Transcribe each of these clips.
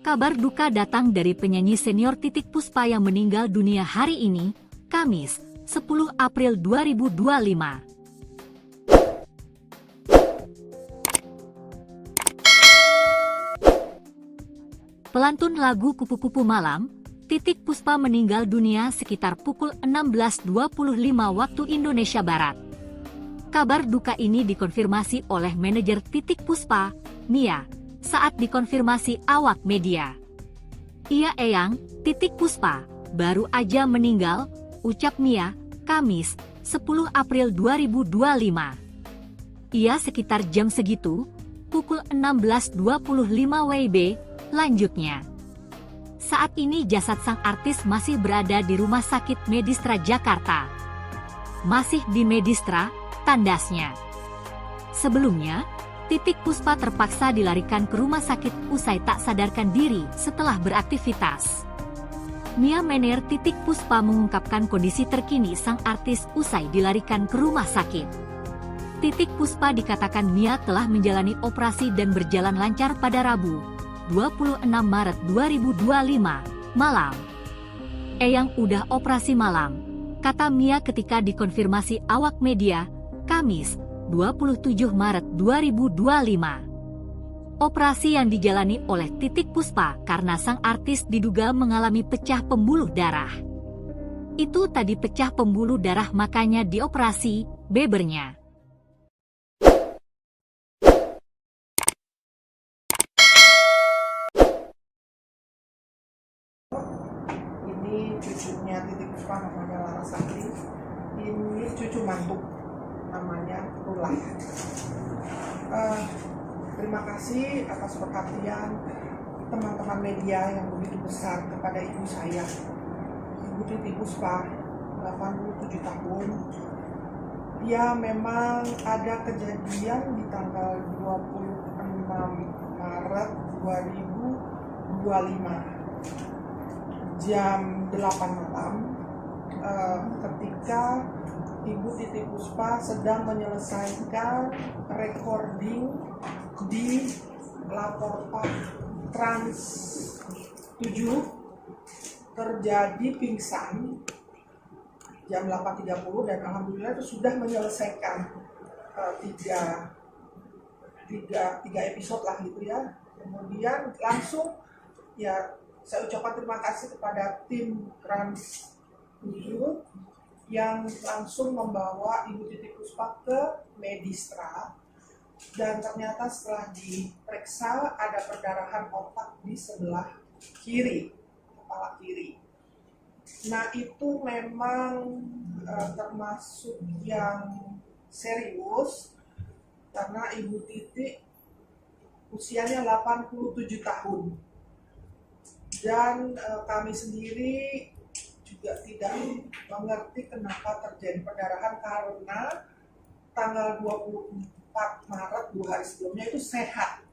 Kabar duka datang dari penyanyi senior Titiek Puspa yang meninggal dunia hari ini, Kamis, 10 April 2025. Pelantun lagu Kupu-Kupu Malam, Titiek Puspa meninggal dunia sekitar pukul 16.25 waktu Indonesia Barat. Kabar duka ini dikonfirmasi oleh manajer Titiek Puspa, Mia, saat dikonfirmasi awak media. "Iya Eyang, Titiek Puspa, baru aja meninggal," ucap Mia, Kamis, 10 April 2025. "Iya sekitar jam segitu, pukul 16.25 WIB, lanjutnya. "Saat ini jasad sang artis masih berada di Rumah Sakit Medistra Jakarta." "Masih di Medistra," tandasnya. Sebelumnya, Titiek Puspa terpaksa dilarikan ke rumah sakit usai tak sadarkan diri setelah beraktivitas. Mia Mener Titiek Puspa mengungkapkan kondisi terkini sang artis usai dilarikan ke rumah sakit. Titiek Puspa dikatakan Mia telah menjalani operasi dan berjalan lancar pada Rabu, 26 Maret 2025, malam. "Eyang udah operasi malam," kata Mia ketika dikonfirmasi awak media, Kamis, 27 Maret 2025. Operasi yang dijalani oleh Titiek Puspa karena sang artis diduga mengalami pecah pembuluh darah. "Itu tadi pecah pembuluh darah makanya dioperasi," bebernya. Ini cucunya Titiek Puspa, namanya Larasati. Ini cucu mantu, namanya Rula. Terima kasih atas perhatian teman-teman media yang begitu besar kepada ibu saya, Ibu Titiek Puspa, 87 tahun. Ya, memang ada kejadian di tanggal 26 Maret 2025 jam 8 malam, ketika Ibu Titiek Puspa sedang menyelesaikan recording di Laporta Trans 7, terjadi pingsan jam 8.30 dan alhamdulillah itu sudah menyelesaikan tiga episode lah gitu ya. Kemudian langsung ya saya ucapkan terima kasih kepada tim Trans 7 yang langsung membawa Ibu Titiek Puspa ke Medistra, dan ternyata setelah diperiksa ada perdarahan otak di sebelah kiri, kepala kiri. Nah itu memang termasuk yang serius karena Ibu Titiek usianya 87 tahun. Dan kami sendiri juga tidak mengerti kenapa terjadi perdarahan, karena tanggal 24 Maret, 2 hari sebelumnya itu sehat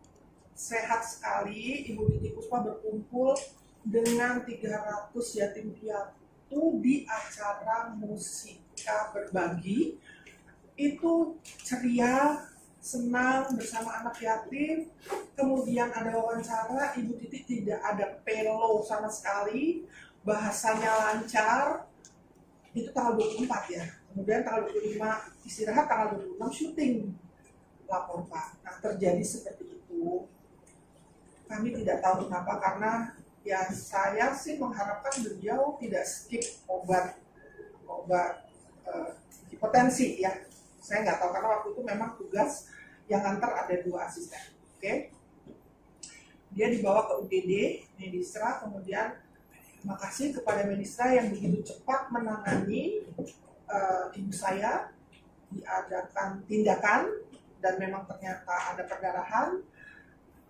sekali. Ibu Titiek Puspa berkumpul dengan 300 yatim piatu di acara Musika Berbagi. Itu ceria, senang bersama anak yatim. Kemudian ada wawancara, Ibu Titiek tidak ada pelo sama sekali, bahasanya lancar. Itu tanggal 24 ya. Kemudian tanggal 25 istirahat, tanggal 26 syuting Laporta. Nah terjadi seperti itu. Kami tidak tahu kenapa, karena ya saya sih mengharapkan beliau tidak skip obat hipertensi ya. Saya nggak tahu karena waktu itu memang tugas yang antar ada 2 asisten. Oke. Dia dibawa ke UGD Medistra, kemudian terima kasih kepada Medistra yang begitu cepat menangani ibu saya, diadakan tindakan dan memang ternyata ada perdarahan.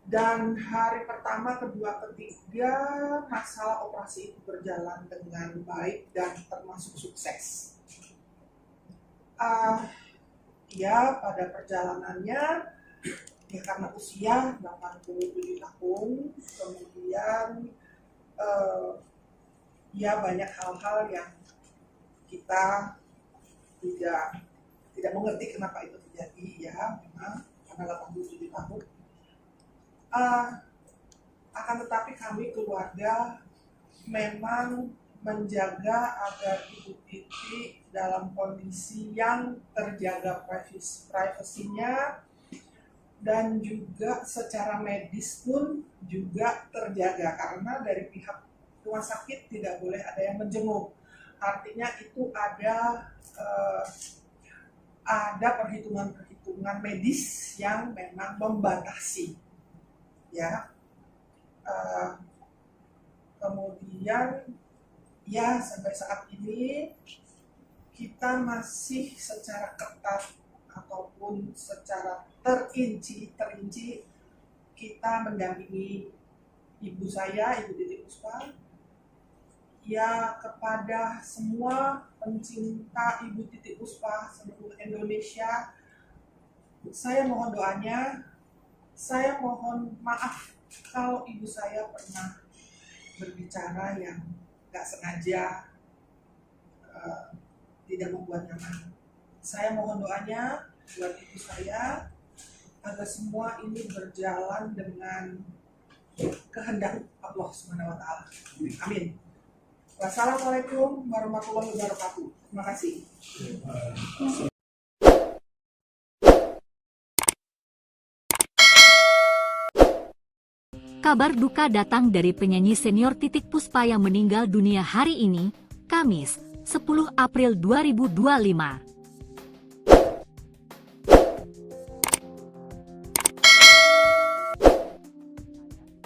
Dan hari pertama, kedua, ketiga masalah operasi itu berjalan dengan baik dan termasuk sukses. Ya pada perjalanannya ya karena usia 87 tahun, kemudian ya banyak hal-hal yang kita tidak mengerti kenapa itu terjadi ya, memang karena 87 tahun. Akan tetapi kami keluarga memang menjaga agar Ibu Titi dalam kondisi yang terjaga privasinya dan juga secara medis pun juga terjaga, karena dari pihak rumah sakit tidak boleh ada yang menjenguk. Artinya itu ada perhitungan medis yang memang membatasi, ya. Kemudian ya sampai saat ini kita masih secara ketat ataupun secara terinci kita mendampingi ibu saya, Ibu Titi Puspa. Ya, kepada semua pencinta Ibu Titi Puspa seluruh Indonesia, saya mohon doanya, saya mohon maaf kalau ibu saya pernah berbicara yang gak sengaja, tidak membuat nyaman. Saya mohon doanya buat ibu saya agar semua ini berjalan dengan kehendak Allah SWT. Amin. Wassalamualaikum warahmatullahi wabarakatuh. Terima kasih. Kabar duka datang dari penyanyi senior Titiek Puspa yang meninggal dunia hari ini, Kamis, 10 April 2025.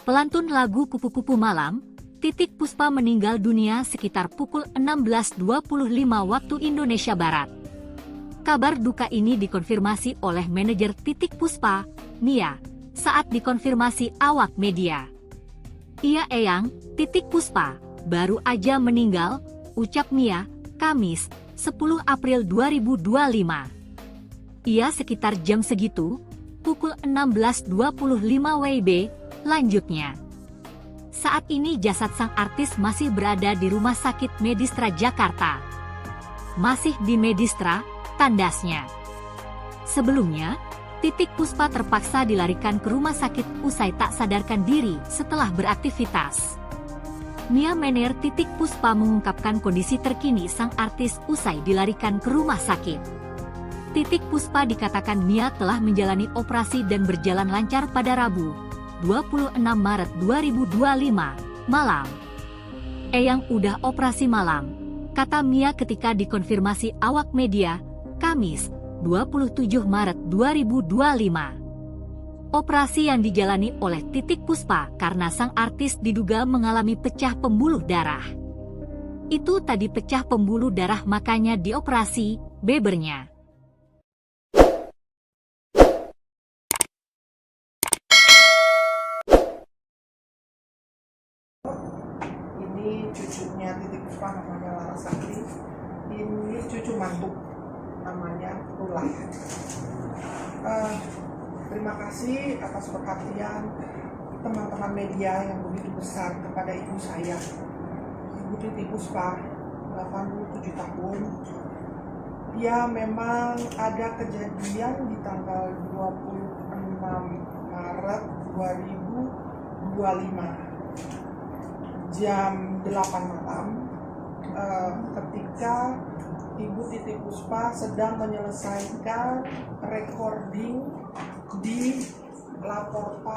Pelantun lagu Kupu-Kupu Malam, Titiek Puspa meninggal dunia sekitar pukul 16.25 waktu Indonesia Barat. Kabar duka ini dikonfirmasi oleh manajer Titiek Puspa, Mia, saat dikonfirmasi awak media. "Iya Eyang, Titiek Puspa baru aja meninggal," ucap Mia, Kamis, 10 April 2025. "Iya sekitar jam segitu, pukul 16.25 WIB, lanjutnya. "Saat ini jasad sang artis masih berada di Rumah Sakit Medistra Jakarta." "Masih di Medistra," tandasnya. Sebelumnya, Titiek Puspa terpaksa dilarikan ke rumah sakit usai tak sadarkan diri setelah beraktivitas. Mia Mener Titiek Puspa mengungkapkan kondisi terkini sang artis usai dilarikan ke rumah sakit. Titiek Puspa dikatakan Mia telah menjalani operasi dan berjalan lancar pada Rabu, 26 Maret 2025, malam. "Eyang udah operasi malam," kata Mia ketika dikonfirmasi awak media, Kamis, 27 Maret 2025. Operasi yang dijalani oleh Titiek Puspa karena sang artis diduga mengalami pecah pembuluh darah. "Itu tadi pecah pembuluh darah makanya dioperasi," bebernya. Ini cucunya Titiek Puspa, namanya Larasati. Ini cucu mantu, namanya Rula. Terima kasih atas perhatian teman-teman media yang begitu besar kepada ibu saya, Ibu Titiek Puspa, 87 tahun. Ya, memang ada kejadian di tanggal 26 Maret 2025 jam 8 malam, ketika Ibu Titiek Puspa sedang menyelesaikan recording di Laporpa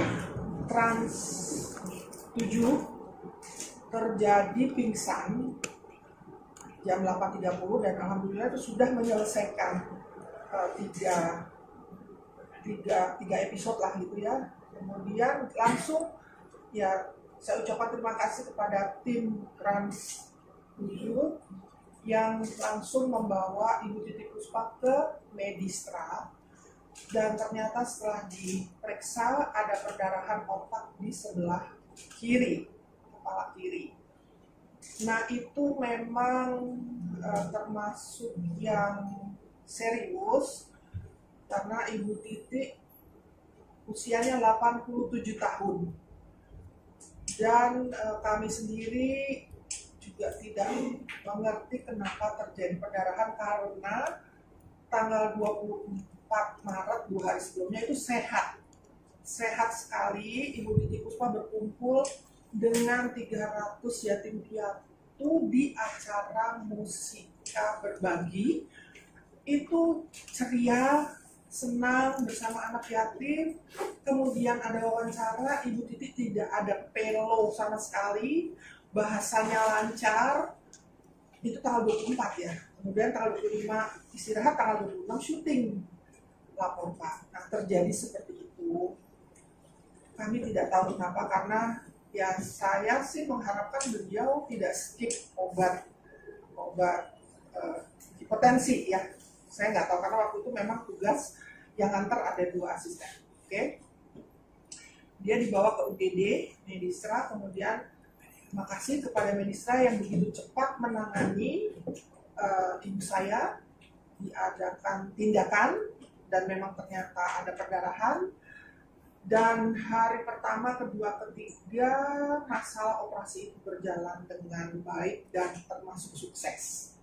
Trans 7, terjadi pingsan jam 8.30 dan alhamdulillah itu sudah menyelesaikan tiga episode lah gitu ya. Kemudian langsung ya saya ucapkan terima kasih kepada tim Trans 7 yang langsung membawa Ibu Titiek Puspa ke Medistra, dan ternyata setelah diperiksa ada perdarahan otak di sebelah kiri, kepala kiri. Nah itu memang termasuk yang serius karena Ibu Titiek usianya 87 tahun. Dan kami sendiri juga tidak mengerti kenapa terjadi perdarahan, karena tanggal 24 Maret, 2 hari sebelumnya itu sehat sehat sekali. Ibu Titik Puspa berkumpul dengan 300 yatim piatu di acara Musika Berbagi. Itu ceria, senang bersama anak yatim. Kemudian ada wawancara, Ibu Titik tidak ada pelo sama sekali, bahasanya lancar. Itu tanggal 24 ya. Kemudian tanggal 25 istirahat, tanggal 26 syuting lapor Pak. Nah, terjadi seperti itu. Kami tidak tahu kenapa, karena ya saya sih mengharapkan beliau tidak skip obat hipertensi ya. Saya nggak tahu, karena waktu itu memang tugas yang antar ada 2 asisten. Oke. Dia dibawa ke UGD Medistra, kemudian makasih kepada Medistra yang begitu cepat menangani ibu saya, diadakan tindakan dan memang ternyata ada perdarahan. Dan hari pertama, kedua, ketiga masalah operasi itu berjalan dengan baik dan termasuk sukses.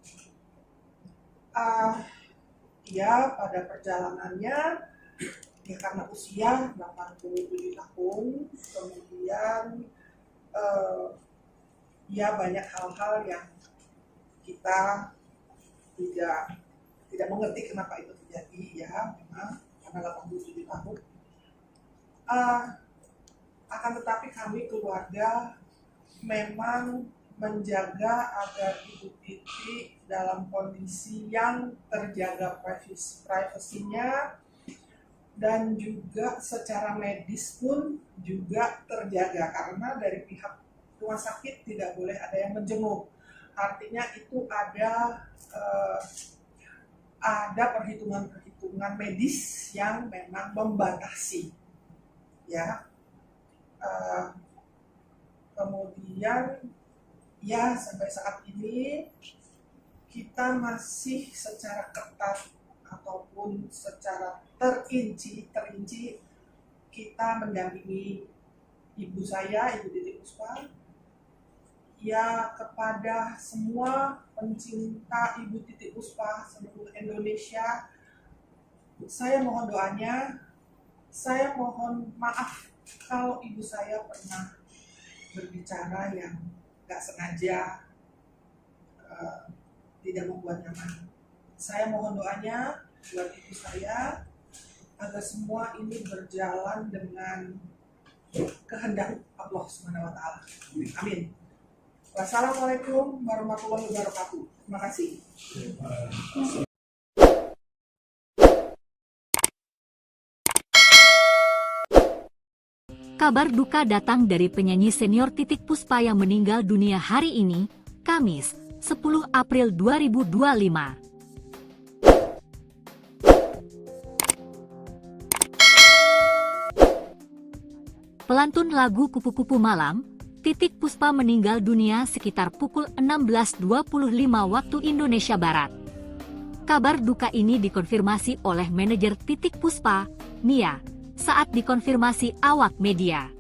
Ya, pada perjalanannya ya karena usia 87 tahun, kemudian ya banyak hal-hal yang kita tidak mengerti kenapa itu terjadi ya, memang karena 87 tahun. Akan tetapi kami keluarga memang menjaga agar Ibu Titik dalam kondisi yang terjaga privasinya, dan juga secara medis pun juga terjaga, karena dari pihak rumah sakit tidak boleh ada yang menjenguk. Artinya itu ada perhitungan medis yang memang membatasi ya. Kemudian ya sampai saat ini kita masih secara ketat ataupun secara terinci kita mendampingi ibu saya, Ibu Titik Puspa. Ya, kepada semua pencinta Ibu Titik Puspa seluruh Indonesia, saya mohon doanya. Saya mohon maaf kalau ibu saya pernah berbicara yang gak sengaja, tidak membuat nyaman. Saya mohon doanya buat ibu saya agar semua ini berjalan dengan kehendak Allah SWT. Amin. Wassalamualaikum warahmatullahi wabarakatuh. Terima kasih. Kabar duka datang dari penyanyi senior Titik Puspa yang meninggal dunia hari ini, Kamis, 10 April 2025. Pelantun lagu Kupu-Kupu Malam, Titik Puspa meninggal dunia sekitar pukul 16.25 waktu Indonesia Barat. Kabar duka ini dikonfirmasi oleh manajer Titik Puspa, Mia, saat dikonfirmasi awak media.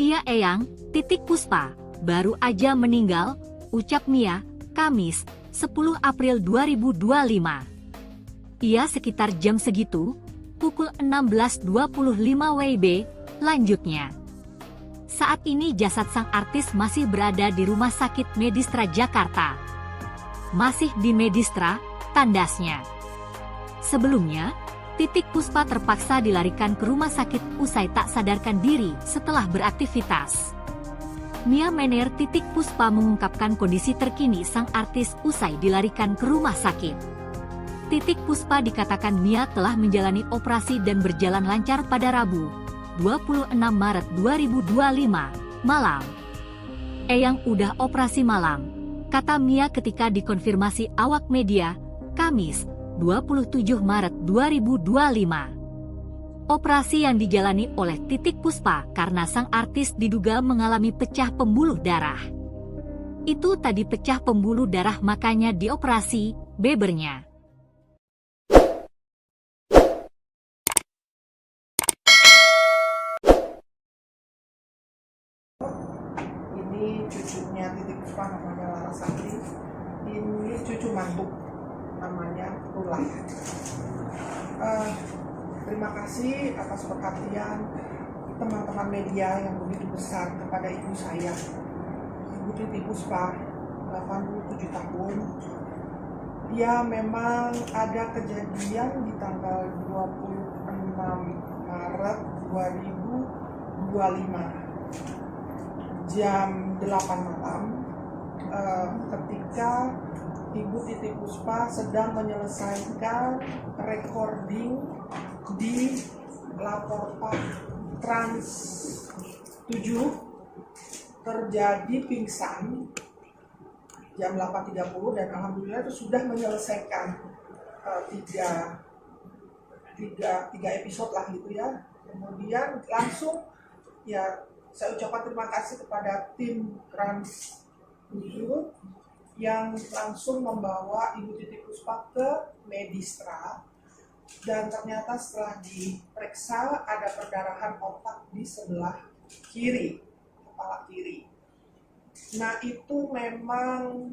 "Iya Eyang, Titik Puspa baru aja meninggal," ucap Mia, Kamis, 10 April 2025. "Iya sekitar jam segitu, pukul 16.25 WIB, lanjutnya. "Saat ini jasad sang artis masih berada di Rumah Sakit Medistra Jakarta." "Masih di Medistra," tandasnya. Sebelumnya, Titik Puspa terpaksa dilarikan ke rumah sakit usai tak sadarkan diri setelah beraktivitas. Mia Mener Titik Puspa mengungkapkan kondisi terkini sang artis usai dilarikan ke rumah sakit. Titik Puspa dikatakan Mia telah menjalani operasi dan berjalan lancar pada Rabu, 26 Maret 2025, malam. "Eyang udah operasi malam," kata Mia ketika dikonfirmasi awak media, Kamis, 27 Maret 2025. Operasi yang dijalani oleh Titik Puspa karena sang artis diduga mengalami pecah pembuluh darah. "Itu tadi pecah pembuluh darah makanya dioperasi," bebernya. Ini cucunya Titik Puspa, namanya Larasati. Ini cucu mantu, namanya Tulah. terima kasih atas perhatian teman-teman media yang begitu besar kepada ibu saya, Ibu Titi Puspa, 87 tahun. Ya, memang ada kejadian di tanggal 26 Maret 2025 jam 8 malam ketika Ibu Titi Puspa sedang menyelesaikan recording di Laporpa Trans 7, terjadi pingsan jam 8.30 dan alhamdulillah itu sudah menyelesaikan tiga episode lah gitu ya. Kemudian langsung ya saya ucapkan terima kasih kepada tim Trans 7 yang langsung membawa Ibu Titi Puspa ke Medistra, dan ternyata setelah diperiksa ada perdarahan otak di sebelah kiri, kepala kiri. Nah itu memang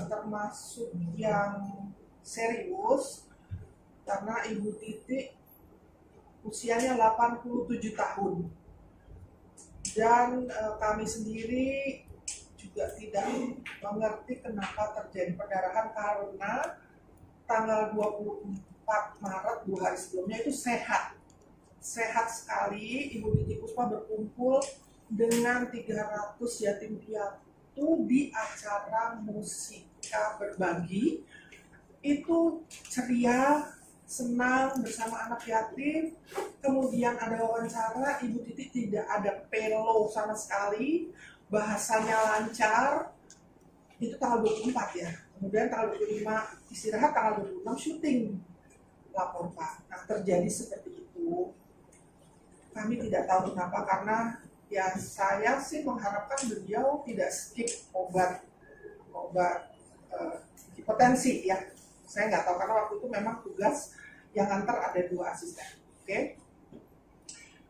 termasuk yang serius karena Ibu Titi usianya 87 tahun dan kami sendiri juga tidak mengerti kenapa terjadi perdarahan karena tanggal 24 Maret 2 hari sebelumnya itu sehat sekali. Ibu Titi Puspa berkumpul dengan 300 yatim piatu di acara Musika Berbagi. Itu ceria, senang bersama anak yatim. Kemudian ada wawancara, Ibu Titi tidak ada pelo sama sekali, bahasanya lancar. Itu tanggal 24 ya. Kemudian tanggal 25 istirahat, tanggal 26 syuting Laporpa. Nah terjadi seperti itu. Kami tidak tahu kenapa, karena ya saya sih mengharapkan beliau tidak skip obat hipertensi ya. Saya nggak tahu karena waktu itu memang tugas yang antar ada 2 asisten. Oke.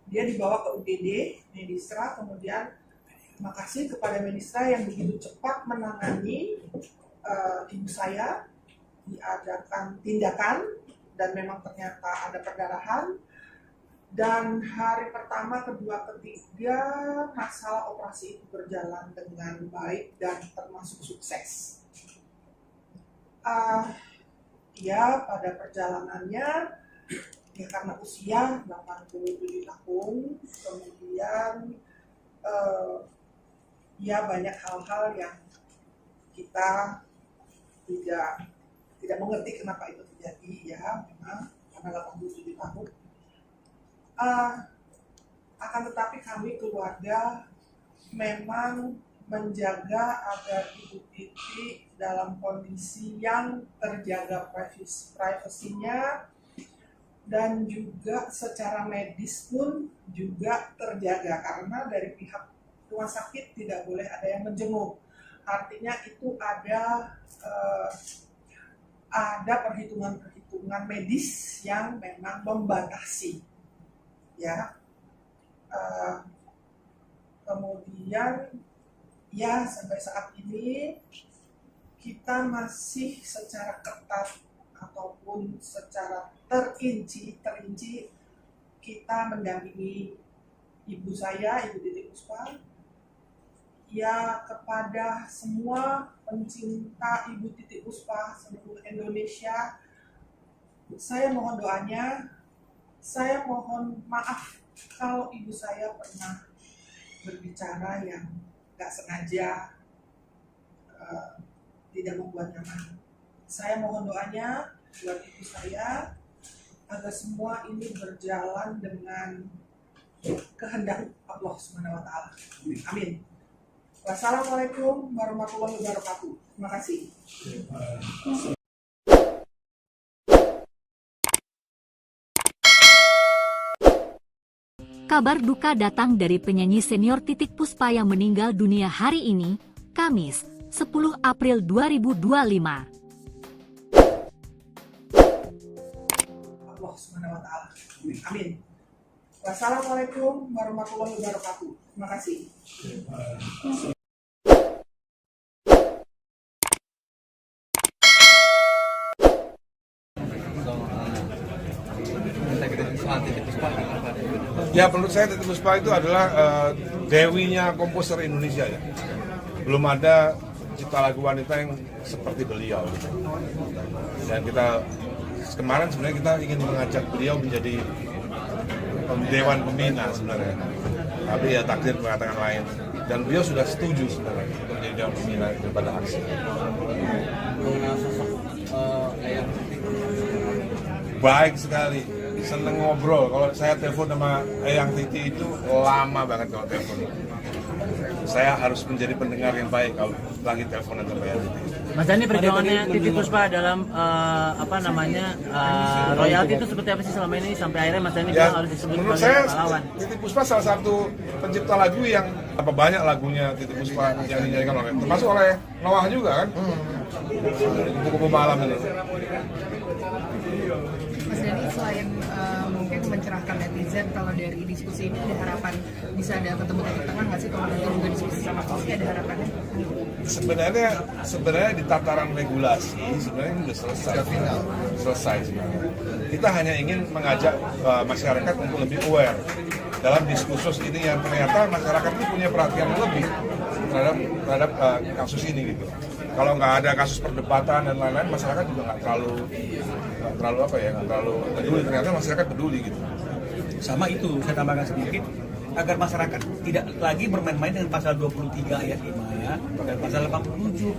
Dia dibawa ke UGD Medistra, kemudian makasih kepada Medistra yang begitu cepat menangani ibu saya, diadakan tindakan dan memang ternyata ada perdarahan. Dan hari pertama, kedua, ketiga masalah operasi itu berjalan dengan baik dan termasuk sukses. Ya pada perjalanannya ya karena usia 87 tahun, kemudian ya banyak hal-hal yang kita tidak mengerti kenapa itu terjadi ya, memang karena 87 tahun. Akan tetapi kami keluarga memang menjaga agar Ibu Titi dalam kondisi yang terjaga privasinya dan juga secara medis pun juga terjaga, karena dari pihak rumah sakit tidak boleh ada yang menjenguk. Artinya itu ada perhitungan medis yang memang membatasi ya. Kemudian ya sampai saat ini kita masih secara ketat ataupun secara terinci kita mendampingi ibu saya, Ibu Titi Puspa. Ya kepada semua pencinta Ibu Titi Puspa seluruh Indonesia, saya mohon doanya, saya mohon maaf kalau ibu saya pernah berbicara yang gak sengaja tidak membuat nyaman. Saya mohon doanya buat ibu saya agar semua ini berjalan dengan kehendak Allah SWT. Amin. Wassalamualaikum warahmatullahi wabarakatuh. Terima kasih. Kabar duka datang dari penyanyi senior Titik Puspa yang meninggal dunia hari ini, Kamis, 10 April 2025. Allah SWT. Amin. Wassalamualaikum warahmatullahi wabarakatuh. Terima kasih. Kita Ya menurut saya Titi Puspa itu adalah dewinya komposer Indonesia ya. Belum ada cipta lagu wanita yang seperti beliau gitu. Dan kita kemarin sebenarnya kita ingin mengajak beliau menjadi dewan pembina sebenarnya. Tapi ya takdir mengatakan lain. Dan beliau sudah setuju sebenarnya untuk menjadi dewan pembina daripada aksi. Baik sekali, seneng ngobrol. Kalau saya telepon sama Eyang Titi itu lama banget kalau telepon. Saya harus menjadi pendengar yang baik kalau lagi teleponan sama Eyang Titi. Mas Dhani, perjuangannya Titi Puspa dalam royalti itu seperti apa sih selama ini sampai akhirnya Mas Dhani bilang harus disebut menurut sebagai saya pahlawan? Titi Puspa salah satu pencipta lagu yang banyak lagunya Titi Puspa yang dinyanyikan oleh, termasuk oleh Noah juga kan. Kupu-kupu malam itu. Mas Dhani, selain mungkin mencerahkan netizen, kalau dari diskusi ini ada harapan bisa ada ketemu titik tengah nggak sih kalau nanti juga diskusi sama Kofi, ada harapannya? Sebenarnya di tataran regulasi sebenarnya ini sudah selesai sebenarnya. Kita hanya ingin mengajak masyarakat untuk lebih aware dalam diskursus ini yang ternyata masyarakat itu punya perhatian lebih terhadap kasus ini gitu. Kalau nggak ada kasus perdebatan dan lain-lain, masyarakat juga nggak terlalu peduli. Ternyata masyarakat peduli gitu. Sama itu, saya tambahkan sedikit, agar masyarakat tidak lagi bermain-main dengan pasal 23 ayat 5 dan pasal 87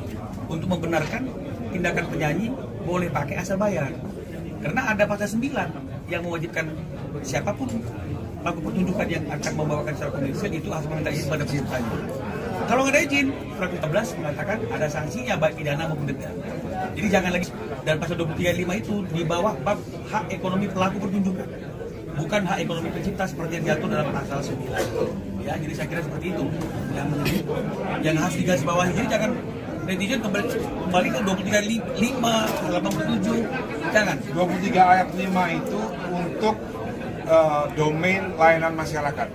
untuk membenarkan tindakan penyanyi boleh pakai asal bayar. Karena ada pasal 9 yang mewajibkan siapapun lagu pertunjukan yang akan membawakan secara komersial itu harus meminta izin pada penciptanya. Kalau nggak ada izin, Peraturan 13 mengatakan ada sanksinya baik pidana maupun denda. Jadi jangan lagi, dan pasal 23 ayat 5 itu di bawah bab hak ekonomi pelaku pertunjukan, bukan hak ekonomi pencipta seperti yang diatur dalam pasal 9. Ya, jadi saya kira seperti itu yang harus digarisbawahi. Jadi jangan netizen kembali ke 23 ayat 5, 87, jangan. 23 ayat 5 itu untuk domain layanan masyarakat.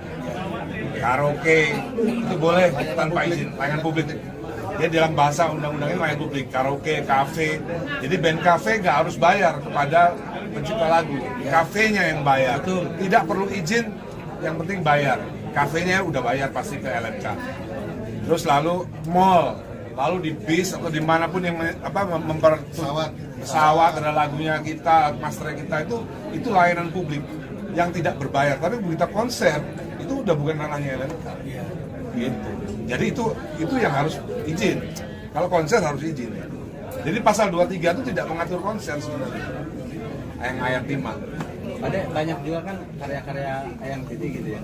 Karaoke itu boleh tanpa izin, layanan publik. Dia dalam bahasa undang-undang ini layanan publik, karaoke, kafe. Jadi band kafe nggak harus bayar kepada pencipta lagu, kafenya yang bayar. Tidak perlu izin, yang penting bayar. Kafenya udah bayar pasti ke LMK. Terus lalu mall, lalu di bis atau dimanapun yang pesawat ada lagunya kita, master kita itu layanan publik yang tidak berbayar. Tapi begitu konser itu udah bukan ranahnya LMK. Gitu. Jadi itu yang harus izin. Kalau konser harus izin. Jadi pasal 23 itu tidak mengatur konser sebenarnya. Ayat 5. Ada banyak juga kan karya-karya Eyang Titi gitu ya.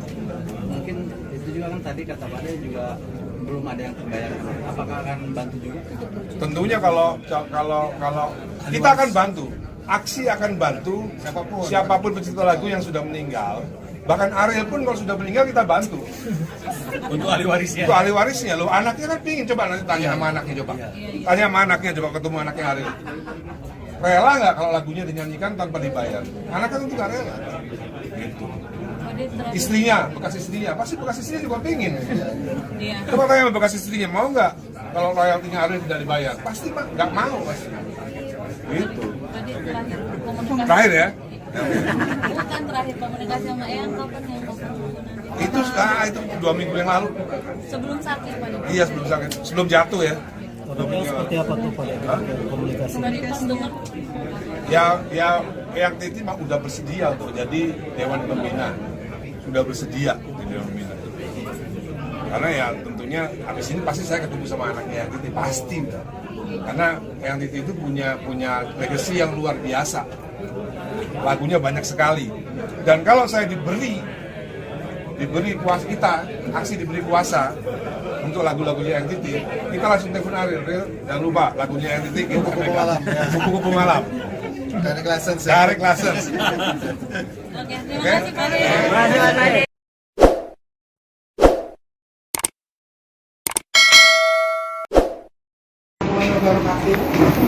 Mungkin itu juga kan tadi kata Pak Ade juga belum ada yang terbayarkan. Apakah akan bantu juga? Tentunya kalau kita akan bantu, aksi akan bantu siapapun pencipta lagu yang sudah meninggal. Bahkan Ariel pun kalau sudah meninggal kita bantu. Untuk ahli warisnya. Untuk ahli warisnya loh, anaknya kan pingin, coba nanti tanya sama anaknya coba. Tanya sama anaknya coba, ketemu anaknya Ariel. Rela nggak kalau lagunya dinyanyikan tanpa dibayar? Anaknya tentu nggak rela. Gitu. Istrinya, bekas istrinya, pasti bekas istrinya juga pingin. Coba tanya sama bekas istrinya, mau nggak kalau royaltinya Ariel tidak dibayar? Pasti nggak mau pasti. Gitu. Terakhir ya. Bukan terakhir komunikasi sama Eyang kapan yang Itu 2 minggu yang lalu. sebelum sakit Pak? Iya sebelum sakit, sebelum jatuh ya. Seperti apa tuh Pak komunikasi? Tadi pas dengar Ya yang Titi mah udah bersedia untuk jadi dewan pembina, sudah bersedia jadi dewan pembina. Karena ya tentunya habis ini pasti saya ketemu sama anaknya yang Titi pasti udah. Karena yang Titi itu punya legacy yang luar biasa. Lagunya banyak sekali. Dan kalau saya diberi kuasa, aksi diberi kuasa untuk lagu-lagunya yang Titi, kita langsung telepon Ariel, jangan lupa lagunya yang Titi kita pegang. Kupu-kupu malam. Direct license. Direct license. Oke, terima kasih Pak. Terima kasih Mas Dhani.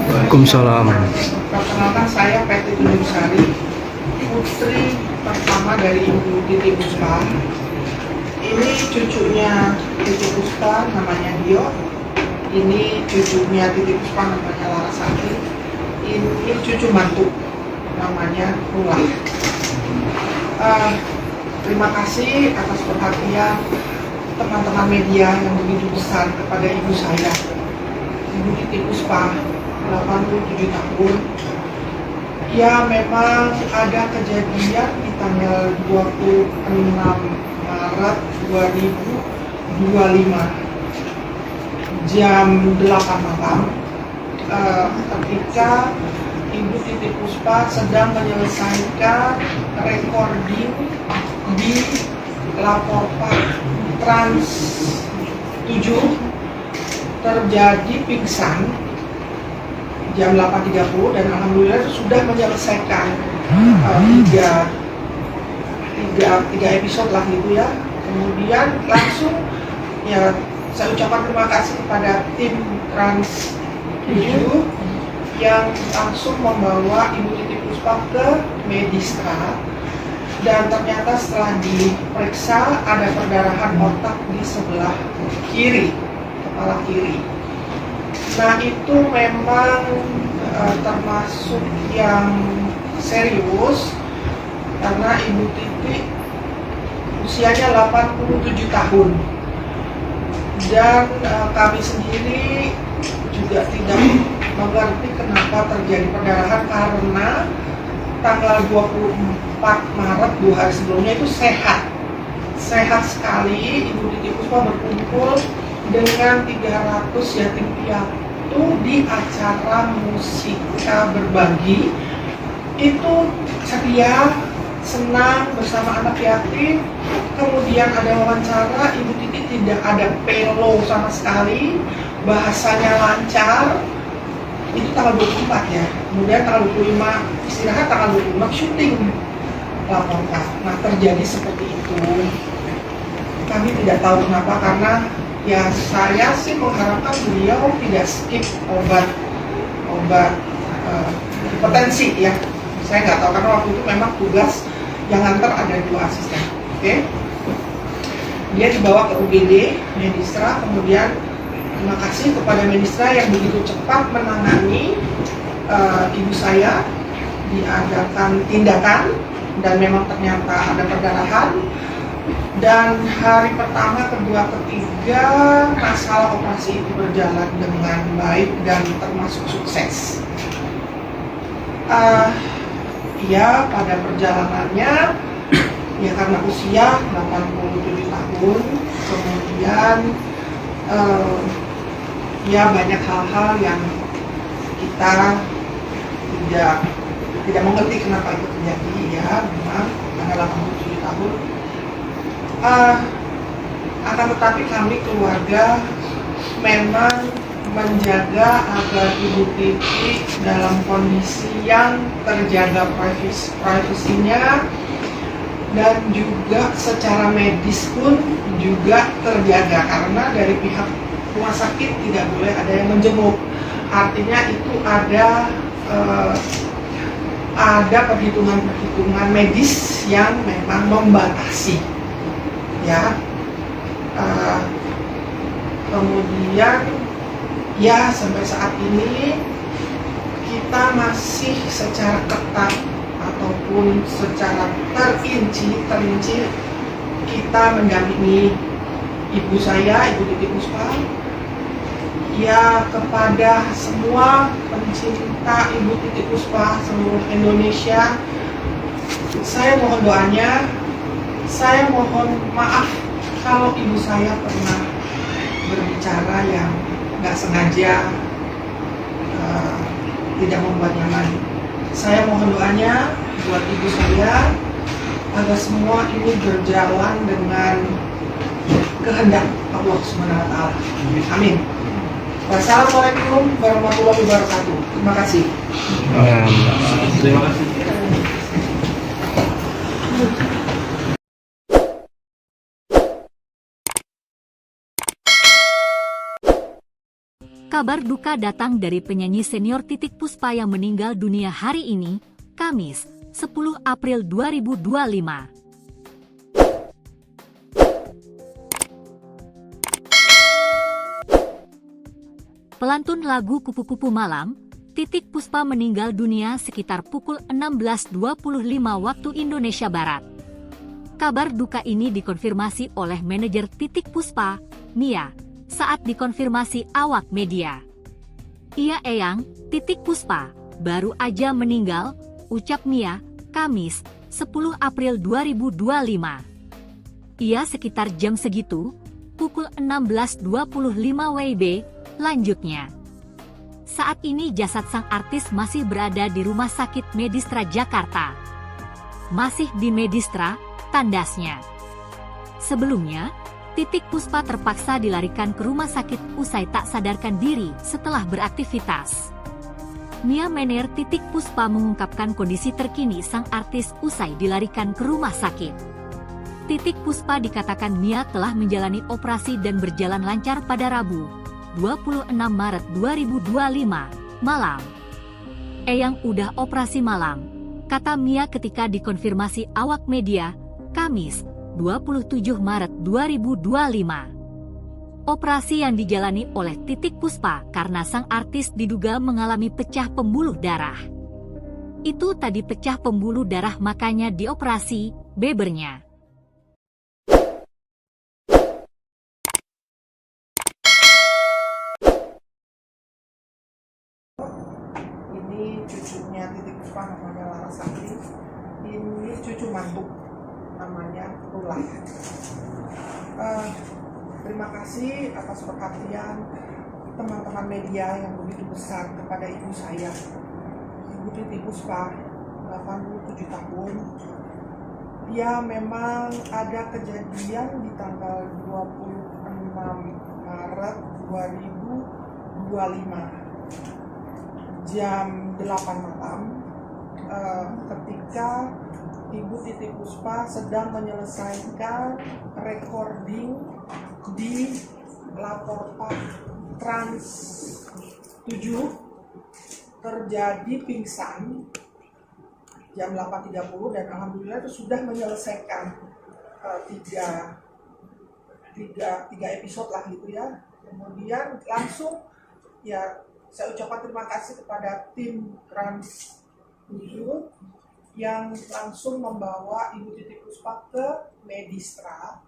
Waalaikumsalam. Perkenalkan saya Peti Tunjungsari, putri pertama dari Ibu Titi Puspa. Ini cucunya Titi Puspa, namanya Dio. Ini cucunya Titi Puspa, namanya Larasati. Ini cucu mantu, namanya Rula. terima kasih atas perhatian teman-teman media yang begitu besar kepada ibu saya, Ibu Titi Puspa, 87 tahun. Ya, memang ada kejadian di tanggal 26 Maret 2025 jam 8 malam ketika Ibu Titi Puspa sedang menyelesaikan recording di Laporpak Trans 7 terjadi pingsan jam 8.30 dan alhamdulillah sudah menyelesaikan tiga episode lah gitu ya. Kemudian langsung ya saya ucapkan terima kasih kepada tim Trans 7 yang langsung membawa Ibu Titi Puspa ke Medistra, dan ternyata setelah diperiksa ada perdarahan otak di sebelah kiri, kepala kiri. Nah itu memang termasuk yang serius karena Ibu Titi usianya 87 tahun dan kami sendiri juga tidak mengerti kenapa terjadi perdarahan karena tanggal 24 Maret 2 hari sebelumnya itu sehat sekali. Ibu Titi Puspa berkumpul dengan 300 yatim piatu di acara Musika Berbagi. Itu ceria, senang bersama anak yatim. Kemudian ada wawancara, Ibu Titi tidak ada pelo sama sekali, bahasanya lancar. Itu tanggal 24 ya, kemudian tanggal 25 istirahat, tanggal 26 syuting Laporpak. Nah terjadi seperti itu. Kami tidak tahu kenapa, karena ya saya sih mengharapkan beliau tidak skip obat hipertensi ya. Saya nggak tahu karena waktu itu memang tugas yang nganter ada 2 asisten. Oke. Dia dibawa ke UGD Medistra, kemudian terima kasih kepada Medistra yang begitu cepat menangani ibu saya, diadakan tindakan dan memang ternyata ada perdarahan. Dan hari pertama, kedua, ketiga masalah operasi itu berjalan dengan baik dan termasuk sukses. Ya pada perjalanannya ya karena usia 87 tahun, kemudian ya banyak hal-hal yang kita tidak mengerti kenapa itu terjadi ya. Memang karena 87 tahun, akan tetapi kami keluarga memang menjaga agar Ibu Titi dalam kondisi yang terjaga privasinya dan juga secara medis pun juga terjaga, karena dari pihak rumah sakit tidak boleh ada yang menjenguk. Artinya itu ada perhitungan medis yang memang membatasi ya. Kemudian ya sampai saat ini kita masih secara ketat ataupun secara terinci kita mendampingi ibu saya, Ibu Titi Puspa. Ya kepada semua pencinta Ibu Titi Puspa seluruh Indonesia, saya mohon doanya, saya mohon maaf kalau ibu saya pernah berbicara yang nggak sengaja tidak membuat nyaman. Saya mohon doanya buat ibu saya agar semua ini berjalan dengan kehendak Allah Subhanahu wa Ta'ala. Amin. Wassalamualaikum warahmatullahi wabarakatuh. Terima kasih. Terima kasih. Kabar duka datang dari penyanyi senior Titik Puspa yang meninggal dunia hari ini, Kamis, 10 April 2025. Pelantun lagu Kupu-Kupu Malam, Titik Puspa meninggal dunia sekitar pukul 16.25 waktu Indonesia Barat. Kabar duka ini dikonfirmasi oleh manajer Titik Puspa, Mia, saat dikonfirmasi awak media. Iya Eyang, Titik Puspa, baru aja meninggal, ucap Mia, Kamis, 10 April 2025. Iya sekitar jam segitu, pukul 16.25 WIB, lanjutnya. Saat ini jasad sang artis masih berada di Rumah Sakit Medistra Jakarta. Masih di Medistra, tandasnya. Sebelumnya, Titik Puspa terpaksa dilarikan ke rumah sakit usai tak sadarkan diri setelah beraktivitas. Mia Mener Titik Puspa mengungkapkan kondisi terkini sang artis usai dilarikan ke rumah sakit. Titik Puspa dikatakan Mia telah menjalani operasi dan berjalan lancar pada Rabu, 26 Maret 2025, malam. Eyang udah operasi malam, kata Mia ketika dikonfirmasi awak media, Kamis, 27 Maret 2025. Operasi yang dijalani oleh Titik Puspa karena sang artis diduga mengalami pecah pembuluh darah. Itu tadi pecah pembuluh darah makanya dioperasi, bebernya. Ini cucunya Titik Puspa namanya Larasati. Ini cucu mantu namanya Rula. Terima kasih atas perhatian teman-teman media yang begitu besar kepada ibu saya, Ibu Titik Puspa, 87 tahun. Ya memang ada kejadian di tanggal 26 Maret 2025 jam 8 malam ketika Ibu Titik Puspa sedang menyelesaikan recording di Laporpa Trans 7, terjadi pingsan jam 8.30 dan alhamdulillah itu sudah menyelesaikan tiga episode lah gitu ya. Kemudian langsung ya saya ucapkan terima kasih kepada tim Trans 7 yang langsung membawa Ibu Titik Puspa ke Medistra,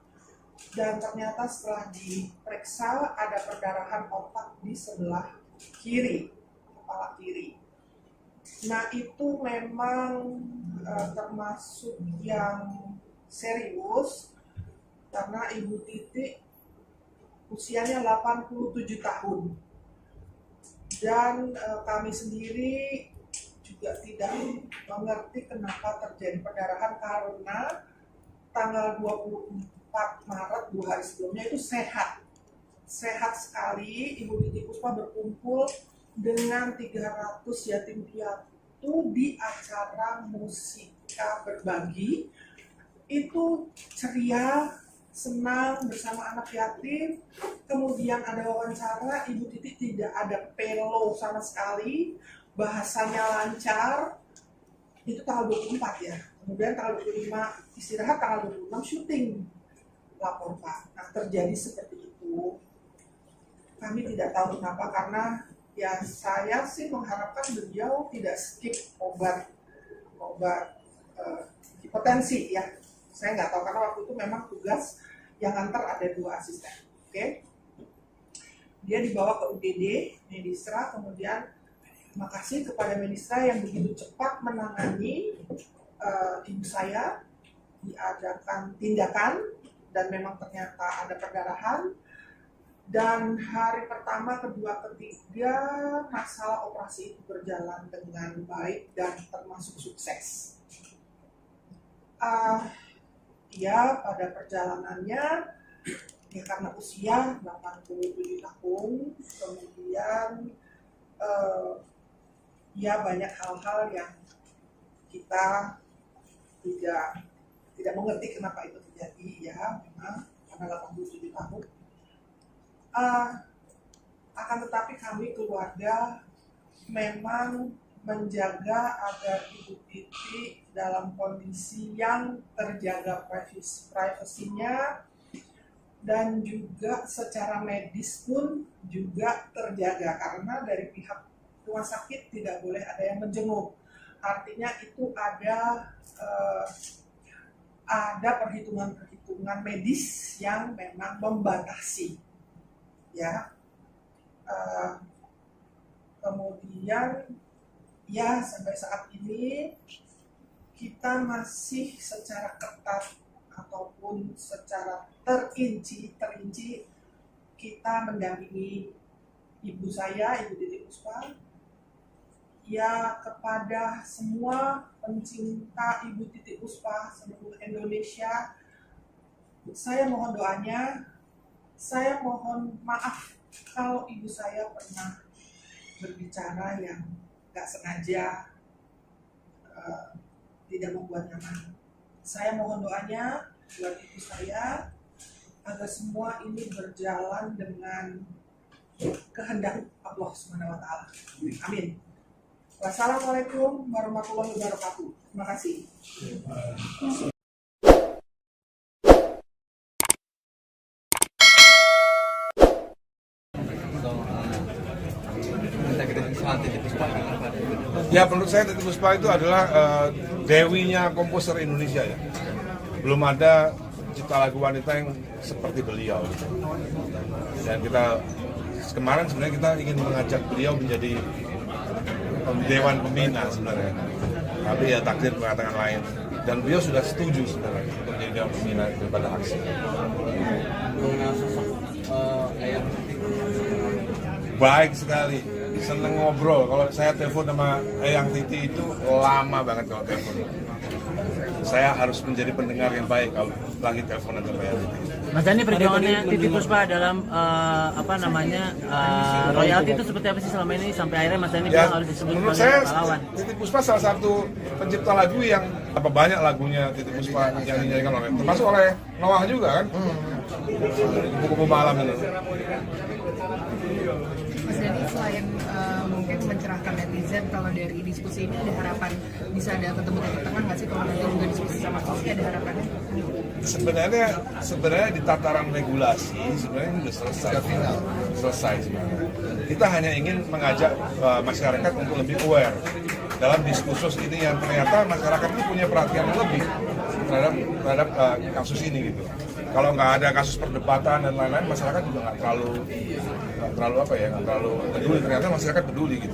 dan ternyata setelah diperiksa ada perdarahan otak di sebelah kiri, kepala kiri. Nah itu memang termasuk yang serius karena Ibu Titik usianya 87 tahun dan kami sendiri juga tidak mengerti kenapa terjadi perdarahan karena tanggal 24 Maret 2 hari sebelumnya itu sehat sekali. Ibu Titik Puspa berkumpul dengan 300 yatim piatu di acara Musika Berbagi. Itu ceria, senang bersama anak yatim. Kemudian ada wawancara, Ibu Titik tidak ada pelo sama sekali, bahasanya lancar. Itu tanggal 24 ya. Kemudian tanggal 25 istirahat, tanggal 26 syuting lapor Pak. Nah terjadi seperti itu. Kami tidak tahu kenapa, karena ya saya sih mengharapkan beliau tidak skip obat hipertensi ya. Saya nggak tahu karena waktu itu memang tugas yang antar ada 2 asisten. Oke. Dia dibawa ke UGD Medistra, kemudian makasih kepada Medistra yang begitu cepat menangani ibu saya, diadakan tindakan dan memang ternyata ada perdarahan. Dan hari pertama, kedua, ketiga masalah operasi itu berjalan dengan baik dan termasuk sukses. Ya pada perjalanannya ya karena usia 87 tahun, kemudian ya banyak hal-hal yang kita tidak mengerti kenapa itu terjadi ya, memang karena 87 tahun. Akan tetapi kami keluarga memang menjaga agar Ibu Titik dalam kondisi yang terjaga privasinya dan juga secara medis pun juga terjaga, karena dari pihak rumah sakit tidak boleh ada yang menjenguk. Artinya itu ada perhitungan medis yang memang membatasi, ya. Kemudian ya sampai saat ini kita masih secara ketat ataupun secara terinci kita mendampingi ibu saya, Ibu Titi Puspa. Ya, kepada semua pencinta Ibu Titi Puspa seluruh Indonesia, saya mohon doanya, saya mohon maaf kalau ibu saya pernah berbicara yang gak sengaja tidak membuat nyaman. Saya mohon doanya buat ibu saya agar semua ini berjalan dengan kehendak Allah SWT. Amin. Wassalamualaikum warahmatullahi wabarakatuh. Terima kasih. Ya, menurut saya Titi Puspa itu adalah dewinya komposer Indonesia ya. Belum ada cipta lagu wanita yang seperti beliau. Gitu. Dan kita kemarin sebenarnya kita ingin mengajak beliau menjadi Dewan Pembina sebenarnya. Tapi ya takdir mengatakan lain. Dan beliau sudah setuju sebenarnya untuk jadi Dewan Pembina daripada aksi. Mengenal sosok Baik sekali, seneng ngobrol. Kalau saya telepon sama Eyang Titi itu lama banget kalau telepon. Saya harus menjadi pendengar yang baik kalau lagi teleponan sama Eyang Titi. Mas Dhani, perjuangannya Titi Puspa dalam royalti itu seperti apa sih selama ini sampai akhirnya Mas Dhani bilang harus disebut menurut sebagai saya pahlawan? Titi Puspa salah satu pencipta lagu yang banyak lagunya Titi Puspa yang dinyanyikan oleh, termasuk oleh Noah juga kan. Kupu-kupu malam itu. Mas Dhani, selain mungkin mencerahkan netizen, kalau dari diskusi ini ada harapan bisa ada ketemu titik tengah nggak sih kalau nanti juga diskusi sama Kofi, ada harapannya? Sebenarnya di tataran regulasi sebenarnya ini sudah selesai sebenarnya. Kita hanya ingin mengajak masyarakat untuk lebih aware dalam diskursus ini yang ternyata masyarakat itu punya perhatian yang lebih terhadap kasus ini gitu. Kalau nggak ada kasus perdebatan dan lain-lain, masyarakat juga nggak terlalu peduli. Ternyata masyarakat peduli gitu.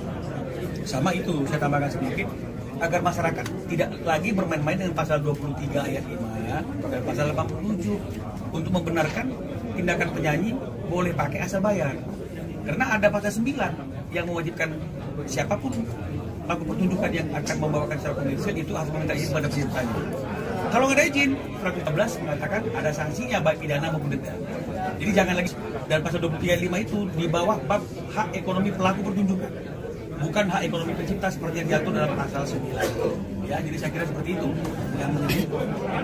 Sama itu, saya tambahkan sedikit, agar masyarakat tidak lagi bermain-main dengan pasal 23 ayat 5 ya, dan pasal 87 untuk membenarkan tindakan penyanyi boleh pakai asal bayar. Karena ada pasal 9 yang mewajibkan siapapun pelaku pertunjukan yang akan membawakan secara komersial itu harus meminta izin pada penciptanya. Kalau nggak ada izin, pasal 14 mengatakan ada sanksinya baik pidana maupun denda. Jadi jangan lagi, dan pasal 23 ayat 5 itu di bawah bab hak ekonomi pelaku pertunjukan, bukan hak ekonomi pencipta seperti yang diatur dalam pasal 9. Ya, jadi saya kira seperti itu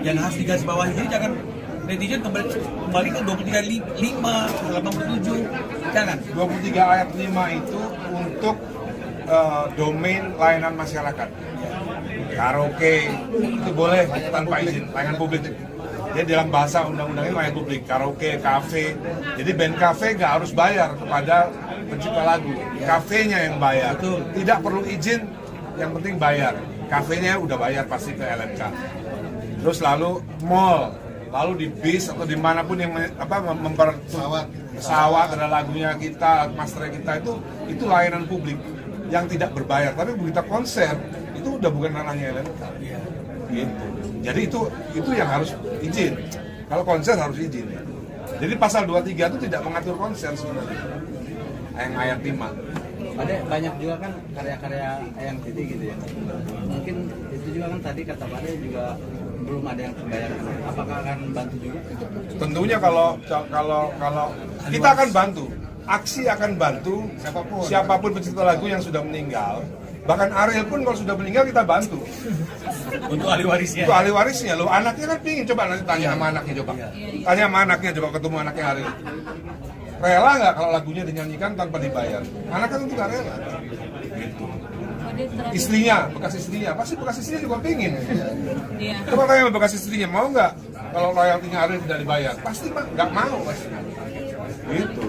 yang harus digarisbawahi. Jadi jangan netizen kembali ke 23 ayat 5, 87, jangan. 23 ayat 5 itu untuk domain layanan masyarakat. Karaoke itu boleh tanpa izin, layanan publik. Jadi dalam bahasa undang-undangnya layanan publik, karaoke, kafe. Jadi band kafe nggak harus bayar kepada pencipta lagu, kafenya yang bayar. Tidak perlu izin, yang penting bayar. Kafenya udah bayar pasti ke LMK. Terus lalu mall, lalu di bis atau dimanapun yang pesawat ada lagunya kita, master kita itu layanan publik yang tidak berbayar. Tapi begitu konser itu udah bukan ranahnya LMK. Gitu. Jadi itu yang harus izin. Kalau konser harus izin. Jadi pasal 23 itu tidak mengatur konser sebenarnya. Yang ayat 5. Ada banyak juga kan karya-karya Eyang Titi gitu ya. Mungkin itu juga kan tadi kata Pak Ade juga belum ada yang terbayarkan. Apakah akan bantu juga? Tentunya kalau kita akan bantu. Aksi akan bantu siapapun pencipta lagu yang sudah meninggal. Bahkan Ariel pun kalau sudah meninggal kita bantu. Untuk ahli warisnya. Untuk ahli warisnya loh. Anaknya kan pingin, coba nanti tanya sama anaknya coba. Tanya sama anaknya coba, ketemu anaknya Ariel. Rela nggak kalau lagunya dinyanyikan tanpa dibayar? Anaknya tentu nggak rela. Gitu. Istrinya, bekas istrinya, pasti bekas istrinya juga pingin. Coba tanya sama bekas istrinya, mau nggak kalau royaltinya Ariel tidak dibayar? Pasti nggak mau pasti. Gitu.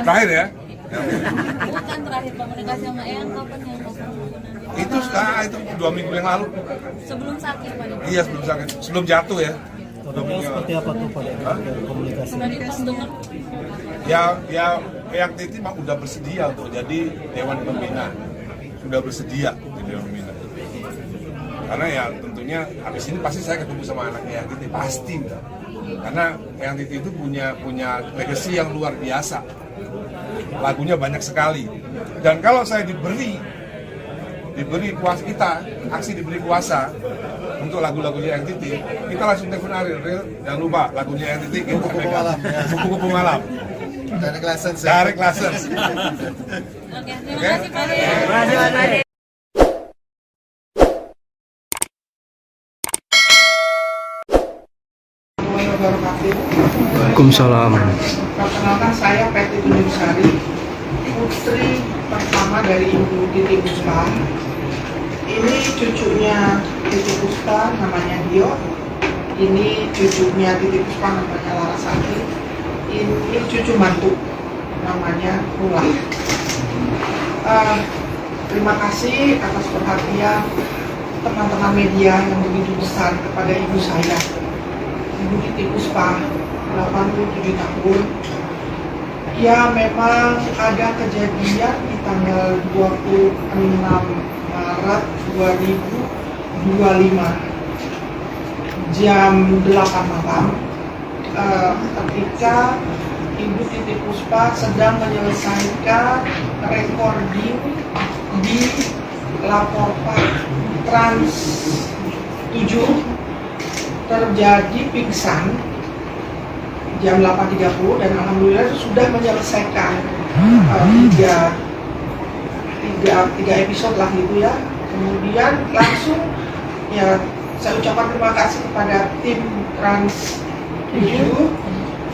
Terakhir ya. Bukan terakhir komunikasi sama Eyang kapan yang Itu 2 minggu yang lalu. sebelum sakit Pak? Iya, sebelum sakit, sebelum jatuh ya. Seperti apa tuh Pak komunikasi? Tadi pas dengar Ya yang Titi mah udah bersedia untuk jadi Dewan Pembina, sudah bersedia di Dewan Pembina. Karena ya tentunya habis ini pasti saya ketemu sama anaknya yang Titi, pasti. Karena yang Titi itu punya legacy yang luar biasa, lagunya banyak sekali. Dan kalau saya diberi kuasa, aksi diberi kuasa untuk lagu-lagunya yang Titi, kita langsung telepon Ariel, jangan lupa lagunya yang Titi kita pegang. Kupu-kupu malam. Direct license. Oke, terima kasih Pak. Waalaikumsalam. Perkenalkan saya Peti Tunjusari, putri pertama dari Ibu Titi Puspa. Ini cucunya Titi Puspa, namanya Dio. Ini cucunya Titi Puspa, namanya Larasati. Ini cucu mantu, namanya Rula. Terima kasih atas perhatian teman-teman media yang begitu besar kepada ibu saya, Ibu Titi Puspa, 87 tahun. Ya, memang ada kejadian di tanggal 26 Maret 2025 jam 8 malam, ketika Ibu Titi Puspa sedang menyelesaikan recording di Laporpak Trans 7, terjadi pingsan jam 8.30 dan alhamdulillah sudah menyelesaikan tiga episode lah gitu ya. Kemudian langsung ya saya ucapkan terima kasih kepada tim Trans 7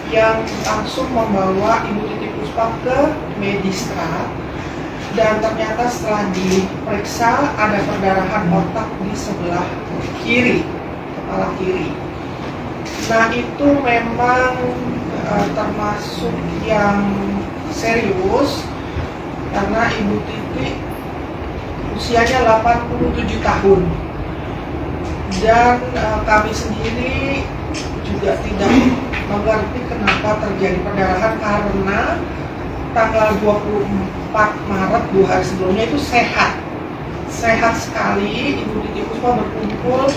yang langsung membawa Ibu Titi Puspa ke Medistra, dan ternyata setelah diperiksa ada perdarahan otak di sebelah kiri, kepala kiri. Nah itu memang termasuk yang serius karena Ibu Titi usianya 87 tahun dan kami sendiri juga tidak mengerti kenapa terjadi perdarahan, karena tanggal 24 Maret 2 hari sebelumnya itu sehat sekali. Ibu Titi Puspa berkumpul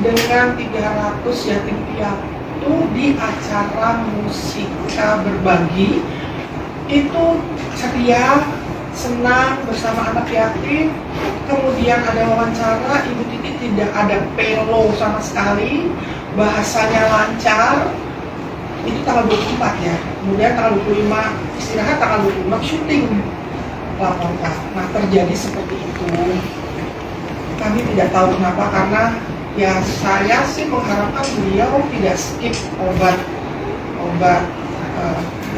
dengan 300 yatim piatu di acara Musika Berbagi. Itu ceria, senang bersama anak yatim. Kemudian ada wawancara, Ibu Titi tidak ada pelo sama sekali, bahasanya lancar. Itu tanggal 24 ya, kemudian tanggal 25 istirahat, tanggal 26 syuting Laporpak. Nah terjadi seperti itu, kami tidak tahu kenapa, karena ya saya sih mengharapkan beliau tidak skip obat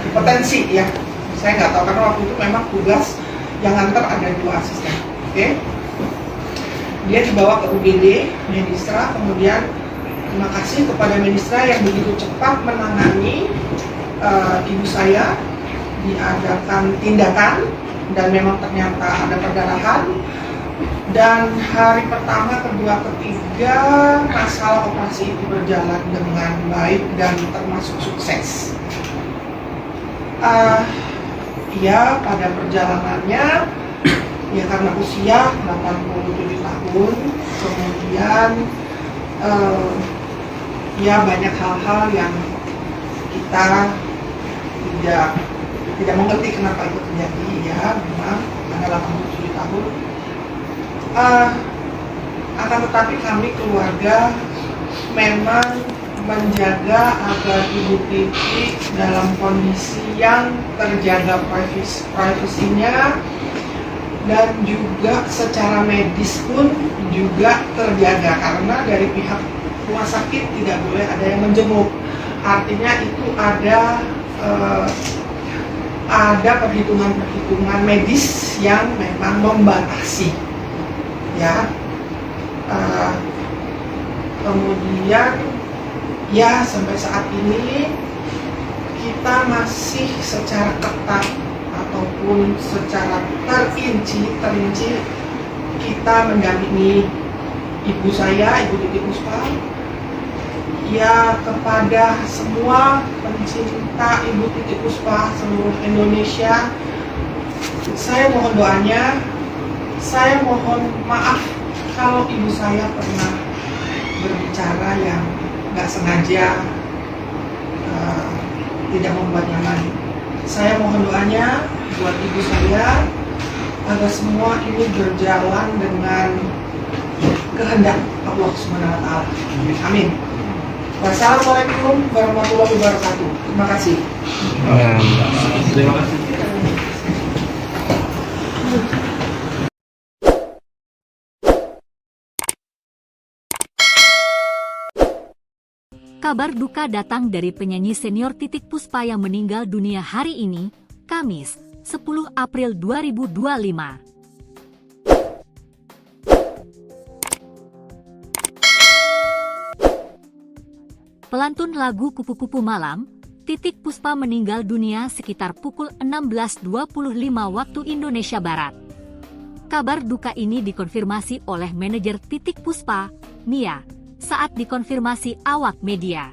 hipertensi ya. Saya nggak tahu karena waktu itu memang tugas yang nganter ada 2 asisten. Oke. Dia dibawa ke UGD Medistra, kemudian terima kasih kepada Medistra yang begitu cepat menangani ibu saya, diadakan tindakan dan memang ternyata ada perdarahan. Dan hari pertama, kedua, ketiga masalah operasi itu berjalan dengan baik dan termasuk sukses. Ya pada perjalanannya ya karena usia 87 tahun, kemudian ya banyak hal-hal yang kita tidak mengerti kenapa itu terjadi ya. Memang ada 87 tahun, akan tetapi kami keluarga memang menjaga agar Ibu Titi dalam kondisi yang terjaga privasinya, dan juga secara medis pun juga terjaga, karena dari pihak rumah sakit tidak boleh ada yang menjenguk. Artinya itu ada perhitungan medis yang memang membatasi ya. Kemudian ya sampai saat ini kita masih secara ketat atau ataupun secara terinci kita mendampingi ibu saya, Ibu Titi Puspa. Ya, kepada semua pencinta Ibu Titi Puspa seluruh Indonesia, saya mohon doanya, saya mohon maaf kalau ibu saya pernah berbicara yang nggak sengaja, tidak membuat nyaman. Saya mohon doanya buat ibu saya agar semua ini berjalan dengan kehendak Allah SWT. Amin. Wassalamualaikum warahmatullahi wabarakatuh. Terima kasih. Terima kasih. Kabar duka datang dari penyanyi senior Titik Puspa yang meninggal dunia hari ini, Kamis, 10 April 2025. Pelantun lagu Kupu-Kupu Malam, Titik Puspa meninggal dunia sekitar pukul 16.25 waktu Indonesia Barat. Kabar duka ini dikonfirmasi oleh manajer Titik Puspa, Mia, saat dikonfirmasi awak media.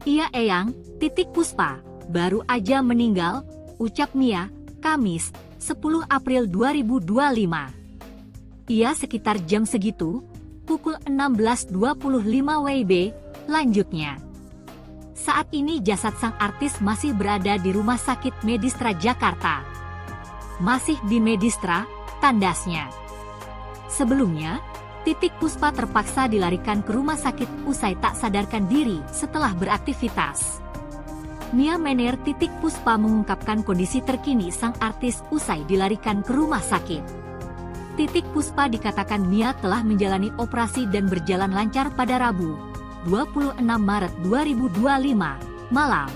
Iya Eyang, Titik Puspa, baru aja meninggal, ucap Mia, Kamis, 10 April 2025. Iya sekitar jam segitu, pukul 16.25 WIB, lanjutnya. Saat ini jasad sang artis masih berada di Rumah Sakit Medistra Jakarta. Masih di Medistra, tandasnya. Sebelumnya, Titik Puspa terpaksa dilarikan ke rumah sakit usai tak sadarkan diri setelah beraktivitas. Mia Mener Titik Puspa mengungkapkan kondisi terkini sang artis usai dilarikan ke rumah sakit. Titik Puspa dikatakan Mia telah menjalani operasi dan berjalan lancar pada Rabu, 26 Maret 2025, malam.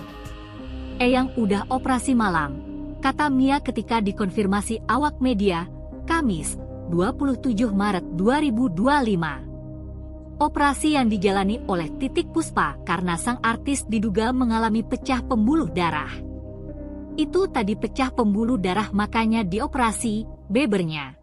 Eyang udah operasi malam, kata Mia ketika dikonfirmasi awak media, Kamis, 27 Maret 2025. Operasi yang dijalani oleh Titik Puspa karena sang artis diduga mengalami pecah pembuluh darah. Itu tadi pecah pembuluh darah makanya dioperasi, bebernya.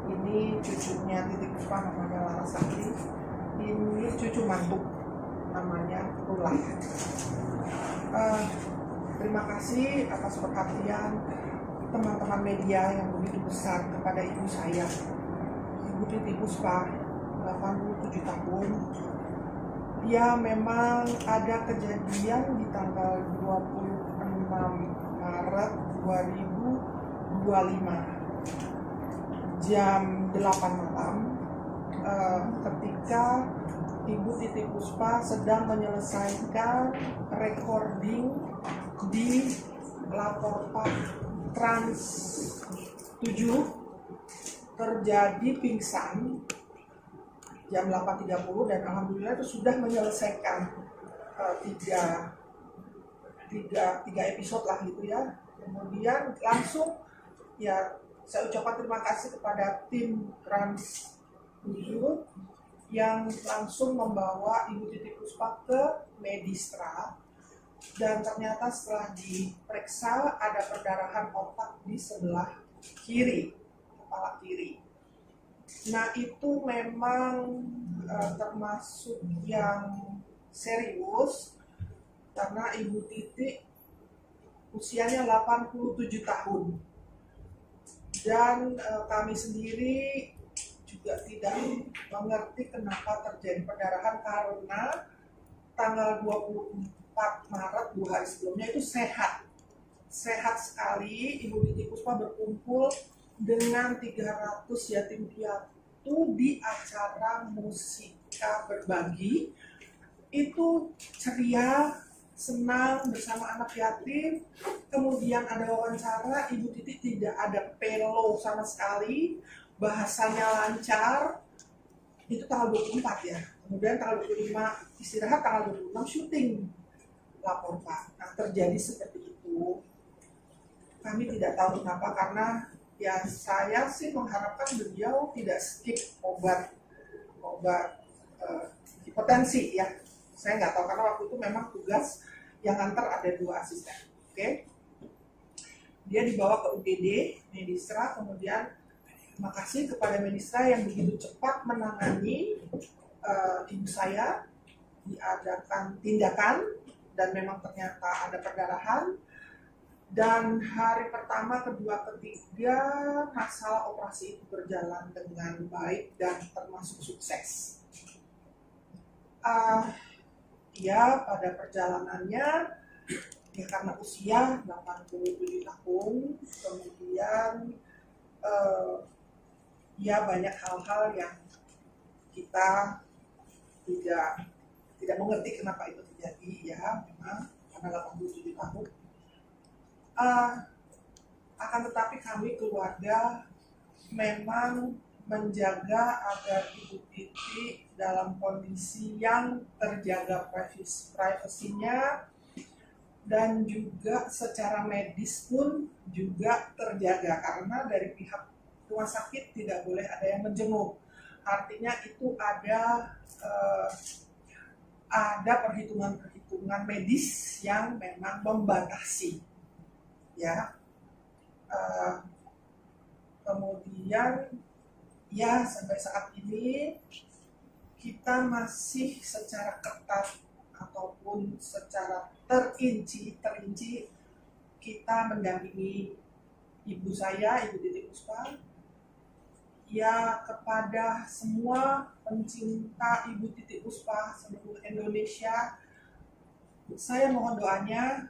Ini cucunya Titik Puspa namanya Larasati. Ini cucu mantu namanya Rula. Terima kasih atas perhatian teman-teman media yang begitu besar kepada ibu saya, Ibu Titi Puspa, 87 tahun. Ya, memang ada kejadian di tanggal 26 Maret 2025 jam 8 malam, ketika Ibu Titi Puspa sedang menyelesaikan recording di Laporpa Trans 7, terjadi pingsan jam 8.30 dan alhamdulillah itu sudah menyelesaikan tiga episode lah gitu ya. Kemudian langsung ya saya ucapkan terima kasih kepada tim Trans 7 yang langsung membawa Ibu Titi Puspa ke Medistra, dan ternyata setelah diperiksa ada perdarahan otak di sebelah kiri, kepala kiri. Nah itu memang termasuk yang serius karena Ibu Titi usianya 87 tahun dan kami sendiri juga tidak mengerti kenapa terjadi perdarahan karena tanggal 24 Maret 2 hari sebelumnya itu sehat sekali. Ibu Titi Puspa berkumpul dengan 300 yatim piatu di acara Musika Berbagi. Itu ceria, senang bersama anak yatim. Kemudian ada wawancara, Ibu Titi tidak ada pelo sama sekali, bahasanya lancar. Itu tanggal 24 ya. Kemudian tanggal 25 istirahat, tanggal 26 syuting lapor Pak. Nah terjadi seperti itu. Kami tidak tahu kenapa, karena ya saya sih mengharapkan beliau tidak skip obat hipertensi ya. Saya nggak tahu karena waktu itu memang tugas yang antar ada 2 asisten. Oke. Dia dibawa ke UGD Medistra, kemudian makasih kepada Medistra yang begitu cepat menangani ibu saya, diadakan tindakan dan memang ternyata ada perdarahan. Dan hari pertama, kedua, ketiga masalah operasi itu berjalan dengan baik dan termasuk sukses. Ya pada perjalanannya ya karena usia 87 tahun, kemudian ya banyak hal-hal yang kita tidak mengerti kenapa itu terjadi ya, memang karena 87 tahun. Akan tetapi kami keluarga memang menjaga agar Ibu Titi dalam kondisi yang terjaga privasinya dan juga secara medis pun juga terjaga, karena dari pihak rumah sakit tidak boleh ada yang menjenguk. Artinya itu ada perhitungan medis yang memang membatasi ya. Kemudian ya sampai saat ini kita masih secara ketat ataupun secara terinci kita mendampingi ibu saya, Ibu Titi Puspa. Ya kepada semua pencinta Ibu Titi Puspa seluruh Indonesia, saya mohon doanya,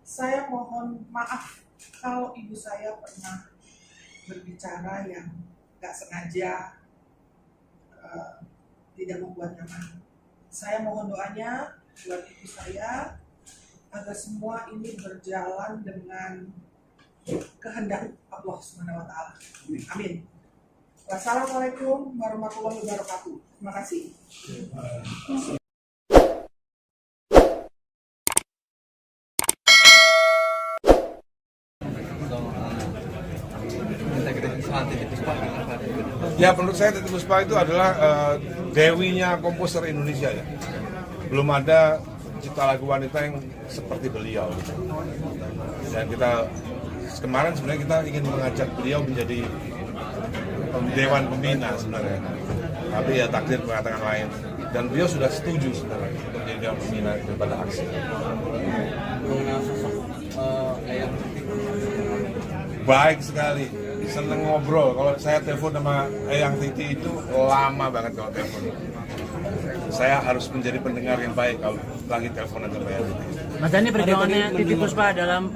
saya mohon maaf kalau ibu saya pernah berbicara yang gak sengaja tidak membuat nyaman. Saya mohon doanya buat ibu saya agar semua ini berjalan dengan kehendak Allah SWT. Amin. Wassalamualaikum warahmatullahi wabarakatuh. Terima kasih. Ya menurut saya Titi Puspa itu adalah dewinya komposer Indonesia ya. Belum ada pencipta lagu wanita yang seperti beliau. Dan kita kemarin sebenarnya kita ingin mengajak beliau menjadi Dewan Pembina sebenarnya. Tapi ya takdir mengatakan lain. Dan beliau sudah setuju sebenarnya untuk menjadi Dewan Pembina daripada aksi. Mengenal sosok Eyang Titi. Baik sekali. Seneng ngobrol. Kalau saya telepon sama Eyang Titi itu lama banget kalau telepon. Saya harus menjadi pendengar yang baik kalau lagi teleponan sama Eyang Titi. Mas Dhani, perjuangannya Titi Puspa dalam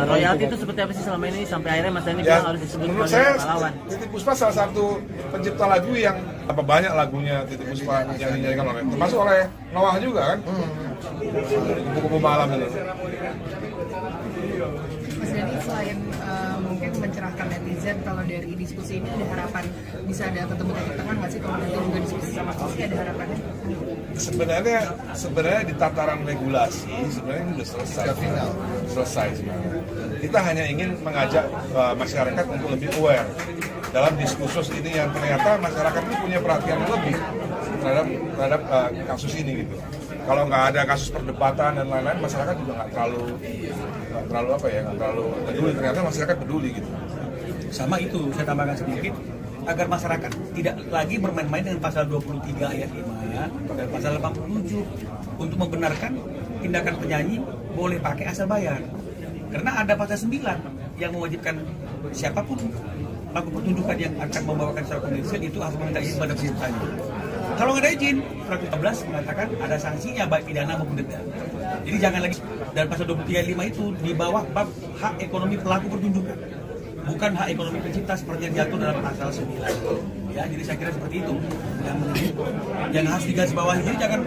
royalti itu seperti apa sih selama ini sampai akhirnya Mas Dhani bilang harus disebut sebagai pahlawan? Titi Puspa salah satu pencipta lagu yang banyak lagunya Titi Puspa yang dinyanyikan oleh, termasuk oleh Noah juga kan? Kupu-kupu malam itu. Mas Dhani, selain mungkin mencerahkan netizen, kalau dari diskusi ini ada harapan bisa ada ketemu titik tengah nggak sih kalau nanti juga diskusi sama Kofi, ada harapannya? Sebenarnya di tataran regulasi sebenarnya ini sudah selesai sebenarnya. Kita hanya ingin mengajak masyarakat untuk lebih aware dalam diskursus ini yang ternyata masyarakat ini punya perhatian lebih terhadap kasus ini gitu. Kalau nggak ada kasus perdebatan dan lain-lain, masyarakat juga nggak terlalu peduli. Ternyata masyarakat peduli gitu. Sama itu, saya tambahkan sedikit, agar masyarakat tidak lagi bermain-main dengan pasal 23 ayat 5 dan pasal 87 untuk membenarkan tindakan penyanyi boleh pakai asal bayar. Karena ada pasal 9 yang mewajibkan siapapun pelaku pertunjukan yang akan membawakan secara komersial itu harus meminta izin pada penciptanya. Kalau nggak ada izin, pasal 14 mengatakan ada sanksinya baik pidana maupun denda. Jadi jangan lagi, dan pasal 23 ayat 5 itu di bawah bab hak ekonomi pelaku pertunjukan, bukan hak ekonomi pencipta seperti yang diatur dalam pasal 9. Ya, jadi saya kira seperti itu yang harus digarisbawahi. Jadi jangan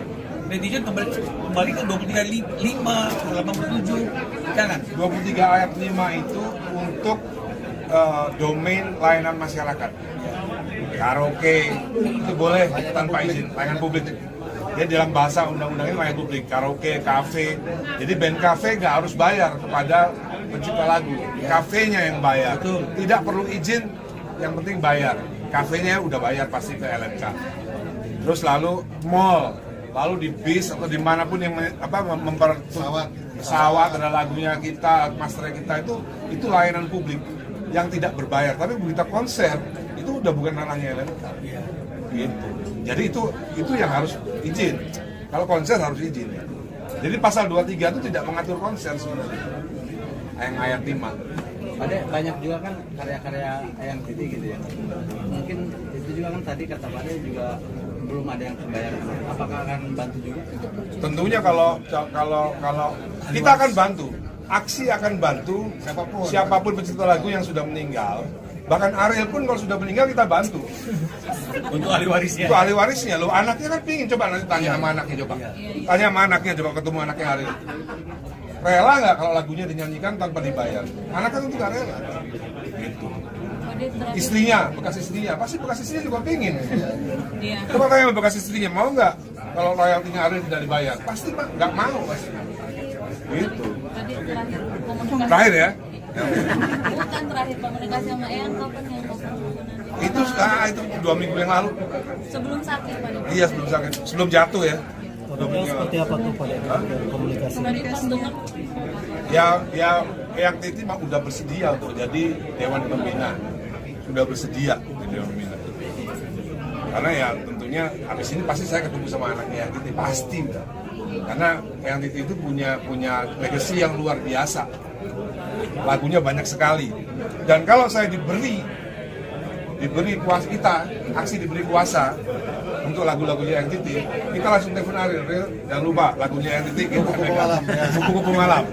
netizen kembali ke 23 ayat 5, 87, jangan. 23 ayat 5 itu untuk domain layanan masyarakat. Karaoke itu boleh tanpa izin, layanan publik. Dia dalam bahasa undang-undangnya layanan publik, karaoke, kafe. Jadi band kafe nggak harus bayar kepada pencipta lagu, kafenya yang bayar. Tidak perlu izin yang penting bayar. Kafenya udah bayar pasti ke LMK. Terus lalu mall, lalu di bis atau dimanapun yang pesawat ada lagunya kita, master kita itu layanan publik yang tidak berbayar. Tapi begitu konser itu udah bukan ranahnya LMK. Gitu. Jadi itu yang harus izin. Kalau konser harus izin. Jadi pasal 23 itu tidak mengatur konser sebenarnya. Ayat 5. Ada banyak juga kan karya-karya Eyang Titi gitu ya. Mungkin itu juga kan tadi kata Pak Ade juga belum ada yang terbayar. Apakah akan bantu juga? Tentunya kalau kita akan bantu, aksi akan bantu siapapun pencipta lagu yang sudah meninggal. Bahkan Ariel pun kalau sudah meninggal kita bantu. Untuk ahli warisnya. Untuk ahli warisnya loh, anaknya kan pingin, coba nanti tanya sama anaknya coba. Tanya sama anaknya coba, ketemu anaknya Ariel. Rela nggak kalau lagunya dinyanyikan tanpa dibayar? Anak kan itu nggak rela. Gitu. Istrinya, bekas istrinya, pasti bekas istrinya juga pingin. Coba tanya sama bekas istrinya, mau nggak kalau royaltinya Ariel tidak dibayar? Pasti nggak mau pasti. Gitu. Terakhir ya. Bukan terakhir komunikasi sama Eyang kapan yang Itu 2 minggu yang lalu. sebelum sakit Pak? Iya sebelum sakit, sebelum jatuh ya. Seperti apa tuh Pak komunikasi? Ya yang Titi mah udah bersedia untuk jadi Dewan Pembina, sudah bersedia di Dewan Pembina. Karena ya tentunya habis ini pasti saya ketemu sama anaknya Yang Titi, pasti udah. Karena Yang Titi itu punya legacy yang luar biasa. Lagunya banyak sekali. Dan kalau saya diberi kuasa aksi diberi kuasa untuk lagu-lagunya Yang Titi, kita langsung telepon Ariel, jangan lupa lagunya Yang Titi kita Kupu-kupu malam. Kupu-kupu malam.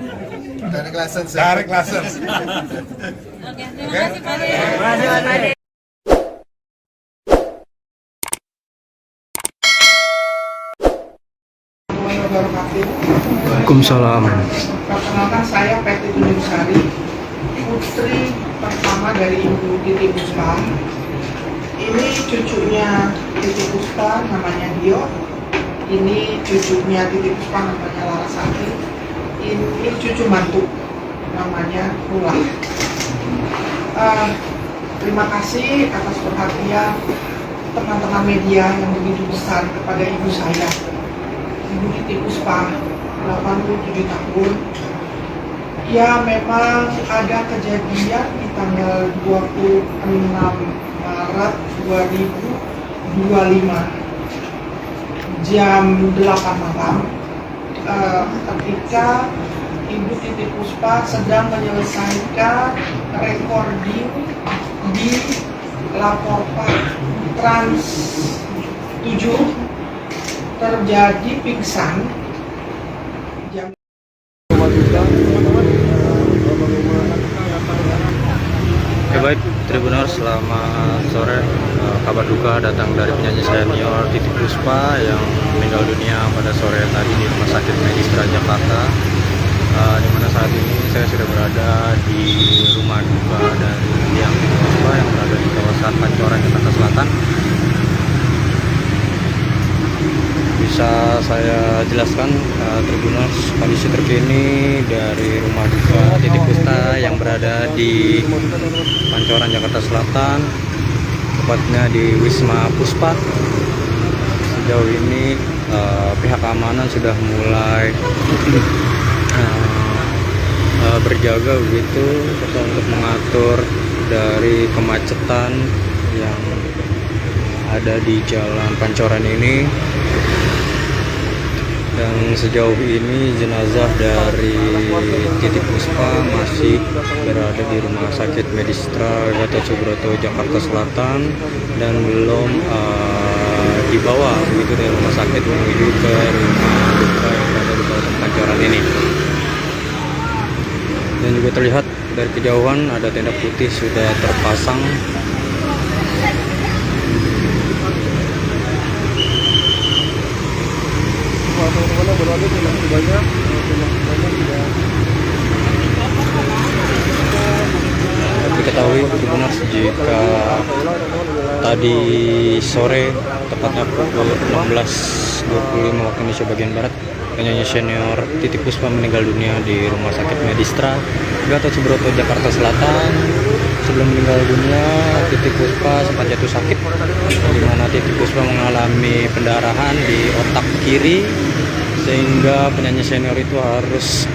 Direct lessons. Direct lessons. Oke, terima kasih Pak Ade. Terima kasih Mas Ade. Waalaikumsalam. Perkenalkan saya Peti Tunjungsari, putri pertama dari Ibu Titi Puspa. Ini cucunya Titi Puspa, namanya Dio. Ini cucunya Titi Puspa, namanya Larasati. Ini cucu mantu, namanya Rula. Terima kasih atas perhatian teman-teman media yang begitu besar kepada ibu saya, Ibu Titi Puspa, 87 tahun. Ya memang ada kejadian di tanggal 26 Maret 2025 jam 8 malam ketika Ibu Titi Puspa sedang menyelesaikan recording di Laporpak Trans 7 terjadi pingsan. Baik, Tribuners, selamat sore. Kabar duka datang dari penyanyi senior Titi Puspa yang meninggal dunia pada sore tadi di Rumah Sakit Medistra Jakarta. Di mana saat ini saya sudah berada di rumah duka dari yang Titi Puspa yang berada di kawasan Pancoran, Jakarta Selatan. Bisa saya jelaskan Tribuners kondisi terkini dari rumah duka Titi Puspa yang berada di Pancoran, Jakarta Selatan, tepatnya di Wisma Puspa. Sejauh ini pihak keamanan sudah mulai berjaga begitu untuk mengatur dari kemacetan yang ada di Jalan Pancoran ini. Dan sejauh ini jenazah dari Titi Puspa masih berada di Rumah Sakit Medistra Gatot Subroto, Jakarta Selatan, dan belum dibawa begitu dari rumah sakit menuju ke rumah duka yang berada di kawasan Pancoran ini. Dan juga terlihat dari kejauhan ada tenda putih sudah terpasang. Diketahui benar jika tadi sore tepatnya pukul 16.25 waktu Indonesia bagian Barat, penyanyi senior Titi Puspa meninggal dunia di Rumah Sakit Medistra Gatot Subroto, Jakarta Selatan. Sebelum meninggal dunia, Titi Puspa sempat jatuh sakit, di mana Titiek Puspa mengalami pendarahan di otak kiri, sehingga penyanyi senior itu harus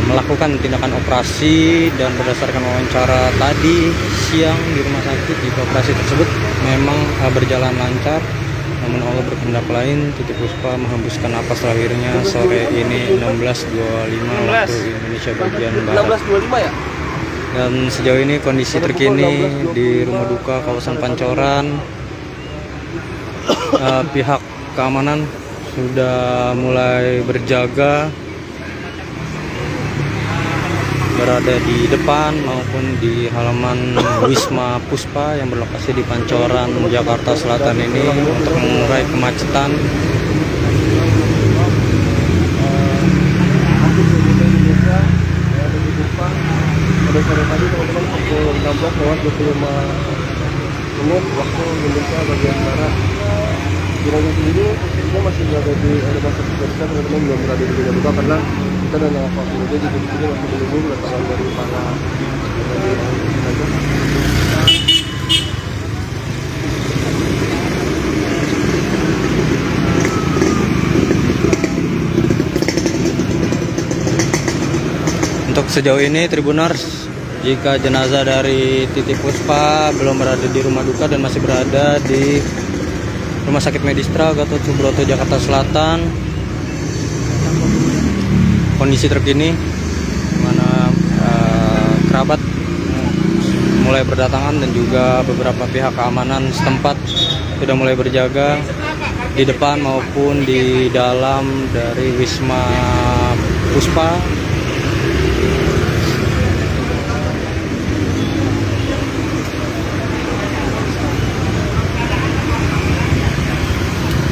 melakukan tindakan operasi. Dan berdasarkan wawancara tadi siang di rumah sakit, jika operasi tersebut memang berjalan lancar, namun Allah berkehendak lain. Titiek Puspa menghembuskan napas terakhirnya sore ini 16.25 waktu Indonesia bagian barat. 16.25 ya? Dan sejauh ini kondisi terkini di rumah duka kawasan Pancoran, pihak keamanan sudah mulai berjaga, berada di depan maupun di halaman Wisma Puspa yang berlokasi di Pancoran, Jakarta Selatan ini untuk mengurai kemacetan. Pada sore tadi teman-teman pukul 16:25 waktu Indonesia bagian barat. Jenazah sendiri posisinya masih berada di rumah sakit Medistra, teman-teman belum berada di rumah duka karena kita dan awak media juga di sini masih menunggu kedatangan dari para jenazah. Untuk sejauh ini Tribuners, jika jenazah dari Titiek Puspa belum berada di rumah duka dan masih berada di Rumah Sakit Medistra Gatot Subroto Jakarta Selatan, kondisi terkini di mana kerabat mulai berdatangan dan juga beberapa pihak keamanan setempat sudah mulai berjaga di depan maupun di dalam dari Wisma Puspa.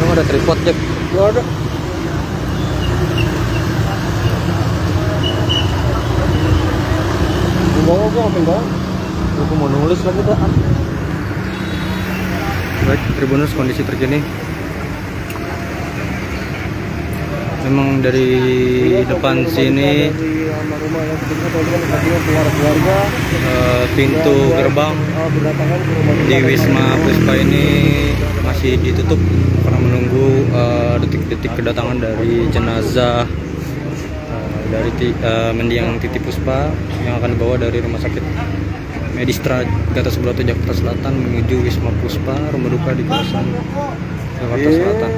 Ada tripod Jack? Nggak ada. Bawa gua ngapain bawa? Aku mau nulis lagi dah. Baik, Tribuners, kondisi terkini memang dari depan sini pintu gerbang di Wisma Puspa ini masih ditutup karena menunggu detik-detik kedatangan dari jenazah dari mendiang Titiek Puspa yang akan dibawa dari Rumah Sakit Medistra Gatot Subroto Jakarta Selatan menuju Wisma Puspa, rumah duka di kawasan Jakarta Selatan.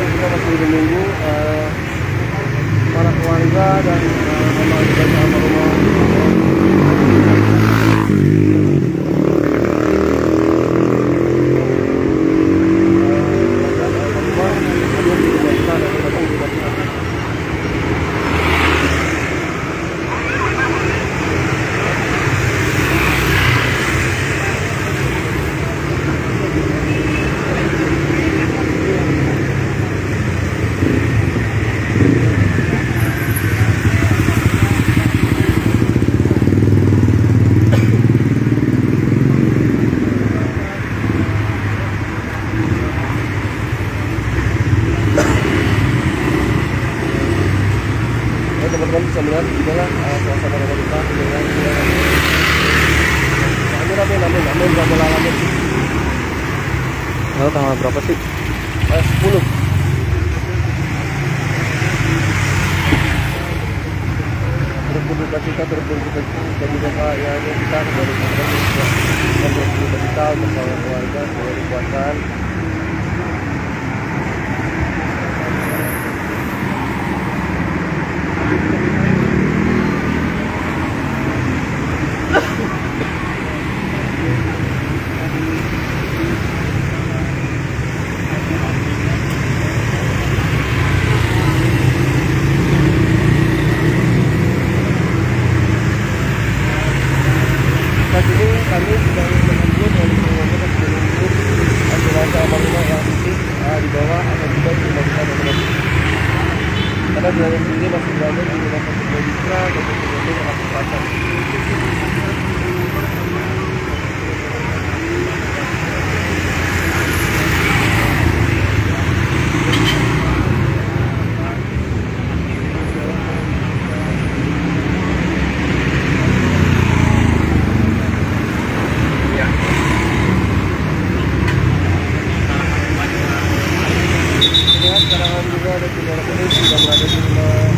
Kita masih menunggu para keluarga dan almarhum. Teman-teman bisa melihat juga lah suasana rumah duka dengan namun nggak boleh alamin. Lalu tanggal berapa sih? 10. Berduka cita juga Pak ya, kita dari teman-teman yang berduka cita untuk keluarga semoga dikuatkan. Saat ini kami sedang menunggu dari pengunjung jenazah karena beliau sendiri masih berada di rumah sakit Medistra dan kemudian Jakarta Selatan. Sekarang juga ada saudara polisi yang berada di rumah.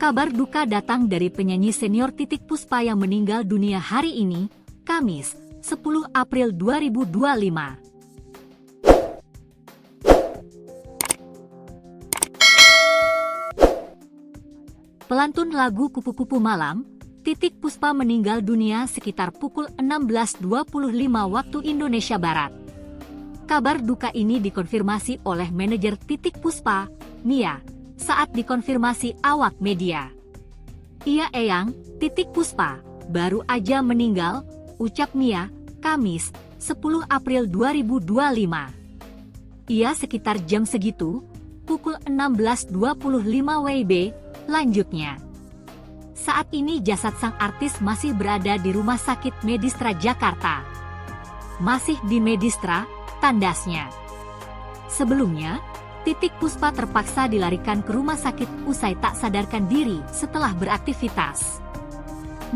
Kabar duka datang dari penyanyi senior Titiek Puspa yang meninggal dunia hari ini, Kamis, 10 April 2025. Pelantun lagu Kupu-Kupu Malam, Titiek Puspa meninggal dunia sekitar pukul 16.25 waktu Indonesia Barat. Kabar duka ini dikonfirmasi oleh manajer Titiek Puspa, Mia, saat dikonfirmasi awak media. "Iya Eyang, Titiek Puspa baru aja meninggal," ucap Mia, Kamis, 10 April 2025. "Iya sekitar jam segitu, pukul 16.25 WIB, lanjutnya. "Saat ini jasad sang artis masih berada di Rumah Sakit Medistra Jakarta." "Masih di Medistra," tandasnya. Sebelumnya, Titiek Puspa terpaksa dilarikan ke rumah sakit usai tak sadarkan diri setelah beraktivitas.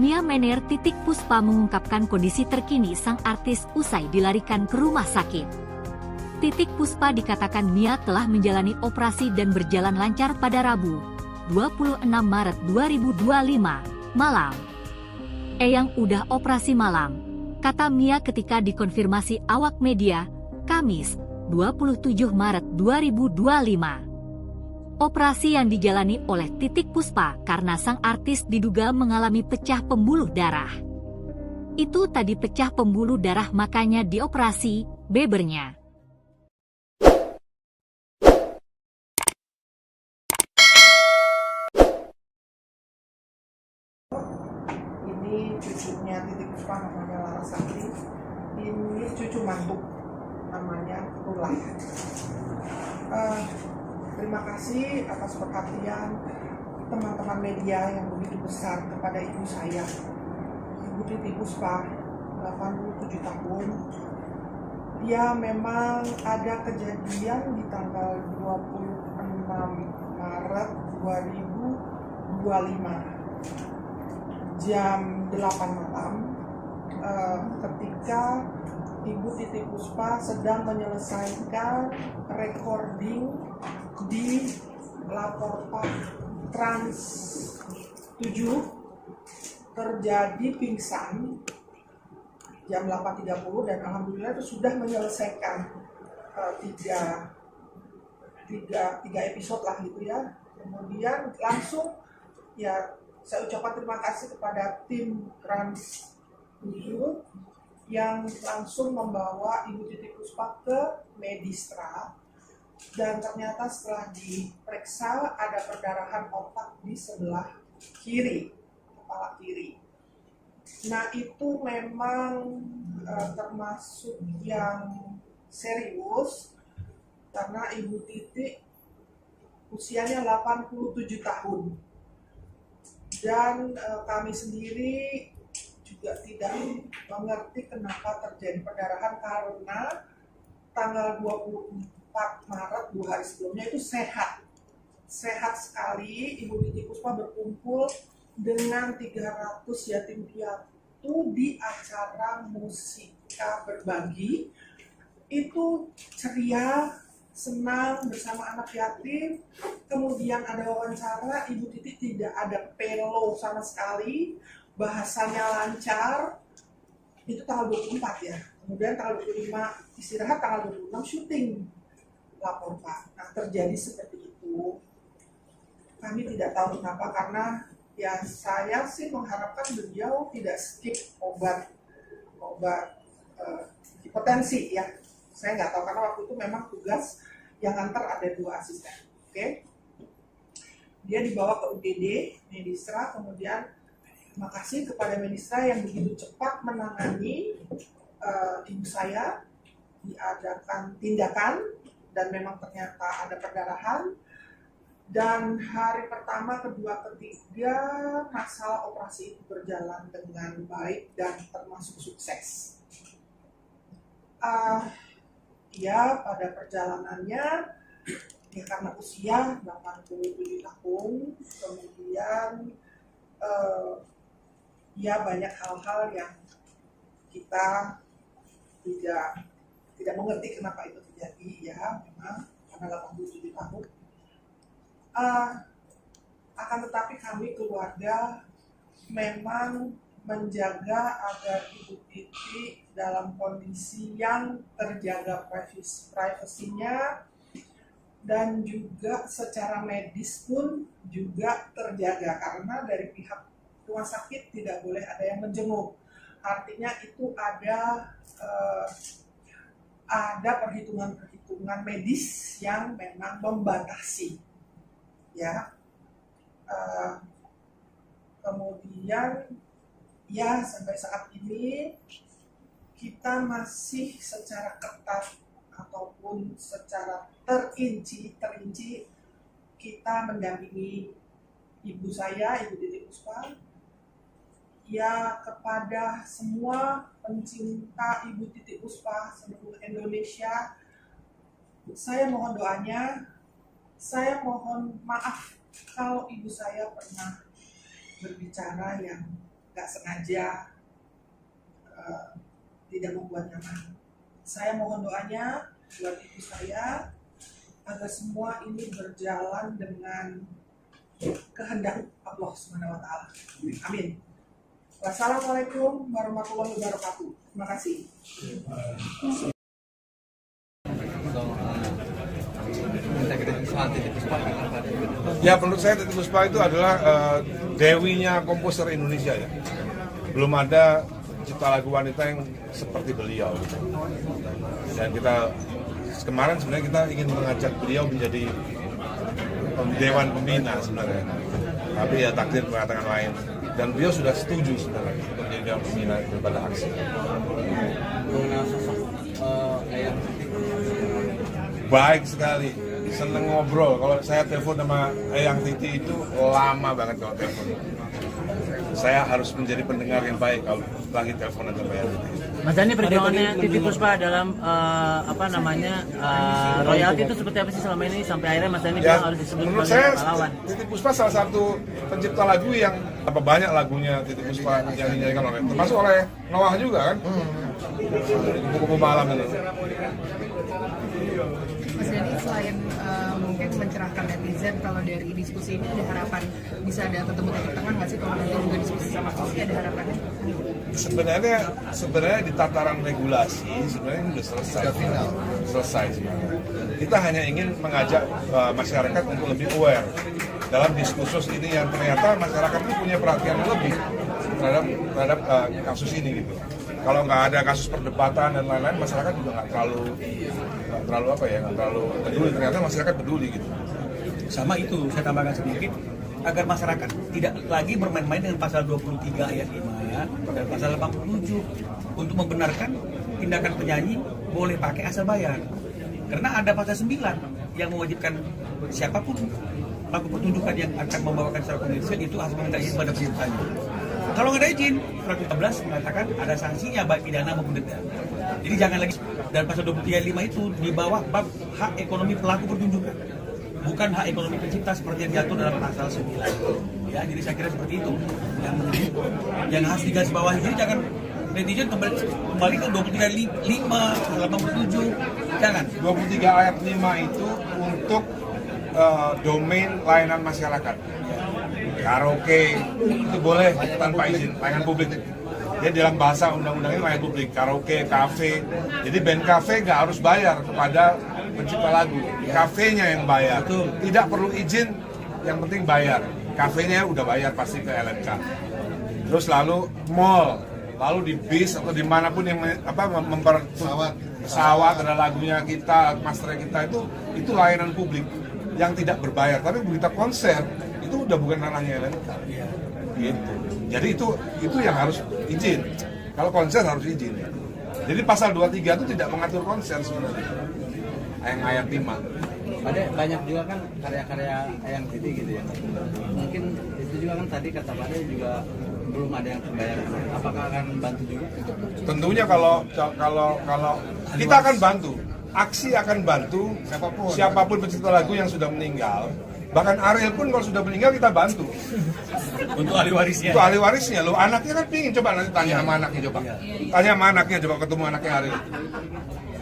Mia Mener Titiek Puspa mengungkapkan kondisi terkini sang artis usai dilarikan ke rumah sakit. Titiek Puspa dikatakan Mia telah menjalani operasi dan berjalan lancar pada Rabu, 26 Maret 2025, malam. "Eyang udah operasi malam," kata Mia ketika dikonfirmasi awak media, Kamis, 27 Maret 2025. Operasi yang dijalani oleh Titiek Puspa karena sang artis diduga mengalami pecah pembuluh darah. "Itu tadi pecah pembuluh darah makanya dioperasi," bebernya. Ini cucunya Titiek Puspa namanya Larasati. Ini cucu mantu namanya Rula. Terima kasih atas perhatian teman-teman media yang begitu besar kepada ibu saya, Ibu Titiek Puspa, 87 tahun. Ya memang ada kejadian di tanggal 26 Maret 2025 jam 8 malam ketika Ibu Titiek Puspa sedang menyelesaikan recording di Laporta Trans 7, terjadi pingsan jam 8.30 dan alhamdulillah itu sudah menyelesaikan tiga episode lah gitu ya. Kemudian langsung ya saya ucapkan terima kasih kepada tim Trans 7 yang langsung membawa Ibu Titiek Puspa ke Medistra, dan ternyata setelah diperiksa ada perdarahan otak di sebelah kiri, kepala kiri. Nah itu memang termasuk yang serius karena Ibu Titiek usianya 87 tahun dan kami sendiri juga tidak mengerti kenapa terjadi perdarahan karena tanggal 24 Maret 2 hari sebelumnya itu sehat sekali. Ibu Titiek Puspa berkumpul dengan 300 yatim piatu di acara Musika Berbagi itu ceria, senang bersama anak yatim. Kemudian ada wawancara, Ibu Titi tidak ada pelo sama sekali, bahasanya lancar. Itu tanggal 24 ya. Kemudian tanggal 25 istirahat, tanggal 26 syuting. Lapor Pak. Nah, terjadi seperti itu. Kami tidak tahu kenapa, karena ya saya sih mengharapkan beliau tidak skip obat hipertensi ya. Saya nggak tahu, karena waktu itu memang tugas yang antar ada 2 asisten. Oke. Dia dibawa ke UGD Medistra, kemudian terima kasih kepada Medistra yang begitu cepat menangani ibu saya, diadakan tindakan dan memang ternyata ada perdarahan. Dan hari pertama, kedua, ketiga masalah operasi itu berjalan dengan baik dan termasuk sukses. Ya, pada perjalanannya ya karena usia 87 tahun, kemudian ya banyak hal-hal yang kita tidak mengerti kenapa itu terjadi ya, memang karena 87 tahun. Akan tetapi kami keluarga memang menjaga agar Ibu Titi dalam kondisi yang terjaga privasinya, dan juga secara medis pun juga terjaga, karena dari pihak rumah sakit tidak boleh ada yang menjenguk. Artinya itu ada perhitungan medis yang memang membatasi ya. Kemudian ya sampai saat ini kita masih secara ketat ataupun secara terinci kita mendampingi ibu saya, Ibu Titi Puspa. Ya, kepada semua pencinta Ibu Titi Puspa seluruh Indonesia, saya mohon doanya. Saya mohon maaf kalau ibu saya pernah berbicara yang gak sengaja tidak membuat nyaman. Saya mohon doanya buat ibu saya agar semua ini berjalan dengan kehendak Allah SWT. Amin. Wassalamualaikum warahmatullahi wabarakatuh. Terima kasih. Ya, menurut saya Titi Puspa itu adalah dewinya komposer Indonesia ya. Belum ada cipta lagu wanita yang seperti beliau. Dan kita kemarin sebenarnya kita ingin mengajak beliau menjadi Dewan Pembina sebenarnya. Tapi ya takdir mengatakan lain. Dan beliau sudah setuju sebenarnya untuk menjadi Dewan Pembina daripada aksi. Mengenal sosok Baik sekali, seneng ngobrol. Kalau saya telepon sama Eyang Titi itu lama banget kalau telepon. Saya harus menjadi pendengar yang baik kalau lagi teleponan sama Eyang Titi. Mas Dhani, perjuangannya Titi Puspa dalam royalti itu seperti apa sih selama ini sampai akhirnya Mas Dhani bilang harus disebut menurut sebagai saya pahlawan? Titi Puspa salah satu pencipta lagu yang banyak lagunya Titi Puspa yang dinyanyikan oleh, termasuk oleh Noah juga kan. Kupu-kupu malam itu. Mas Dhani, selain mungkin mencerahkan netizen, kalau dari diskusi ini ada harapan bisa ada ketemu titik tengah nggak sih? Kalau nanti juga diskusi sama Kofi, ada harapannya? Sebenarnya di tataran regulasi sebenarnya sudah selesai sebenarnya. Kita hanya ingin mengajak masyarakat untuk lebih aware dalam diskursus ini yang ternyata masyarakat itu punya perhatian lebih terhadap kasus ini gitu. Kalau nggak ada kasus perdebatan dan lain-lain, masyarakat juga nggak terlalu peduli. Ternyata masyarakat peduli gitu. Sama itu, saya tambahkan sedikit, agar masyarakat tidak lagi bermain-main dengan pasal 23 ayat 5 dan pasal 87 untuk membenarkan tindakan penyanyi boleh pakai asal bayar. Karena ada pasal 9 yang mewajibkan siapapun pelaku pertunjukan yang akan membawakan secara komersial itu harus meminta izin pada penciptanya. Kalau nggak ada izin, Peraturan 14 mengatakan ada sanksinya baik pidana maupun denda. Jadi jangan lagi, dan pasal 23.5 itu di bawah bab hak ekonomi pelaku pertunjukan, bukan hak ekonomi pencipta seperti yang diatur dalam pasal 9. Ya, jadi saya kira seperti itu yang harus digarisbawahi. Jadi netizen kembali ke 23:5, 87, jangan. 23 ayat 5 itu untuk domain layanan masyarakat. Karaoke itu boleh tanpa izin, layanan publik. Jadi dalam bahasa undang-undang ini layanan publik, karaoke, kafe. Jadi band kafe nggak harus bayar kepada pencipta lagu, kafenya yang bayar. Tidak perlu izin, yang penting bayar. Kafenya udah bayar pasti ke LMK. Terus lalu mall, lalu di bis atau dimanapun yang pesawat ada lagunya kita, master kita itu layanan publik yang tidak berbayar. Tapi begitu konser itu udah bukan ranahnya LMK. Gitu. Jadi itu yang harus izin. Kalau konser harus izin. Jadi pasal 23 itu tidak mengatur konser sebenarnya. Yang ayat 5. Ada banyak juga kan karya-karya Eyang Titi gitu ya. Mungkin itu juga kan tadi kata Pak Ade juga belum ada yang terbayar. Apakah akan bantu juga? Tentunya kalau kita akan bantu. Aksi akan bantu siapapun pencipta lagu yang sudah meninggal. Bahkan Ariel pun kalau sudah meninggal kita bantu. Untuk ahli warisnya. Untuk ahli warisnya loh. Anaknya kan pingin, coba nanti tanya sama anaknya coba. Tanya sama anaknya coba, ketemu anaknya Ariel.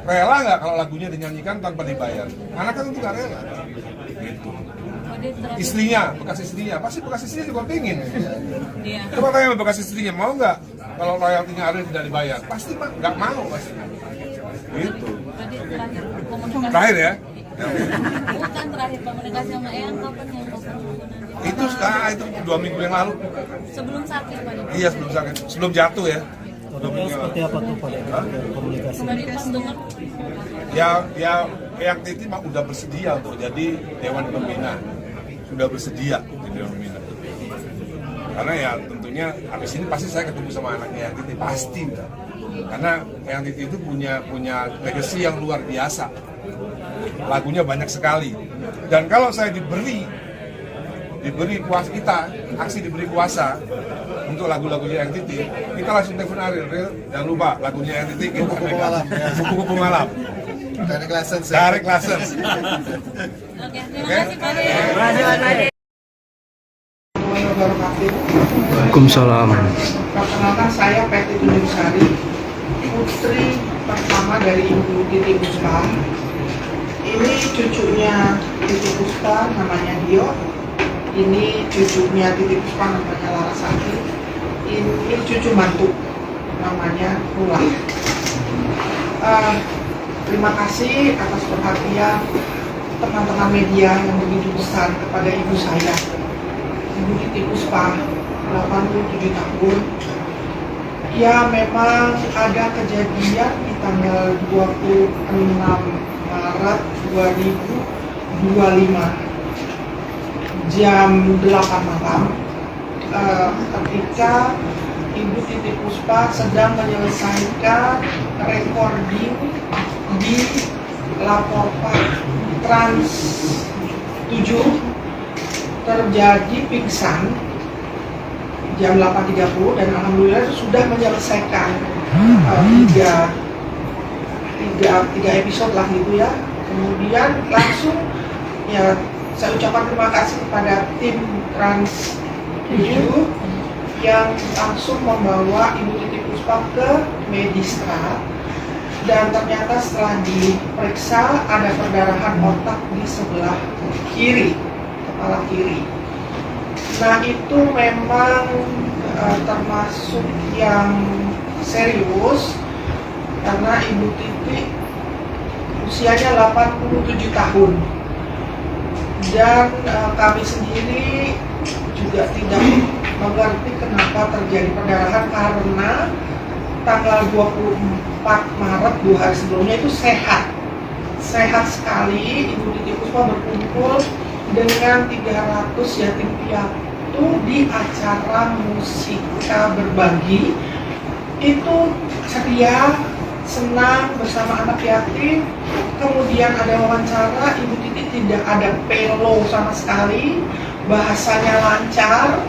Rela nggak kalau lagunya dinyanyikan tanpa dibayar? Anaknya tentu nggak rela. Gitu. Istrinya, bekas istrinya, pasti bekas istrinya juga pingin. Coba tanya sama bekas istrinya, mau nggak kalau royaltinya Ariel tidak dibayar? Pasti nggak mau pasti. Gitu. Terakhir ya. Bukan terakhir komunikasi sama Eyang kapan yang Itu 2 minggu yang lalu. Sebelum sakit Pak? Iya sebelum sakit, sebelum jatuh ya. Seperti apa tuh Pak komunikasi? Ya Eyang Titi mah udah bersedia untuk jadi Dewan Pembina, sudah bersedia jadi Dewan Pembina. Karena ya tentunya habis ini pasti saya ketemu sama anaknya Eyang Titi, pasti udah. Karena Eyang Titi itu punya legacy yang luar biasa. Lagunya banyak sekali. Dan kalau saya diberi kuasa aksi diberi kuasa untuk lagu-lagunya Eyang Titi, kita langsung telepon Ariel, jangan lupa lagunya Eyang Titi kita pegang. Buku-buku malam. Direct lessons. Direct lessons. Oke, terima kasih Pak Ade. Waalaikumsalam. Perkenalkan saya Peti Tunjungsari, putri pertama dari Ibu Titi Puspa. Ini cucunya Titi Puspa, namanya Dio. Ini cucunya Titi Puspa, namanya Larasati. Ini cucu mantu, namanya Rula. Terima kasih atas perhatian teman-teman media yang begitu besar kepada ibu saya, Ibu Titi Puspa, 87 tahun. Ya memang ada kejadian di tanggal 26 Maret 2025 jam 8 malam ketika Ibu Titi Puspa sedang menyelesaikan recording di Laporpa Trans 7 terjadi pingsan jam 8.30 dan alhamdulillah sudah menyelesaikan tiga episode lah gitu ya. Kemudian langsung ya saya ucapkan terima kasih kepada tim Trans 7 yang langsung membawa Ibu Titi Puspa ke Medistra, dan ternyata setelah diperiksa ada perdarahan otak di sebelah kiri, kepala kiri. Nah itu memang termasuk yang serius karena Ibu Titi usianya 87 tahun dan kami sendiri juga tidak mengerti kenapa terjadi perdarahan karena tanggal 24 Maret 2 hari sebelumnya itu sehat sekali. Ibu Titi Puspa berkumpul dengan 300 yatim piatu di acara Musika Berbagi. Itu ceria, senang bersama anak yatim. Kemudian ada wawancara, Ibu Titi tidak ada pelo sama sekali, bahasanya lancar.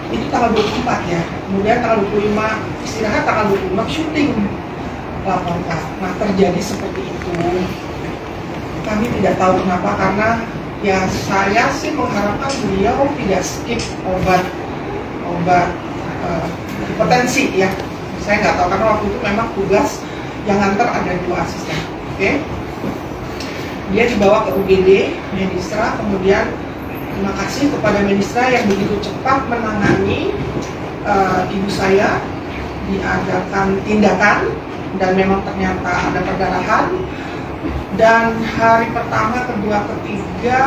Itu tanggal 24 ya. Kemudian tanggal 25 istirahat, tanggal 26 syuting Laporpa. Nah terjadi seperti itu. Kami tidak tahu kenapa, karena ya saya sih mengharapkan beliau tidak skip obat hipertensi ya, Saya nggak tahu karena waktu itu memang tugas yang nganter ada 2 asisten. Oke. Dia dibawa ke UGD Medistra, kemudian terima kasih kepada Medistra yang begitu cepat menangani ibu saya, diadakan tindakan dan memang ternyata ada perdarahan. Dan hari pertama, kedua, ketiga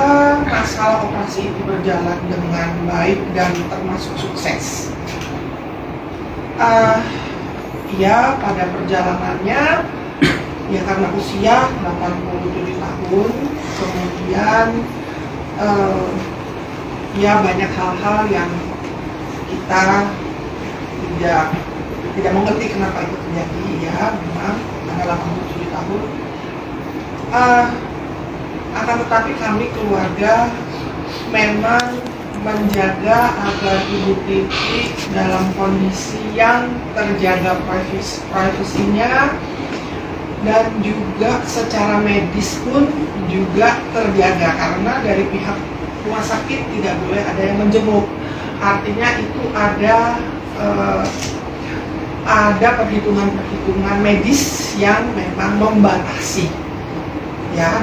masalah operasi itu berjalan dengan baik dan termasuk sukses. Ya pada perjalanannya ya karena usia 87 tahun, kemudian ya banyak hal-hal yang kita tidak mengerti kenapa itu terjadi. Ya memang karena 87 tahun. Akan tetapi kami keluarga memang menjaga agar Ibu Titi dalam kondisi yang terjaga privasinya dan juga secara medis pun juga terjaga, karena dari pihak rumah sakit tidak boleh ada yang menjenguk. Artinya itu ada perhitungan medis yang memang membatasi. Ya,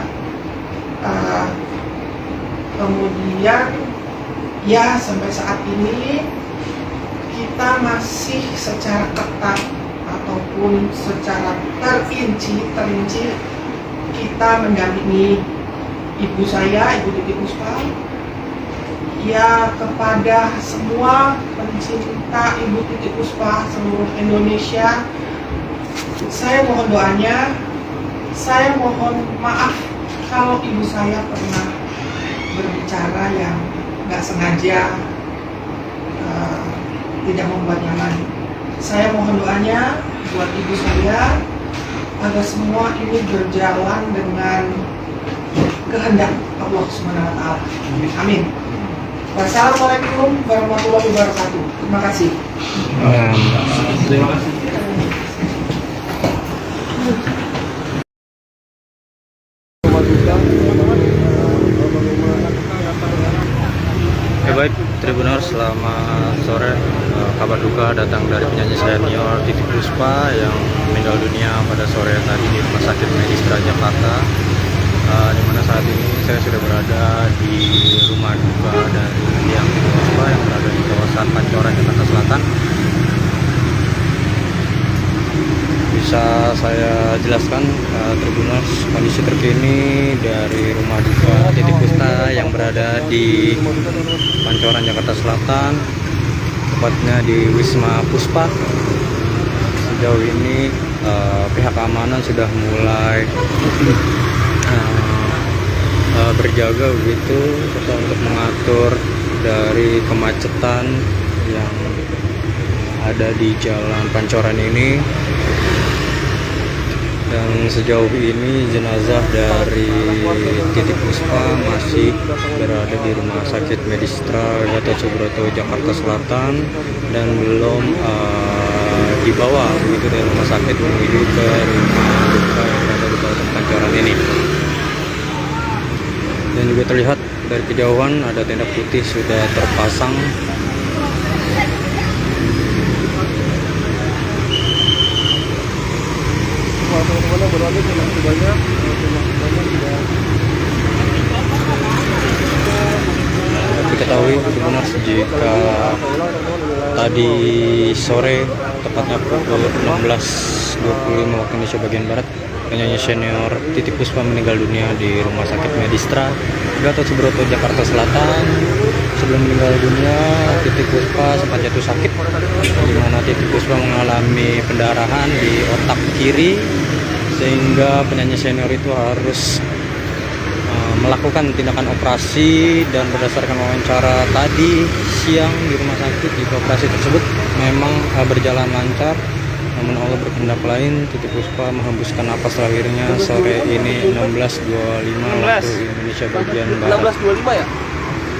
kemudian ya sampai saat ini kita masih secara ketat ataupun secara terinci kita mendampingi ibu saya, Ibu Titi Puspa. Ya kepada semua pencinta Ibu Titi Puspa seluruh Indonesia, saya mohon doanya. Saya mohon maaf kalau ibu saya pernah berbicara yang nggak sengaja tidak membuat nyaman. Saya mohon doanya buat ibu saya agar semua ini berjalan dengan kehendak Allah Subhanahu wa Ta'ala. Amin. Wassalamualaikum warahmatullahi wabarakatuh. Terima kasih. Terima kasih. Baik, Tribuners, selamat sore. Kabar duka datang dari penyanyi senior Titi Puspa yang meninggal dunia pada sore tadi di Rumah Sakit Medistra Jakarta. Di mana saat ini saya sudah berada di rumah duka dari yang Titi Puspa yang berada di kawasan Pancoran, Jakarta Selatan. Bisa saya jelaskan, Tribuners, kondisi terkini dari rumah duka Titi Puspa yang berada di Pancoran, Jakarta Selatan, tepatnya di Wisma Puspa. Sejauh ini pihak keamanan sudah mulai berjaga begitu, serta untuk mengatur dari kemacetan yang ada di Jalan Pancoran ini. Dan sejauh ini jenazah dari Titi Puspa masih berada di Rumah Sakit Medistra Gatot Subroto, Jakarta Selatan, dan belum dibawa begitu dari rumah sakit menuju ke rumah duka yang berada di kawasan Pancoran ini. Dan juga terlihat dari kejauhan ada tenda putih sudah terpasang. Teman-teman berada terima kasih banyak sudah diketahui benar jika tadi sore tepatnya pukul 16.25 waktu Indonesia bagian Barat, penyanyi senior Titi Puspa meninggal dunia di Rumah Sakit Medistra Gatot Subroto, Jakarta Selatan. Sebelum meninggal dunia, Titi Puspa sempat jatuh sakit, di mana Titi Puspa mengalami pendarahan di otak kiri, sehingga penyanyi senior itu harus melakukan tindakan operasi. Dan berdasarkan wawancara tadi siang di rumah sakit, jika operasi tersebut memang berjalan lancar, namun Allah berkehendak lain. Titi Puspa menghembuskan napas terakhirnya sore ini 16.25 waktu Indonesia bagian Barat. 16.25 ya?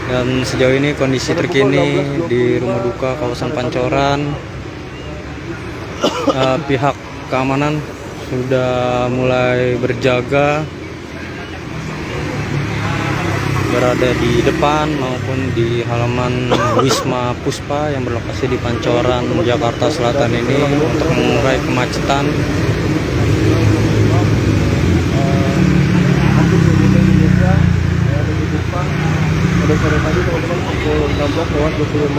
Dan sejauh ini kondisi terkini di rumah duka kawasan Pancoran, pihak keamanan sudah mulai berjaga berada di depan maupun di halaman Wisma Puspa yang berlokasi di Pancoran, Jakarta Selatan ini untuk mengurai kemacetan. Pada sore tadi teman-teman pukul 16:25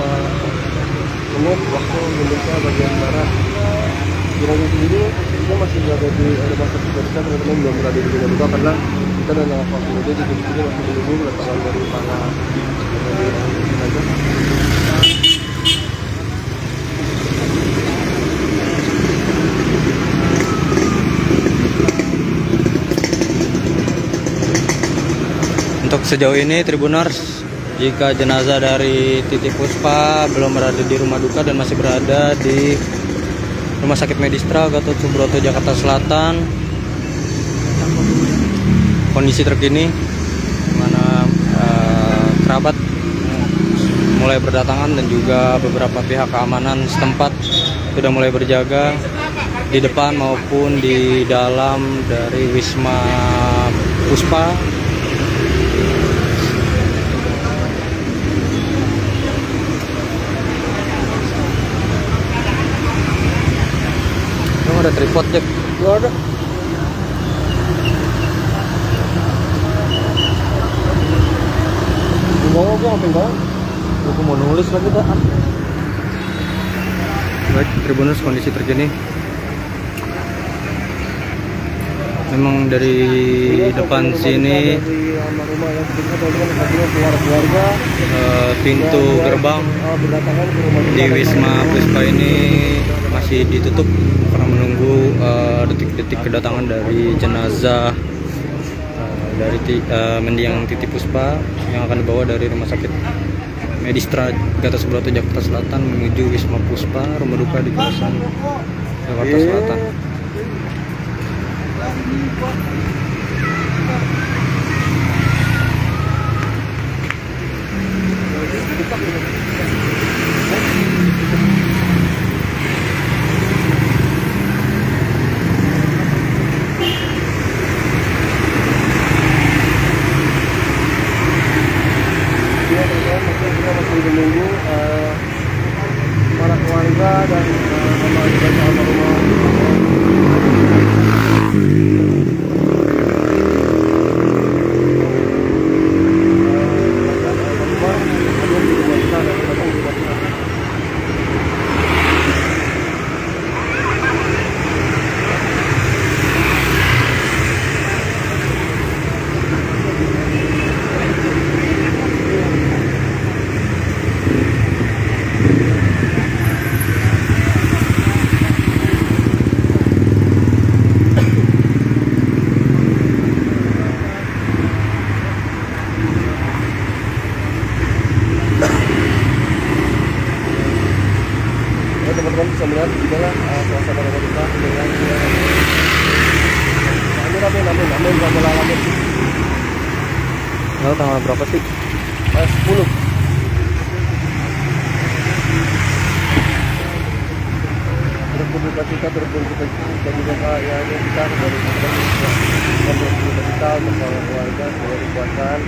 waktu Indonesia bagian barat. Juragan sendiri posisinya masih berada di rumah sakit Garuda, teman-teman belum berada di Garuda karena kita dan Awak Media di sini masih menunggu kedatangan dari para jenazah. Untuk sejauh ini Tribuners, jika jenazah dari Titi Puspa belum berada di rumah duka dan masih berada di Rumah Sakit Medistra Gatot Subroto Jakarta Selatan, kondisi terkini mana kerabat mulai berdatangan dan juga beberapa pihak keamanan setempat sudah mulai berjaga di depan maupun di dalam dari Wisma Puspa. Ada tripod Jack. Gak ada. Bawa gue ngapain bawa? Aku mau nulis lagi tak. Baik, Tribuners, kondisi terkini memang dari depan sini pintu gerbang di Wisma Puspa ini masih ditutup karena menunggu detik-detik kedatangan dari jenazah dari mendiang Titi Puspa yang akan dibawa dari Rumah Sakit Medistra Gatot Subroto Jakarta Selatan menuju Wisma Puspa, rumah duka di kawasan Jakarta Selatan. Masih menunggu para keluarga dan almarhumah. Teman-teman bisa melihat juga lah suasana rumah duka dengan amin rame. Lalu tanggal berapa sih? 10. Berbuka cita juga Pak ya, kita dari teman-teman berbuka cita untuk para keluarga semoga dikuatkan.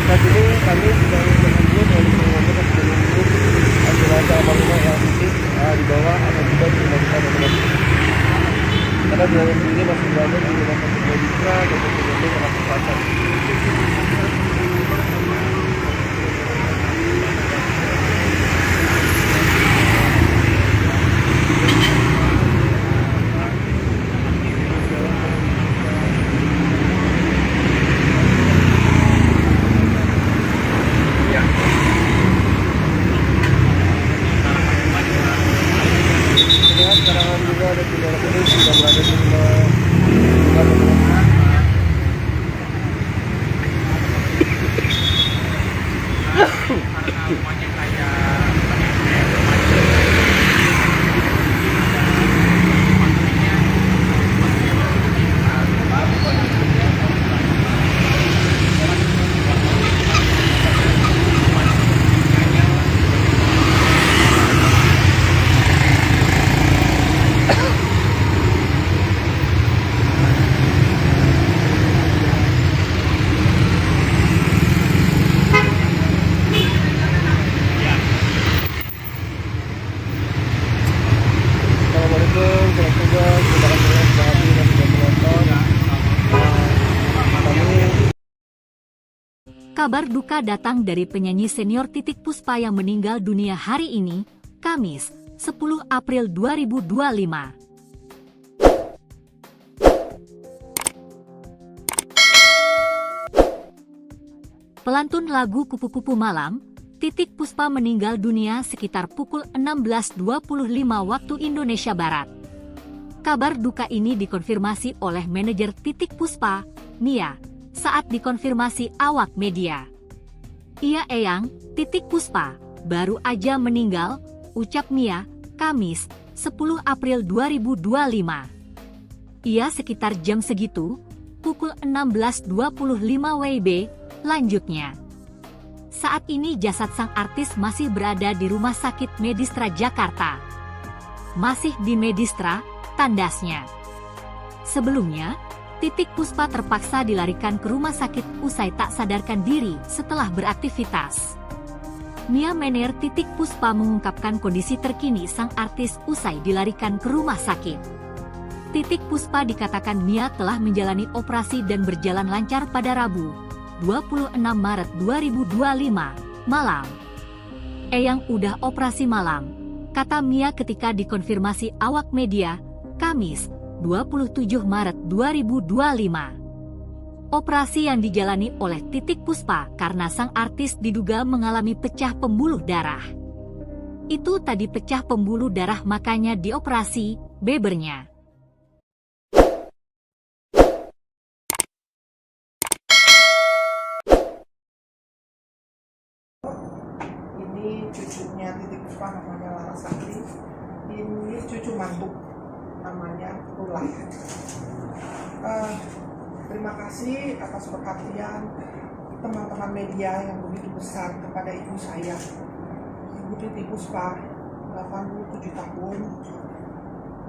Saat ini kami sedang menunggu dari penguasa jenazah Kabar duka datang dari penyanyi senior Titiek Puspa yang meninggal dunia hari ini, Kamis, 10 April 2025. Pelantun lagu Kupu-Kupu Malam, Titiek Puspa meninggal dunia sekitar pukul 16.25 waktu Indonesia Barat. Kabar duka ini dikonfirmasi oleh manajer Titiek Puspa, Mia, saat dikonfirmasi awak media. "Iya Eyang, Titiek Puspa baru aja meninggal," ucap Mia, Kamis, 10 April 2025. "Iya sekitar jam segitu, pukul 16.25 WIB, lanjutnya. "Saat ini jasad sang artis masih berada di Rumah Sakit Medistra Jakarta." "Masih di Medistra," tandasnya. Sebelumnya, Titiek Puspa terpaksa dilarikan ke rumah sakit usai tak sadarkan diri setelah beraktivitas. Mia Mener Titiek Puspa mengungkapkan kondisi terkini sang artis usai dilarikan ke rumah sakit. Titiek Puspa dikatakan Mia telah menjalani operasi dan berjalan lancar pada Rabu, 26 Maret 2025, malam. "Eyang udah operasi malam," kata Mia ketika dikonfirmasi awak media, Kamis, 27 Maret 2025. Operasi yang dijalani oleh Titiek Puspa karena sang artis diduga mengalami pecah pembuluh darah. "Itu tadi pecah pembuluh darah makanya dioperasi," bebernya. Ini cucunya Titiek Puspa namanya Larasati. Ini cucu mantu namanya Rula. Terima kasih atas perhatian teman-teman media yang begitu besar kepada ibu saya, Ibu Titiek Puspa, 87 tahun.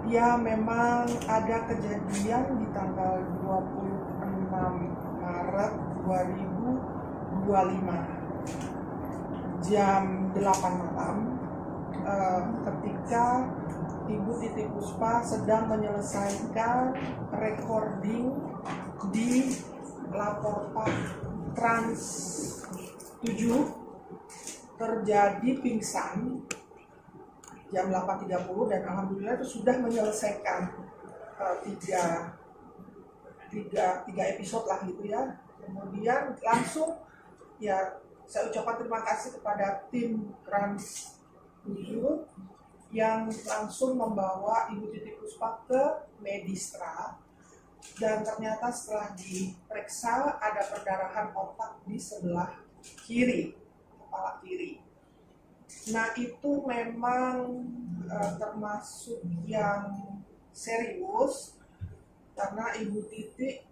Dia memang ada kejadian di tanggal 26 Maret 2025 jam 8 malam, ketika Ibu Titiek Puspa sedang menyelesaikan recording di Laporpa Trans 7, terjadi pingsan jam 8.30 dan alhamdulillah itu sudah menyelesaikan tiga episode lah gitu ya. Kemudian langsung ya saya ucapkan terima kasih kepada tim Trans 7 yang langsung membawa Ibu Titiek Puspa ke Medistra, dan ternyata setelah diperiksa ada perdarahan otak di sebelah kiri, kepala kiri. Nah itu memang termasuk yang serius karena Ibu Titiek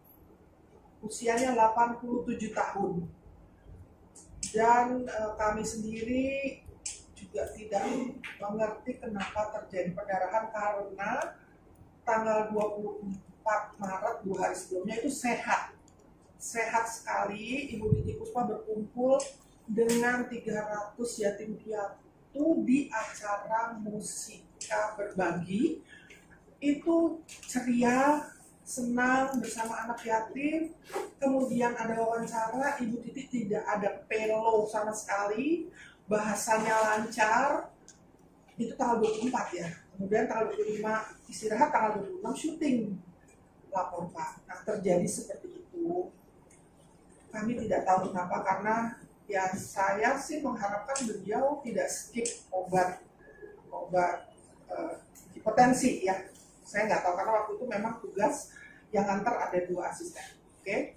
usianya 87 tahun dan kami sendiri juga tidak mengerti kenapa terjadi perdarahan karena tanggal 24 Maret 2 hari sebelumnya itu sehat sekali. Ibu Titiek Puspa berkumpul dengan 300 yatim piatu di acara Musika Berbagi. Itu ceria, senang bersama anak yatim. Kemudian ada wawancara, Ibu Titiek tidak ada pelo sama sekali, bahasanya lancar. Itu tanggal 24 ya. Kemudian tanggal 25 istirahat, tanggal 26 syuting Laporpa. Nah terjadi seperti itu. Kami tidak tahu kenapa, karena ya saya sih mengharapkan beliau tidak skip obat hipertensi ya. Saya nggak tahu karena waktu itu memang tugas yang antar ada 2 asisten. Oke.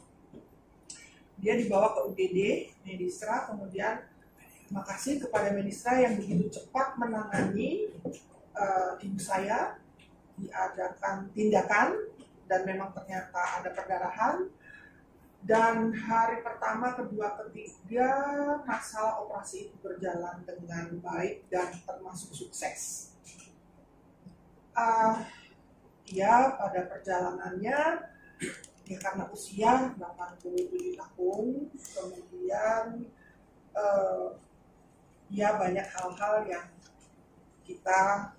Dia dibawa ke UGD Medistra, kemudian terima kasih kepada Medistra yang begitu cepat menangani ibu saya, diadakan tindakan dan memang ternyata ada perdarahan. Dan hari pertama, kedua, ketiga masalah operasi itu berjalan dengan baik dan termasuk sukses. Ya pada perjalanannya ya karena usia 87 tahun, kemudian ya banyak hal-hal yang kita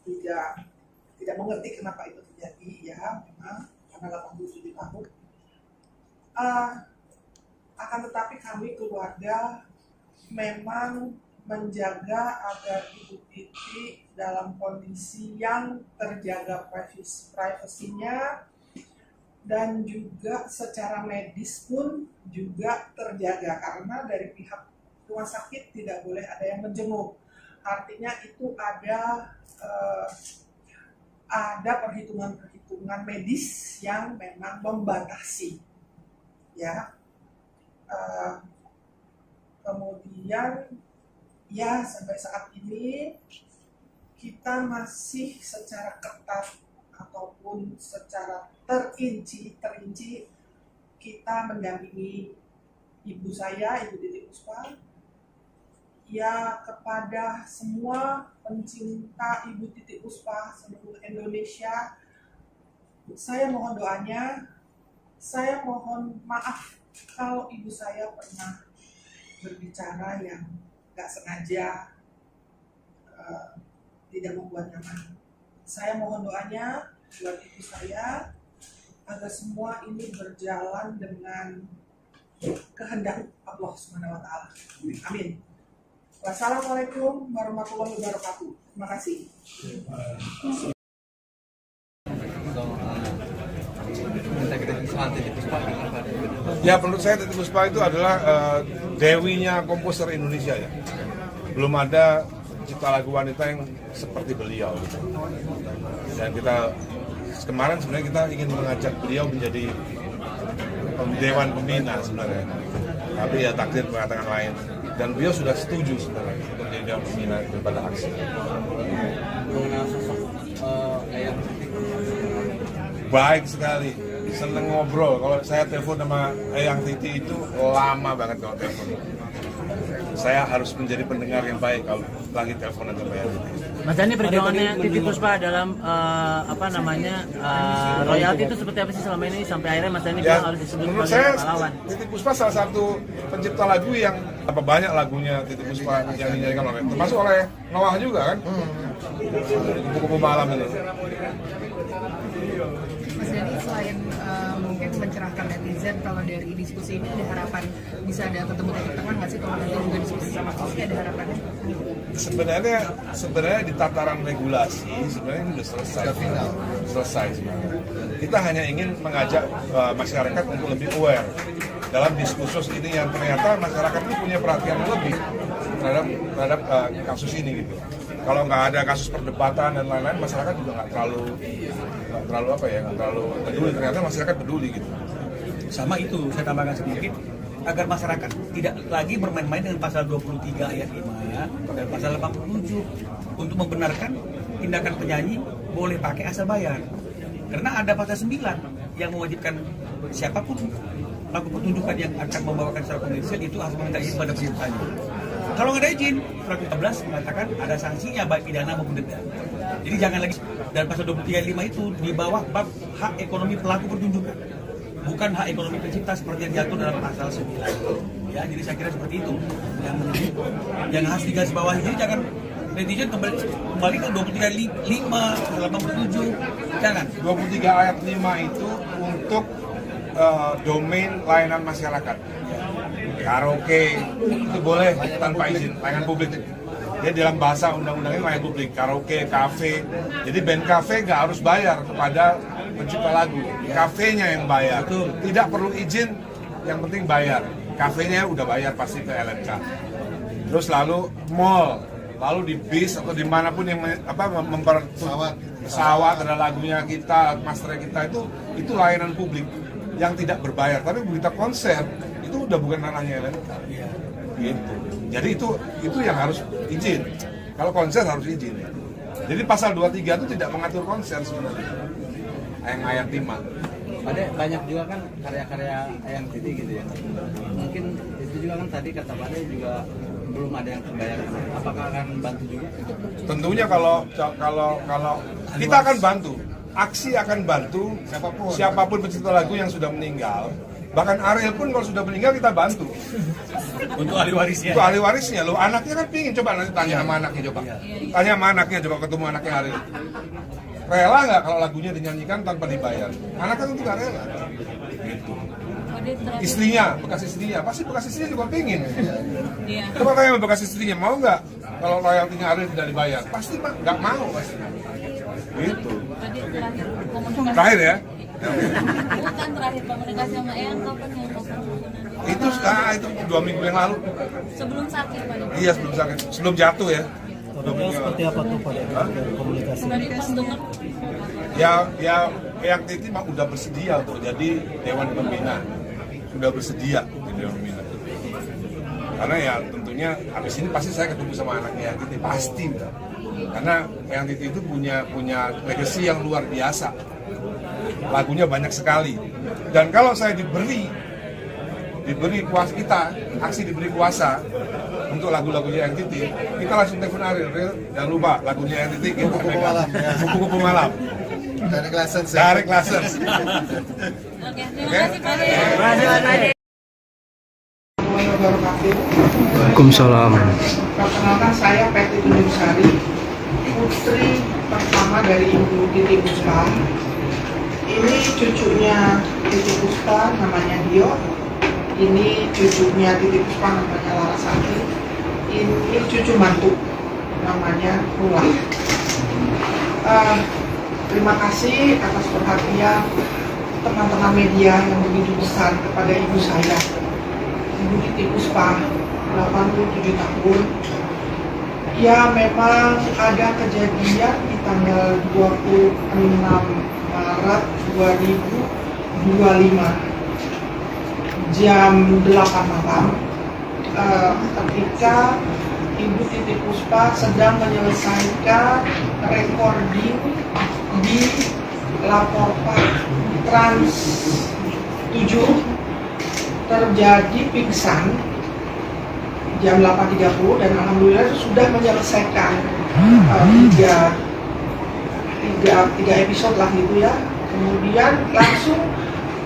tidak mengerti kenapa itu terjadi ya, memang karena 87 tahun. akan tetapi kami keluarga memang menjaga agar Ibu Titi dalam kondisi yang terjaga privasinya dan juga secara medis pun juga terjaga, karena dari pihak rumah sakit tidak boleh ada yang menjenguk. Artinya itu ada perhitungan medis yang memang membatasi, ya. Kemudian ya sampai saat ini kita masih secara ketat ataupun secara terinci kita mendampingi ibu saya, Ibu Titi Puspa. Ya, kepada semua pencinta Ibu Titi Puspa seluruh Indonesia, saya mohon doanya, saya mohon maaf kalau ibu saya pernah berbicara yang gak sengaja tidak membuat nyaman. Saya mohon doanya buat ibu saya agar semua ini berjalan dengan kehendak Allah SWT. Amin. Wassalamualaikum warahmatullahi wabarakatuh. Terima kasih. Ya, menurut saya Titi Puspa itu adalah dewinya komposer Indonesia ya. Belum ada cipta lagu wanita yang seperti beliau. Dan kita kemarin sebenarnya kita ingin mengajak beliau menjadi dewan pembina sebenarnya. Tapi ya takdir mengatakan lain. Dan beliau sudah setuju sebenarnya untuk menjadi dewan pembina daripada aksi. Mengenal sosok Eyang Baik sekali, seneng ngobrol. Kalau saya telepon sama Eyang Titi itu lama banget kalau telepon. Saya harus menjadi pendengar yang baik kalau lagi teleponan sama Eyang Titi. Mas Dhani, perjuangannya Titi Puspa dalam royalti itu seperti apa sih selama ini sampai akhirnya Mas Dhani bilang harus disebut menurut sebagai saya pahlawan? Titi Puspa salah satu pencipta lagu yang banyak lagunya Titi Puspa yang dinyanyikan oleh, termasuk oleh Noah juga kan, kupu-kupu malam itu. Mas Dhani, selain mungkin mencerahkan netizen, kalau dari diskusi ini ada harapan bisa ada ketemu titik tengah nggak sih, kalau nanti juga diskusi sama Kofi ada harapannya? Sebenarnya di tataran regulasi sebenarnya ini sudah selesai sebenarnya. Kita hanya ingin mengajak masyarakat untuk lebih aware dalam diskursus ini yang ternyata masyarakat itu punya perhatian lebih terhadap kasus ini gitu. Kalau nggak ada kasus perdebatan dan lain-lain, masyarakat juga nggak terlalu peduli. Ternyata masyarakat peduli gitu. Sama itu, saya tambahkan sedikit, agar masyarakat tidak lagi bermain-main dengan pasal 23 ayat 5 dan pasal 87 untuk membenarkan tindakan penyanyi boleh pakai asal bayar. Karena ada pasal 9 yang mewajibkan siapapun lagu pertunjukan yang akan membawakan secara komersial itu harus meminta izin pada penciptanya. Kalau nggak ada izin, pasal 14 mengatakan ada sanksinya baik pidana maupun denda. Jadi jangan lagi, dan pasal 23.5 itu di bawah bab hak ekonomi pelaku pertunjukan, bukan hak ekonomi pencipta seperti yang diatur dalam pasal 9. Ya, jadi saya kira seperti itu yang harus digaris bawah. Jadi jangan netizen kembali ke 23.5 pasal 87, jangan. 23 ayat 5 itu untuk domain layanan masyarakat. Karaoke itu boleh tanpa izin, layanan publik. Jadi dalam bahasa undang-undang ini layanan publik, karaoke, kafe. Jadi band kafe nggak harus bayar kepada pencipta lagu, kafenya yang bayar. Tidak perlu izin, yang penting bayar. Kafenya udah bayar pasti ke LNK. Terus lalu mall, lalu di bis atau dimanapun yang pesawat ada lagunya kita, masternya kita, itu layanan publik yang tidak berbayar. Tapi begitu konser itu udah bukan ranahnya LNK. Gitu. Jadi itu yang harus izin. Kalau konser harus izin. Jadi pasal 23 itu tidak mengatur konser sebenarnya. Ayat 5. Ada banyak juga kan karya-karya Eyang Titi gitu ya. Mungkin itu juga kan tadi kata Pak Ade juga belum ada yang terbayar. Apakah akan bantu juga? Tentunya kalau kita akan bantu. Aksi akan bantu siapapun pencipta lagu yang sudah meninggal. Bahkan Ariel pun kalau sudah meninggal kita bantu. Untuk ahli warisnya. Untuk ahli warisnya loh. Anaknya kan pingin, coba nanti tanya sama anaknya coba. Tanya sama anaknya coba, ketemu anaknya Ariel. Rela nggak kalau lagunya dinyanyikan tanpa dibayar? Anaknya tentu nggak rela. Gitu. Istrinya, bekas istrinya, pasti bekas istrinya juga pengen. Iya. Coba tanya sama bekas istrinya, mau nggak kalau royaltinya Ariel tidak dibayar? Pasti nggak mau pasti. Gitu. Tadi terakhir komunikasi. Terakhir ya? Bukan terakhir komunikasi sama Eyang kapan yang kapan? Itu 2 minggu yang lalu. Sebelum sakit Pak. Iya sebelum sakit, sebelum jatuh ya. Kodenya seperti apa tuh Pak komunikasi? Tadi pas dengar Ya yang Titi mah udah bersedia untuk jadi Dewan Pembina, sudah bersedia di Dewan Pembina. Karena ya tentunya habis ini pasti saya ketemu sama anaknya yang Titi, pasti udah. Karena yang Titi itu punya legacy yang luar biasa, lagunya banyak sekali. Dan kalau saya diberi kuasa, aksi diberi kuasa untuk lagu-lagunya yang Titi, kita langsung telepon Ariel, jangan lupa lagunya yang Titi kita Kupu-kupu malam, ya. Kupu-kupu malam. Direct lessons. Direct lessons. Oke, terima kasih Pak. Waalaikumsalam. Perkenalkan saya Peti Tunjungsari, putri pertama dari Ibu Titi Puspa. Ini cucunya Titi Puspa, namanya Dio. Ini cucunya Titi Puspa, namanya Larasati. Ini cucu mantu, namanya Rula. Terima kasih atas perhatian teman-teman media yang begitu besar kepada ibu saya, Ibu Titi Puspa, 87 tahun. Ya memang ada kejadian di tanggal 26 Maret 2025 jam 8 malam ketika Ibu Titi Puspa sedang menyelesaikan recording di Laporpa Trans 7, terjadi pingsan jam 8.30 dan alhamdulillah sudah menyelesaikan tiga episode lah gitu ya. Kemudian langsung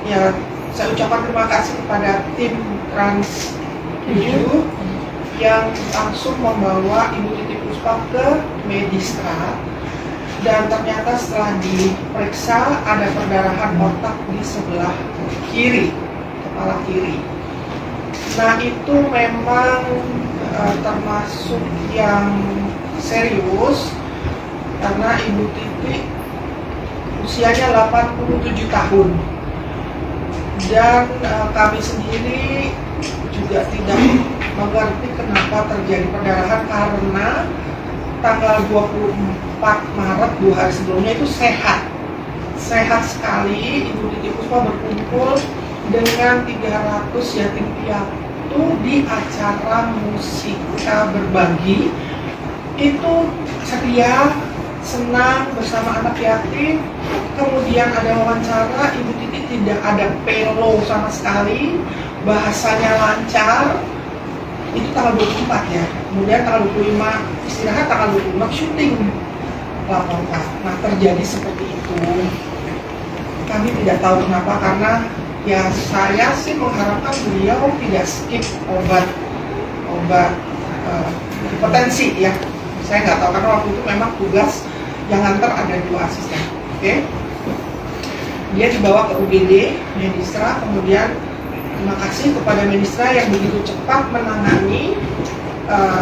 ya saya ucapkan terima kasih kepada tim Trans 7 yang langsung membawa Ibu Titi Puspa ke Medistra, dan ternyata setelah diperiksa ada perdarahan otak di sebelah kiri, kepala kiri. Nah itu memang termasuk yang serius karena Ibu Titi usianya 87 tahun dan kami sendiri juga tidak mengerti kenapa terjadi perdarahan karena tanggal 24 Maret 2 hari sebelumnya itu sehat sekali. Ibu Titi Puspa berkumpul dengan 300 yatim piatu di acara Musika Berbagi. Itu ceria, senang bersama anak yatim. Kemudian ada wawancara, Ibu Titi tidak ada pelo sama sekali, bahasanya lancar. Itu tanggal 24 ya. Kemudian tanggal 25 istirahat, tanggal 26 syuting Laporpa. Nah terjadi seperti itu. Kami tidak tahu kenapa, karena ya saya sih mengharapkan beliau tidak skip obat hipertensi ya. Saya nggak tahu karena waktu itu memang tugas yang nganter ada 2 asisten. Oke. Dia dibawa ke UGD Medistra, kemudian terima kasih kepada Medistra yang begitu cepat menangani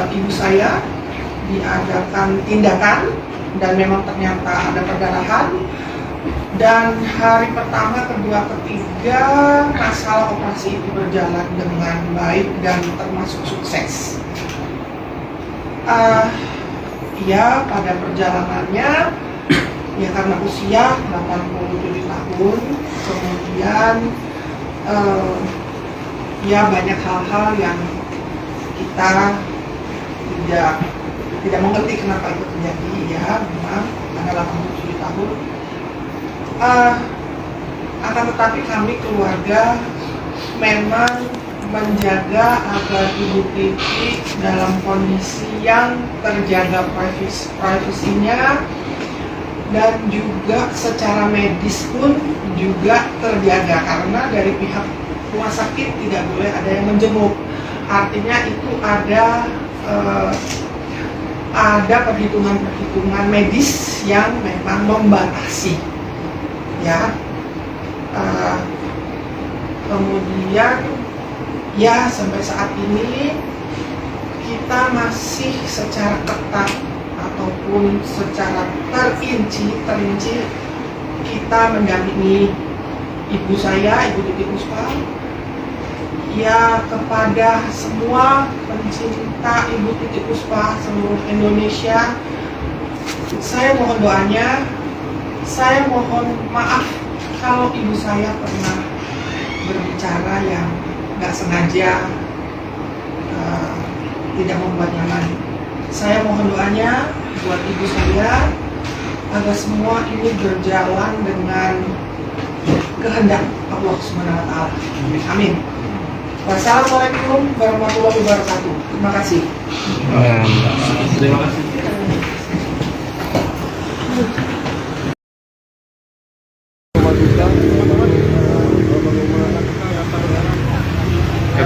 ibu saya, diadakan tindakan dan memang ternyata ada perdarahan. Dan hari pertama, kedua, ketiga masalah operasi itu berjalan dengan baik dan termasuk sukses. Ya pada perjalanannya ya karena usia 87 tahun, kemudian ya banyak hal-hal yang kita tidak mengerti kenapa itu terjadi ya. Memang karena 87 tahun, akan tetapi kami keluarga memang menjaga agar Ibu Titi dalam kondisi yang terjaga privasinya dan juga secara medis pun juga terjaga, karena dari pihak rumah sakit tidak boleh ada yang menjenguk. Artinya itu ada perhitungan medis yang memang membatasi ya. Kemudian ya sampai saat ini kita masih secara ketat ataupun secara terinci kita mendampingi ibu saya, Ibu Titi Puspa. Ya, kepada semua pencinta Ibu Titi Puspa seluruh Indonesia, saya mohon doanya, saya mohon maaf kalau ibu saya pernah berbicara yang nggak sengaja, tidak membuat nyaman. Saya mohon doanya buat ibu saya agar semua ini berjalan dengan kehendak Allah Subhanahu wa Ta'ala. Amin. Wassalamualaikum warahmatullahi wabarakatuh. Terima kasih. Terima kasih.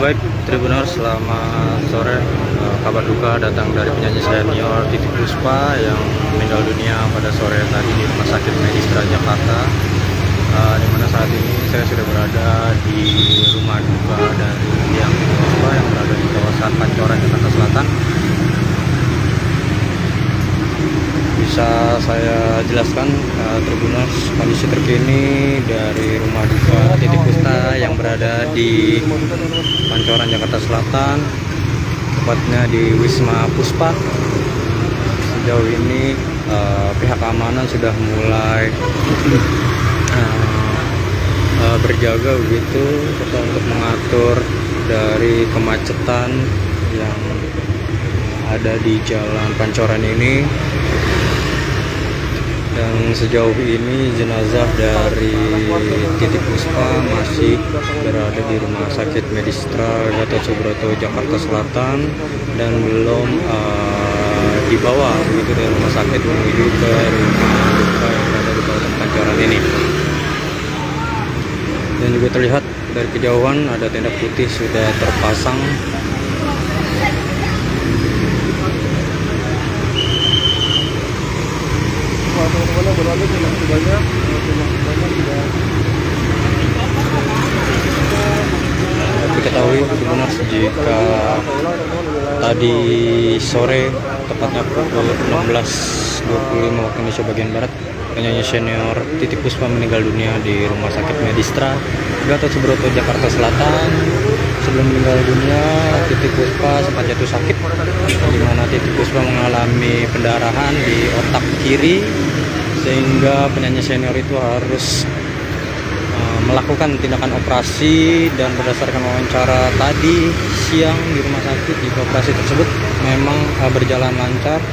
Baik, Tribuners, selamat sore. Kabar duka datang dari penyanyi senior Titi Puspa yang meninggal dunia pada sore tadi di Rumah Sakit Medistra Jakarta. Di mana saat ini saya sudah berada di rumah duka dari yang Titi Puspa yang berada di kawasan Pancoran, Jakarta Selatan. Bisa saya jelaskan, Tribuners, kondisi terkini dari rumah duka Titi Puspa yang berada di Pancoran, Jakarta Selatan, tepatnya di Wisma Puspa. Sejauh ini pihak keamanan sudah mulai berjaga begitu untuk mengatur dari kemacetan yang ada di Jalan Pancoran ini. Dan sejauh ini jenazah dari Titi Puspa masih berada di Rumah Sakit Medistra Gatot Subroto, Jakarta Selatan, dan belum dibawa begitu dari rumah sakit menuju ke rumah duka yang berada di kawasan Pancoran ini. Dan juga terlihat dari kejauhan ada tenda putih sudah terpasang. Teman-teman yang berlalu terima kasih banyak sudah diketahui benar jika tadi sore tepatnya pukul 16.25 waktu Indonesia bagian Barat, penyanyi senior Titi Puspa meninggal dunia di Rumah Sakit Medistra Gatot Subroto, Jakarta Selatan. Sebelum meninggal dunia, Titi Puspa sempat jatuh sakit, di mana Titi Puspa mengalami pendarahan di otak kiri, sehingga penyanyi senior itu harus melakukan tindakan operasi. Dan berdasarkan wawancara tadi siang di rumah sakit, jika operasi tersebut memang berjalan lancar,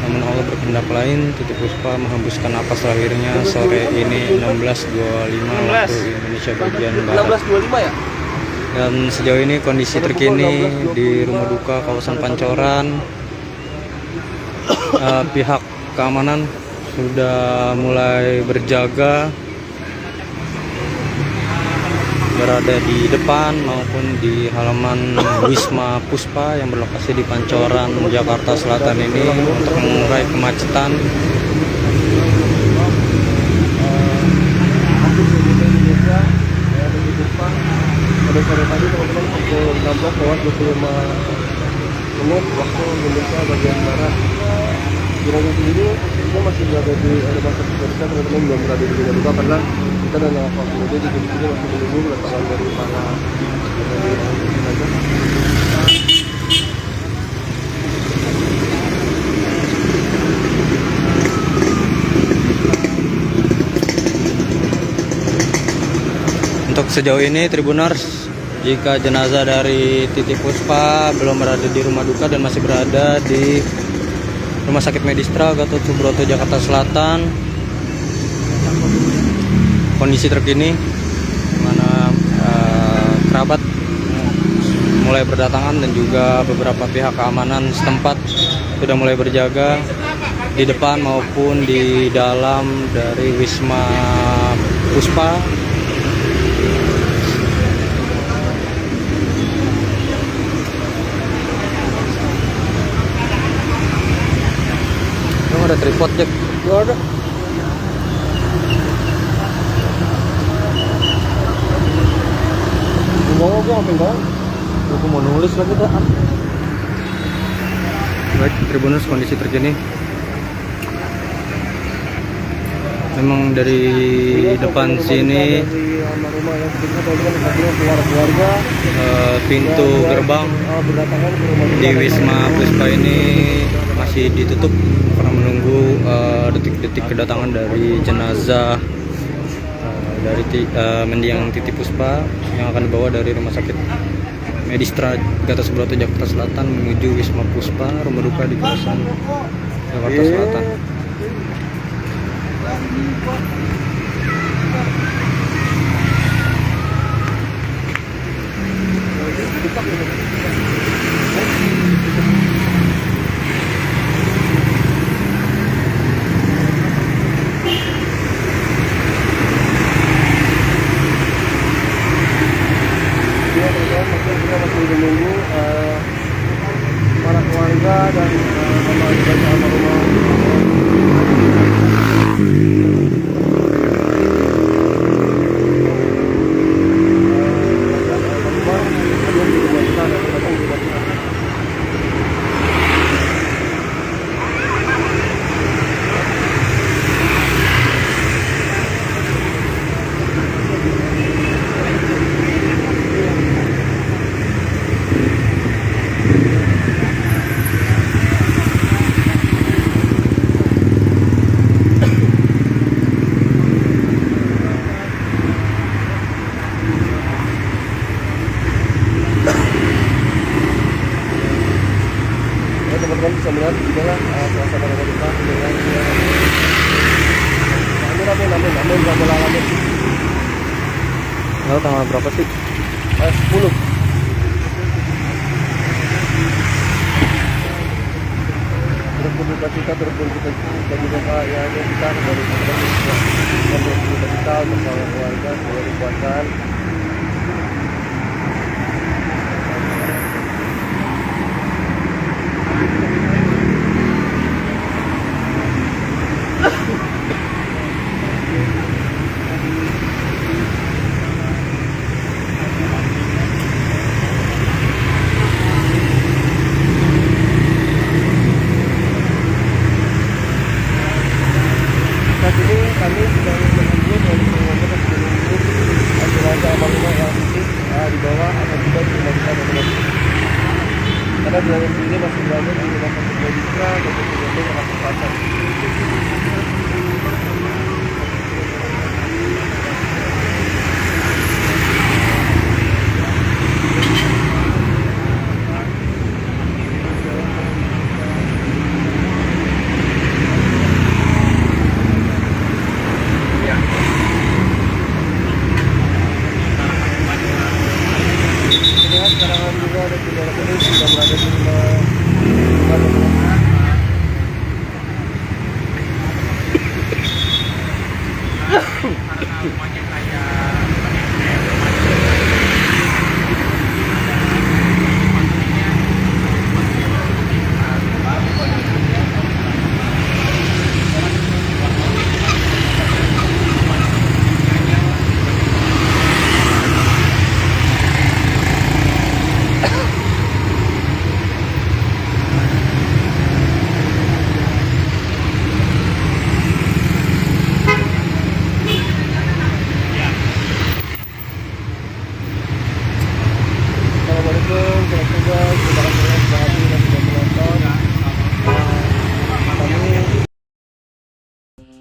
namun Allah berkehendak lain. Titi Puspa menghembuskan napas terakhirnya sore ini 16.25 waktu Indonesia bagian Barat. 16.25 ya? Dan sejauh ini kondisi terkini di rumah duka kawasan Pancoran, pihak keamanan sudah mulai berjaga, berada di depan maupun di halaman Wisma Puspa yang berlokasi di Pancoran, Jakarta Selatan ini untuk mengurai kemacetan. Pada sore tadi teman-teman pukul 16:25 waktu Indonesia bagian Barat. Jenazah sendiri kita masih berada di rumah sakit Medistra, teman-teman belum berada di meja duka karena kita dan keluarga di sini masih menunggu kedatangan dari para jenazah. Untuk sejauh ini Tribuners, jika jenazah dari Titi Puspa belum berada di rumah duka dan masih berada di Rumah Sakit Medistra Gatot Subroto, Jakarta Selatan, kondisi terkini mana kerabat mulai berdatangan dan juga beberapa pihak keamanan setempat sudah mulai berjaga di depan maupun di dalam dari Wisma Puspa. Ada tripod, Jack? Gak ada. bawa gue ngapain dong? Aku mau nulis lagi dah. Baik, Tribuners, kondisi terkini. Memang dari depan sini pintu gerbang di Wisma Puspa ini masih ditutup karena menunggu detik-detik kedatangan dari jenazah dari mendiang Titi Puspa yang akan dibawa dari Rumah Sakit Medistra Gatot Subroto Jakarta Selatan menuju Wisma Puspa, rumah duka di kawasan Jakarta Selatan. Kita masih menunggu para keluarga dan almarhumah. Teman-teman bisa melihat juga lah suasana rumah duka dengan amin rame. Lalu tanggal berapa sih? 10. Berduka cita bagi duka yang kita dari teman-teman berduka cita bersama keluarga semoga dikuatkan. Saat ini kami sedang menunggu dari pengumpul jenazah almarhumah yang titik di bawah akan tiba di rumah duka teman-teman. Karena jenazah sendiri masih berada di Rumah Sakit Medistra Gatot Subroto Jakarta Selatan. Sekarang juga ada saudara polis sudah berada di rumah.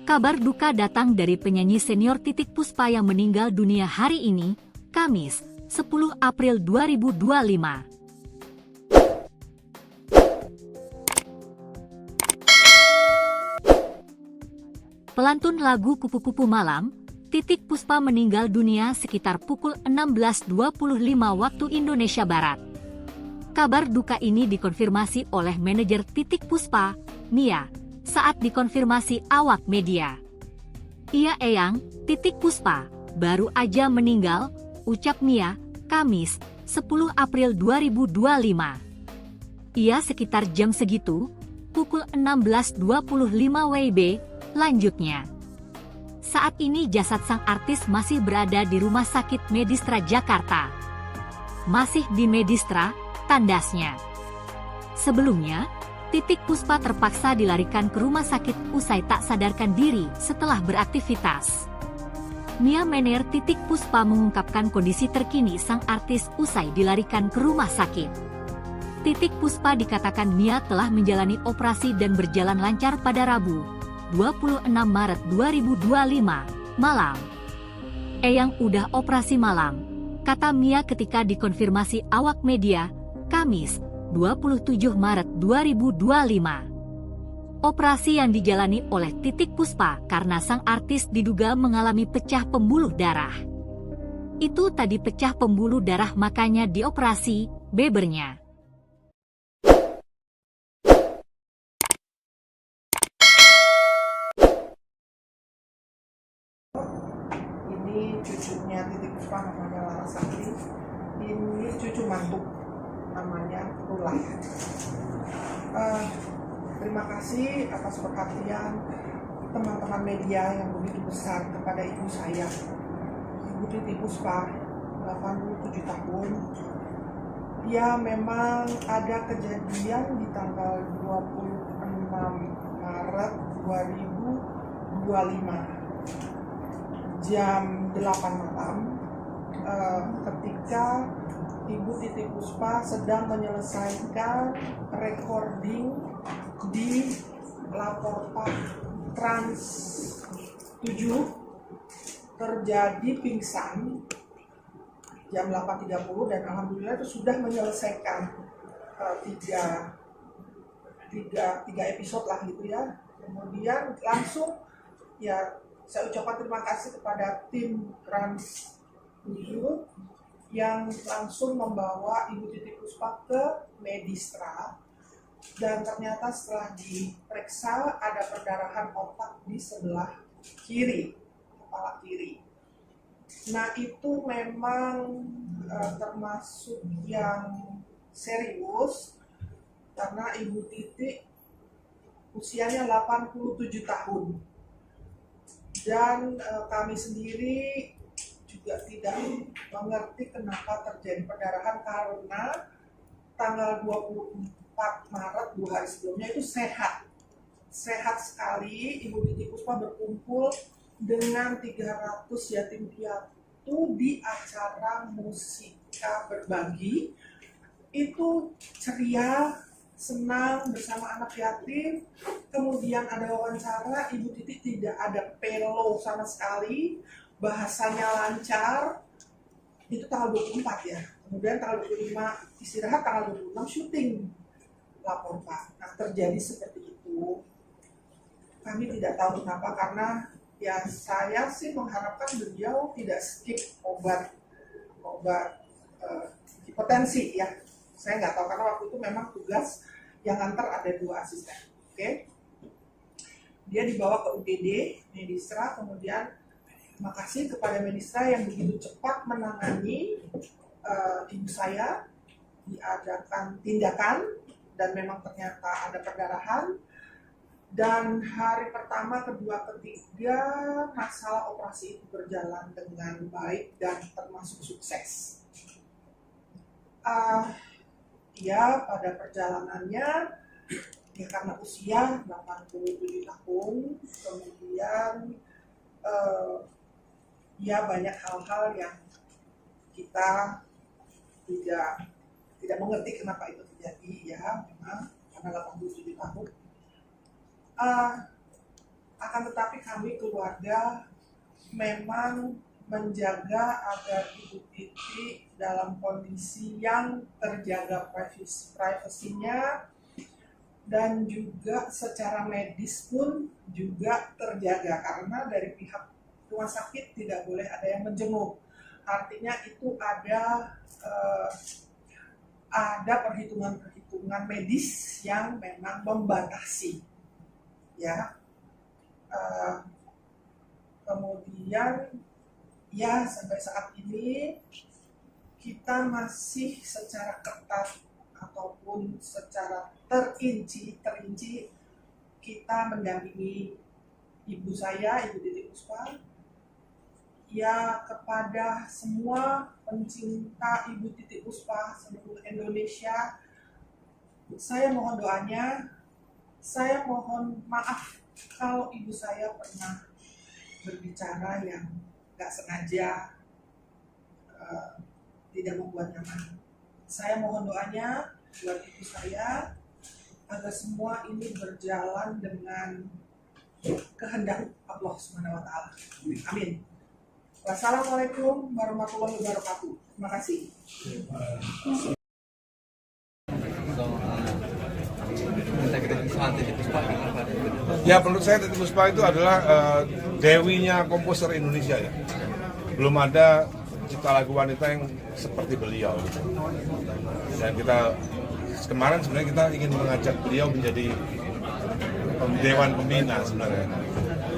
Kabar duka datang dari penyanyi senior Titik Puspa yang meninggal dunia hari ini, Kamis, 10 April 2025. Pelantun lagu Kupu-Kupu Malam, Titik Puspa meninggal dunia sekitar pukul 16.25 waktu Indonesia Barat. Kabar duka ini dikonfirmasi oleh manajer Titik Puspa, Mia, saat dikonfirmasi awak media. "Iya Eyang, Titik Puspa baru aja meninggal," ucap Mia, Kamis, 10 April 2025. "Iya sekitar jam segitu, pukul 16.25 WIB, lanjutnya. "Saat ini jasad sang artis masih berada di Rumah Sakit Medistra Jakarta. masih di Medistra, tandasnya. Sebelumnya, Titik Puspa terpaksa dilarikan ke rumah sakit usai tak sadarkan diri setelah beraktivitas. Mia Mener Titik Puspa mengungkapkan kondisi terkini sang artis usai dilarikan ke rumah sakit. Titik Puspa dikatakan Mia telah menjalani operasi dan berjalan lancar pada Rabu, 26 Maret 2025, malam. Eyang udah operasi malam, kata Mia ketika dikonfirmasi awak media, Kamis, 27 Maret 2025. Operasi yang dijalani oleh Titik Puspa karena sang artis diduga mengalami pecah pembuluh darah. Itu tadi pecah pembuluh darah makanya dioperasi, bebernya. Ini cucunya Titik Puspa namanya Larasati. Ini cucu mantu namanya Tulah. Terima kasih atas perhatian teman-teman media yang begitu besar kepada ibu saya, Ibu Titik Puspa, 87 tahun. Ya, memang ada kejadian di tanggal 26 Maret 2025 jam 8 malam ketika Ibu Titik Puspa sedang menyelesaikan recording di Laporpa Trans 7, terjadi pingsan jam 8.30 dan alhamdulillah itu sudah menyelesaikan tiga episode lah gitu ya. Kemudian langsung ya saya ucapkan terima kasih kepada tim Trans 7 yang langsung membawa Ibu Titik Puspa ke Medistra, dan ternyata setelah diperiksa ada perdarahan otak di sebelah kiri, kepala kiri. Nah itu memang termasuk yang serius karena Ibu Titik usianya 87 tahun dan kami sendiri juga tidak mengerti kenapa terjadi perdarahan karena tanggal 24 Maret 2 hari sebelumnya itu sehat sekali. Ibu Titik Puspa berkumpul dengan 300 yatim piatu di acara Musika Berbagi. Itu ceria, senang bersama anak yatim. Kemudian ada wawancara, Ibu Titik tidak ada pelo sama sekali, bahasanya lancar. Itu tanggal 24 ya. Kemudian tanggal 25 istirahat, tanggal 26 syuting lapor Pak. Nah terjadi seperti itu. Kami tidak tahu kenapa, karena ya saya sih mengharapkan beliau tidak skip obat hipertensi ya. Saya nggak tahu karena waktu itu memang tugas yang antar ada 2 asisten. Oke. Dia dibawa ke UGD Medistra, kemudian makasih kepada Medistra yang begitu cepat menangani ibu saya, diadakan tindakan dan memang ternyata ada perdarahan. Dan hari pertama, kedua, ketiga masalah operasi itu berjalan dengan baik dan termasuk sukses. Ya pada perjalanannya ya karena usia 87 tahun, kemudian ya banyak hal-hal yang kita tidak mengerti kenapa itu terjadi ya, memang karena 87 tahun. Akan tetapi kami keluarga memang menjaga agar Ibu Titik dalam kondisi yang terjaga privasinya dan juga secara medis pun juga terjaga, karena dari pihak rumah sakit tidak boleh ada yang menjenguk. Artinya itu ada perhitungan medis yang memang membatasi ya. Kemudian ya sampai saat ini kita masih secara ketat ataupun secara terinci kita mendampingi ibu saya, Ibu Titik Puspa, ya kepada semua pencinta Ibu Titi Puspa seluruh Indonesia, saya mohon doanya, saya mohon maaf kalau ibu saya pernah berbicara yang gak sengaja tidak membuat nyaman. Saya mohon doanya buat ibu saya agar semua ini berjalan dengan kehendak Allah SWT. Amin. Wassalamualaikum warahmatullahi wabarakatuh. Terima kasih. Ya, menurut saya Titi Puspa itu adalah dewinya komposer Indonesia ya. Belum ada pencipta lagu wanita yang seperti beliau. Dan kita kemarin sebenarnya kita ingin mengajak beliau menjadi dewan pembina sebenarnya.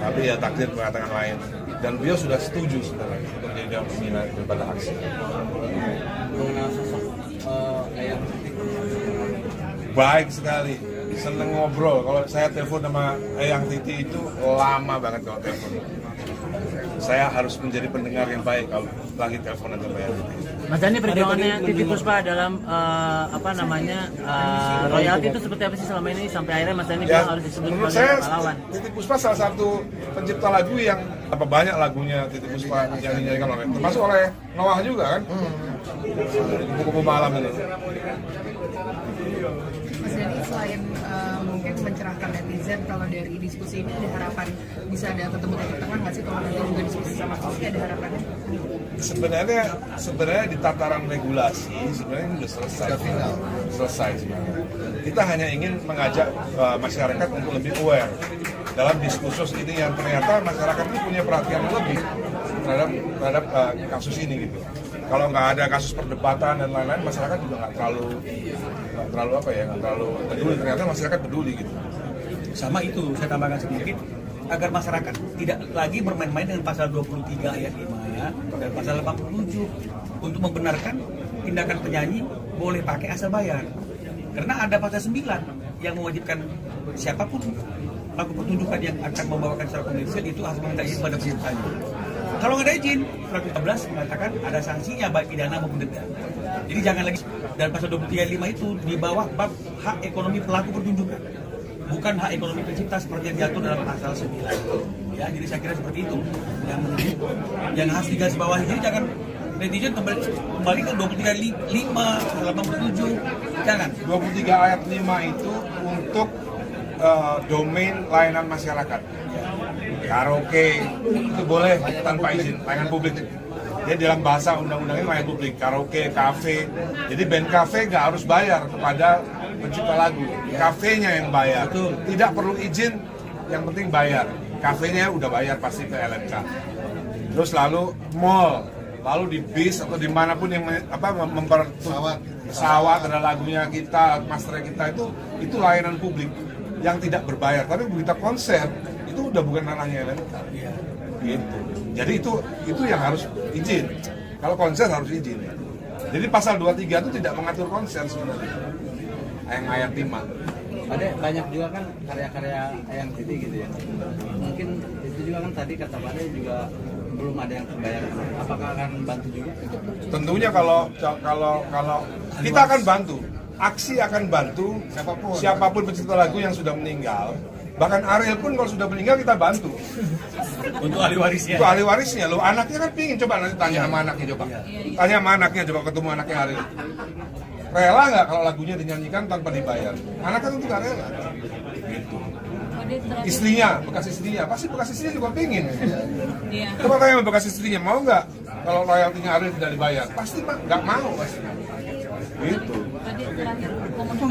Tapi ya takdir mengatakan lain. Dan beliau sudah setuju sebenarnya untuk menjadi dewan pembina daripada aksi. Baik sekali, seneng ngobrol. Kalau saya telepon sama Eyang Titi itu lama banget kalau telepon. Saya harus menjadi pendengar yang baik kalau lagi teleponan sama Eyang Titi. Mas Dhani, perjuangannya Titi Puspa dalam royalti itu seperti apa sih selama ini sampai akhirnya Mas Dhani bilang harus disebut sebagai pahlawan? Titi Puspa salah satu pencipta lagu yang banyak lagunya Titi Puspa yang dinyanyikan oleh, termasuk oleh Noah juga kan? Kupu-kupu malam itu. Mas Dhani, selain mungkin mencerahkan netizen, kalau dari diskusi ini ada harapan bisa ada ketemu titik tengah nggak sih kalau nanti juga diskusi sama Kofi, ada harapannya? Sebenarnya di tataran regulasi sebenarnya ini sudah selesai sebenarnya. Kita hanya ingin mengajak masyarakat untuk lebih aware dalam diskursus ini yang ternyata masyarakat itu punya perhatian lebih terhadap kasus ini gitu. Kalau nggak ada kasus perdebatan dan lain-lain, masyarakat juga nggak terlalu peduli. Ternyata masyarakat peduli gitu. Sama itu, saya tambahkan sedikit, agar masyarakat tidak lagi bermain-main dengan pasal 23 ayat 5 ya, dan pasal 87 untuk membenarkan tindakan penyanyi boleh pakai asal bayar. Karena ada pasal 9 yang mewajibkan siapapun lagu pertunjukan yang akan membawakan secara komersial itu harus meminta izin pada penciptanya. Kalau nggak ada izin, pasal 14 mengatakan ada sanksinya baik pidana maupun denda. Jadi jangan lagi, dan pasal 23 ayat 5 itu di bawah bab hak ekonomi pelaku pertunjukan, bukan hak ekonomi pencipta seperti yang diatur dalam pasal 9. Ya, jadi saya kira seperti itu yang harus digaris bawah. Jadi jangan netizen kembali ke 23 ayat 5, 87, jangan. 23 ayat 5 itu untuk domain layanan masyarakat. Karaoke itu boleh tanpa izin, layanan publik. Dia dalam bahasa undang-undangnya layanan publik, karaoke, kafe. Jadi band kafe nggak harus bayar kepada pencipta lagu, kafenya yang bayar. Tidak perlu izin, yang penting bayar. Kafenya udah bayar pasti ke LMK. Terus lalu mall, lalu di bis atau dimanapun yang pesawat ada lagunya kita, master kita itu layanan publik yang tidak berbayar. Tapi begitu konser itu udah bukan ranahnya LMK. Gitu. Jadi itu yang harus izin. Kalau konser harus izin. Jadi pasal 23 itu tidak mengatur konser sebenarnya. Ayat 5. Ada banyak juga kan karya-karya Eyang Titi gitu ya. Mungkin itu juga kan tadi kata Pak Ade juga belum ada yang terbayar. Apakah akan bantu juga? Tentunya kalau kita akan bantu. Aksi akan bantu siapapun pencipta lagu yang sudah meninggal. Bahkan Ariel pun kalau sudah meninggal kita bantu. Untuk ahli warisnya. Untuk ahli warisnya. Loh, anaknya kan pingin, coba nanti tanya sama anaknya coba. Tanya sama anaknya coba, ketemu anaknya Ariel. Rela nggak kalau lagunya dinyanyikan tanpa dibayar? Anaknya tentu nggak rela. Gitu. Istrinya, bekas istrinya, pasti bekas istrinya juga pingin. Coba tanya sama bekas istrinya, mau nggak kalau royaltinya Ariel tidak dibayar? Pasti nggak mau pasti. Gitu.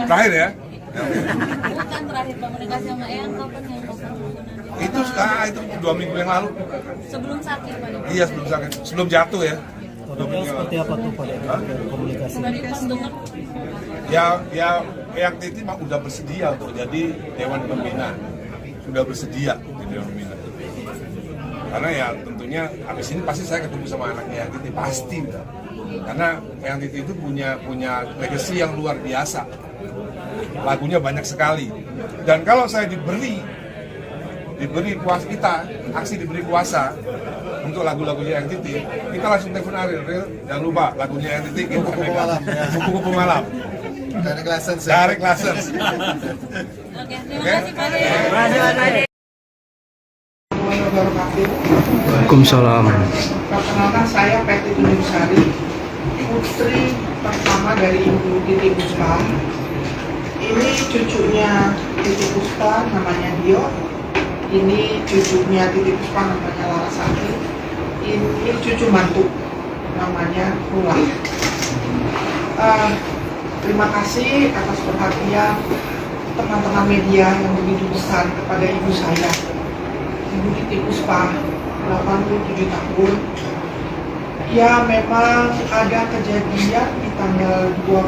Terakhir ya. Bukan terakhir komunikasi sama Eyang kapan yang Itu 2 minggu yang lalu. Sebelum sakit Pak? Iya, sebelum sakit, sebelum jatuh ya. Seperti apa tuh Pak komunikasi? Ya Eyang Titi udah bersedia untuk jadi dewan pembina, sudah bersedia jadi dewan pembina. Karena ya tentunya habis ini pasti saya ketemu sama anaknya Eyang Titi, pasti udah. Karena Eyang Titi itu punya legacy yang luar biasa. Lagunya banyak sekali. Dan kalau saya diberi kuasa, kita aksi diberi kuasa untuk lagu-lagunya yang Titi, kita langsung telepon Ariel. Jangan lupa lagunya yang Titi kita Kupu-kupu malam. Kupu-kupu malam. Direct lessons. Direct lessons. Oke, terima kasih Pak Ade. Waalaikumsalam. Perkenalkan saya Peti Tunjusari, putri pertama dari Ibu Titi Puspa. Ini cucunya Titi Puspa, namanya Dio. Ini cucunya Titi Puspa, namanya Larasati. Ini cucu mantu, namanya Rula. Terima kasih atas perhatian teman-teman media yang begitu besar kepada ibu saya, Ibu Titi Puspa, 87 tahun. Ya, memang ada kejadian di tanggal 26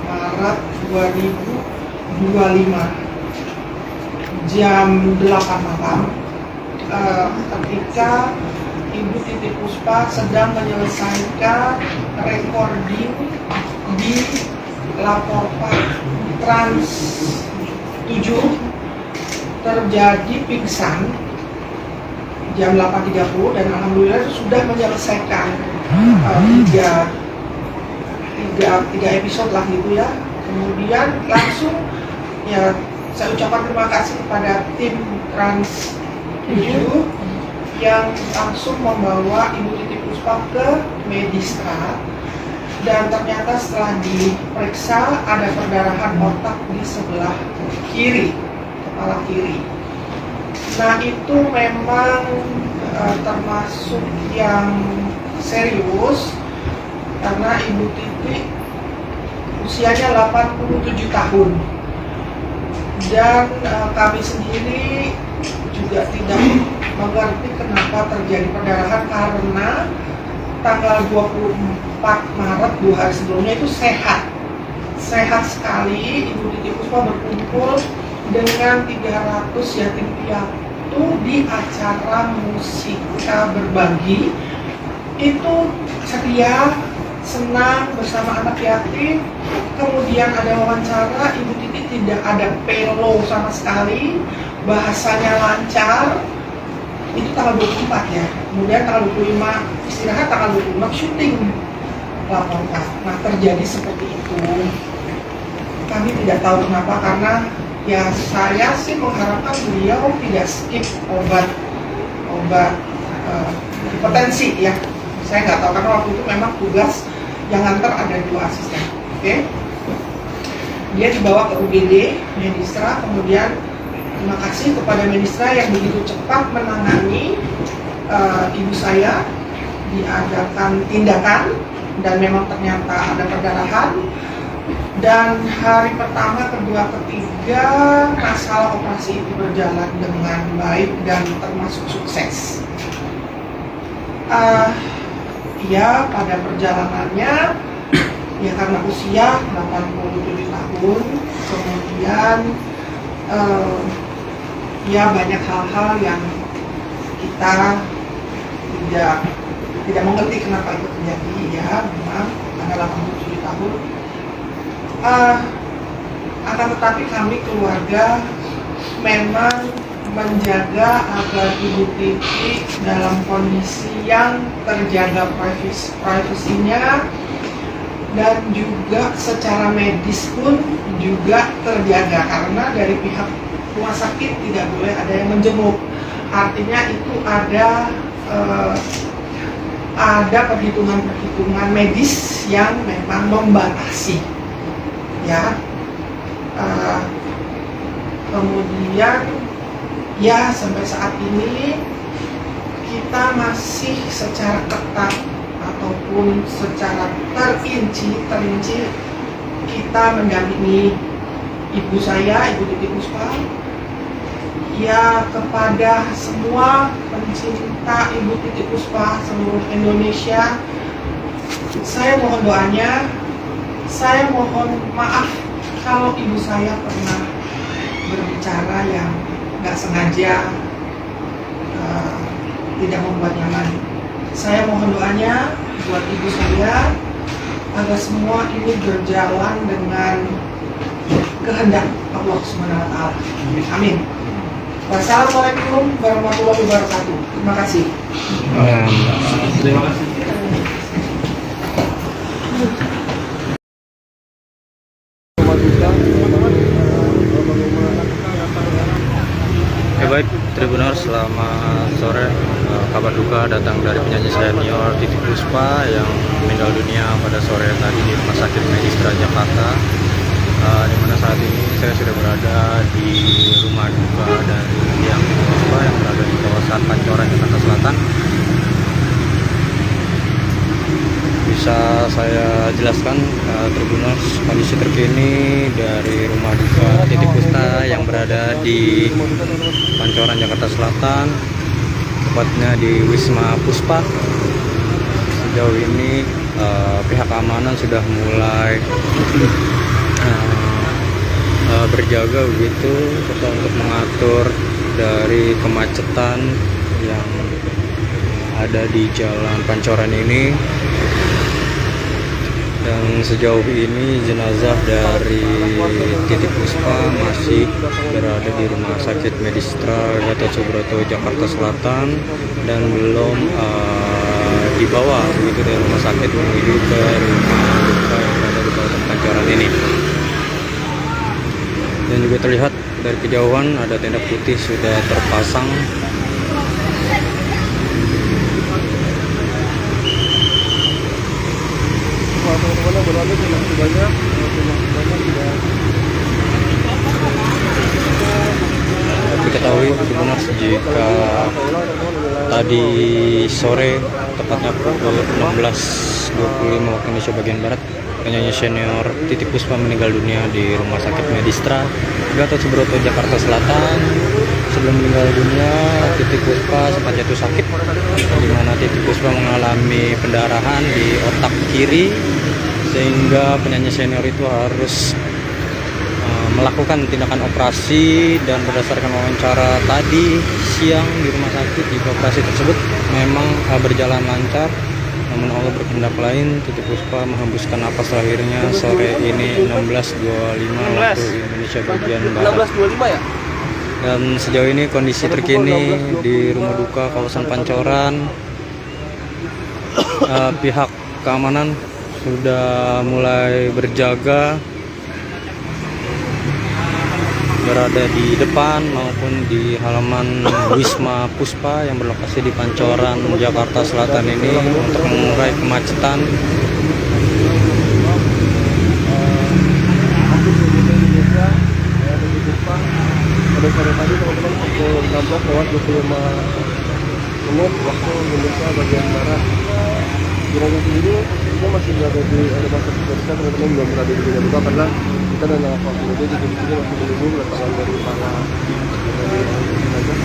Maret 2025 jam 8 malam ketika Ibu Titi Puspa sedang menyelesaikan recording di Laporpak Trans 7 terjadi pingsan jam 8.30 dan alhamdulillah sudah menyelesaikan tiga episode lah gitu ya. Kemudian langsung ya saya ucapkan terima kasih kepada tim Trans 7 yang langsung membawa Ibu Titi Puspa ke Medistra, dan ternyata setelah diperiksa ada perdarahan otak di sebelah kiri, kepala kiri. Nah itu memang termasuk yang serius karena Ibu Titi usianya 87 tahun dan kami sendiri juga tidak mengerti kenapa terjadi perdarahan karena tanggal 24 Maret 2 hari sebelumnya itu sehat sekali. Ibu Titi Puspa berkumpul dengan 300 yatim piatu di acara Musika Berbagi. Itu ceria, senang bersama anak yatim. Kemudian ada wawancara, Ibu Titi tidak ada pelo sama sekali, bahasanya lancar. Itu tanggal 24 ya, kemudian tanggal 25 istirahat, tanggal 26 syuting Laporpak. Nah terjadi seperti itu. Kami tidak tahu kenapa, karena ya saya sih mengharapkan beliau tidak skip obat hipertensi ya. Saya nggak tahu karena waktu itu memang tugas yang nganter ada 2 asisten. Oke. Dia dibawa ke UGD Medistra, kemudian terima kasih kepada Medistra yang begitu cepat menangani ibu saya, diadakan tindakan dan memang ternyata ada perdarahan. Dan hari pertama, kedua, ketiga masalah operasi itu berjalan dengan baik dan termasuk sukses. Ya pada perjalanannya ya karena usia 87 tahun, kemudian ya banyak hal-hal yang kita tidak mengerti kenapa itu terjadi ya. Memang karena 87 tahun, akan tetapi kami keluarga memang menjaga agar Ibu Titi dalam kondisi yang terjaga privasinya dan juga secara medis pun juga terjaga, karena dari pihak rumah sakit tidak boleh ada yang menjenguk. Artinya itu ada perhitungan medis yang memang membatasi ya. Kemudian ya sampai saat ini kita masih secara ketat ataupun secara terinci kita mendampingi ibu saya, Ibu Titi Puspa. Ya kepada semua pencinta Ibu Titi Puspa seluruh Indonesia, saya mohon doanya, saya mohon maaf kalau ibu saya pernah berbicara yang nggak sengaja tidak membuat nyaman. Saya mohon doanya buat ibu saya agar semua ini berjalan dengan kehendak Allah SWT. Amin. Wassalamualaikum warahmatullahi wabarakatuh. Terima kasih. Terima kasih. Baik, Tribuners, selamat sore. Kabar duka datang dari penyanyi senior Titiek Puspa yang meninggal dunia pada sore tadi di Rumah Sakit Medistra Jakarta. Di mana saat ini saya sudah berada di rumah duka dari yang Titiek Puspa yang berada di kawasan Pancoran, Jakarta Selatan. Bisa saya jelaskan, Tribuners, kondisi terkini dari rumah duka Titiek Puspa yang berada di Pancoran, Jakarta Selatan, tepatnya di Wisma Puspa. Sejauh ini pihak keamanan sudah mulai berjaga begitu, serta untuk mengatur dari kemacetan yang ada di Jalan Pancoran ini. Dan sejauh ini jenazah dari Titiek Puspa masih berada di Rumah Sakit Medistra Gatot Subroto, Jakarta Selatan, dan belum dibawa begitu dari rumah sakit menuju ke rumah duka yang berada di kawasan Pancoran ini. Dan juga terlihat dari kejauhan ada tenda putih sudah terpasang. Diketahui Tribuners, jika tadi sore tepatnya pukul 16.25 waktu Indonesia bagian Barat, penyanyi senior Titiek Puspa meninggal dunia di Rumah Sakit Medistra Gatot Subroto, Jakarta Selatan. Sebelum meninggal dunia, Titiek Puspa sempat jatuh sakit, di mana Titiek Puspa mengalami pendarahan di otak kiri, sehingga penyanyi senior itu harus melakukan tindakan operasi. Dan berdasarkan wawancara tadi siang di rumah sakit, jika operasi tersebut memang berjalan lancar, namun Allah berkehendak lain. Titiek Puspa menghembuskan napas terakhirnya sore ini 16.25 waktu Indonesia bagian Barat. 16.25 ya? Dan sejauh ini kondisi terkini di rumah duka kawasan Pancoran, pihak keamanan sudah mulai berjaga, berada di depan maupun di halaman Wisma Puspa yang berlokasi di Pancoran, Jakarta Selatan ini untuk mengurai kemacetan. Pada sore tadi teman-teman pukul 16:25 waktu Indonesia bagian Barat. Jenazah sendiri kita masih berada di rumah sakit Medistra, teman-teman belum berada di rumah duka karena kita dan evakuasi juga di sini masih menunggu kedatangan dari para jenazah.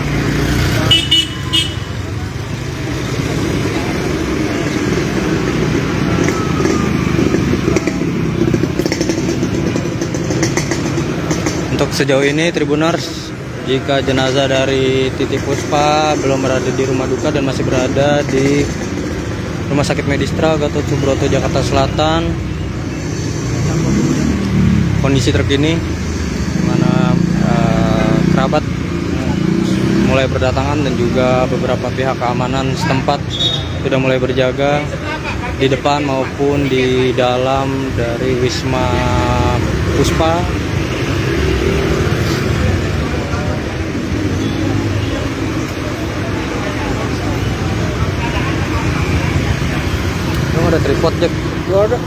Untuk sejauh ini Tribuners, jika jenazah dari Titiek Puspa belum berada di rumah duka dan masih berada di Rumah Sakit Medistra Gatot Subroto, Jakarta Selatan, kondisi terkini di mana kerabat mulai berdatangan dan juga beberapa pihak keamanan setempat sudah mulai berjaga di depan maupun di dalam dari Wisma Puspa. Ada tripod, Jack? Gak ada.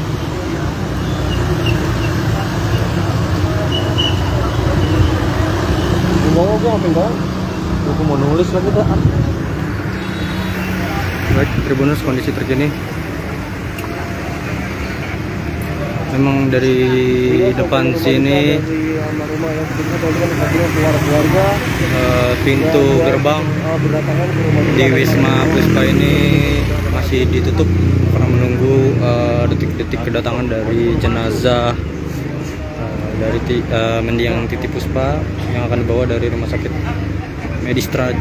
Ngomong gue ngapain banget? Aku mau nulis lagi dah. Baik, Tribuners, kondisi terkini memang dari depan sini pintu gerbang di Wisma Puspa ini masih ditutup karena menunggu detik-detik kedatangan dari jenazah dari mendiang Titiek Puspa yang akan dibawa dari Rumah Sakit Medistra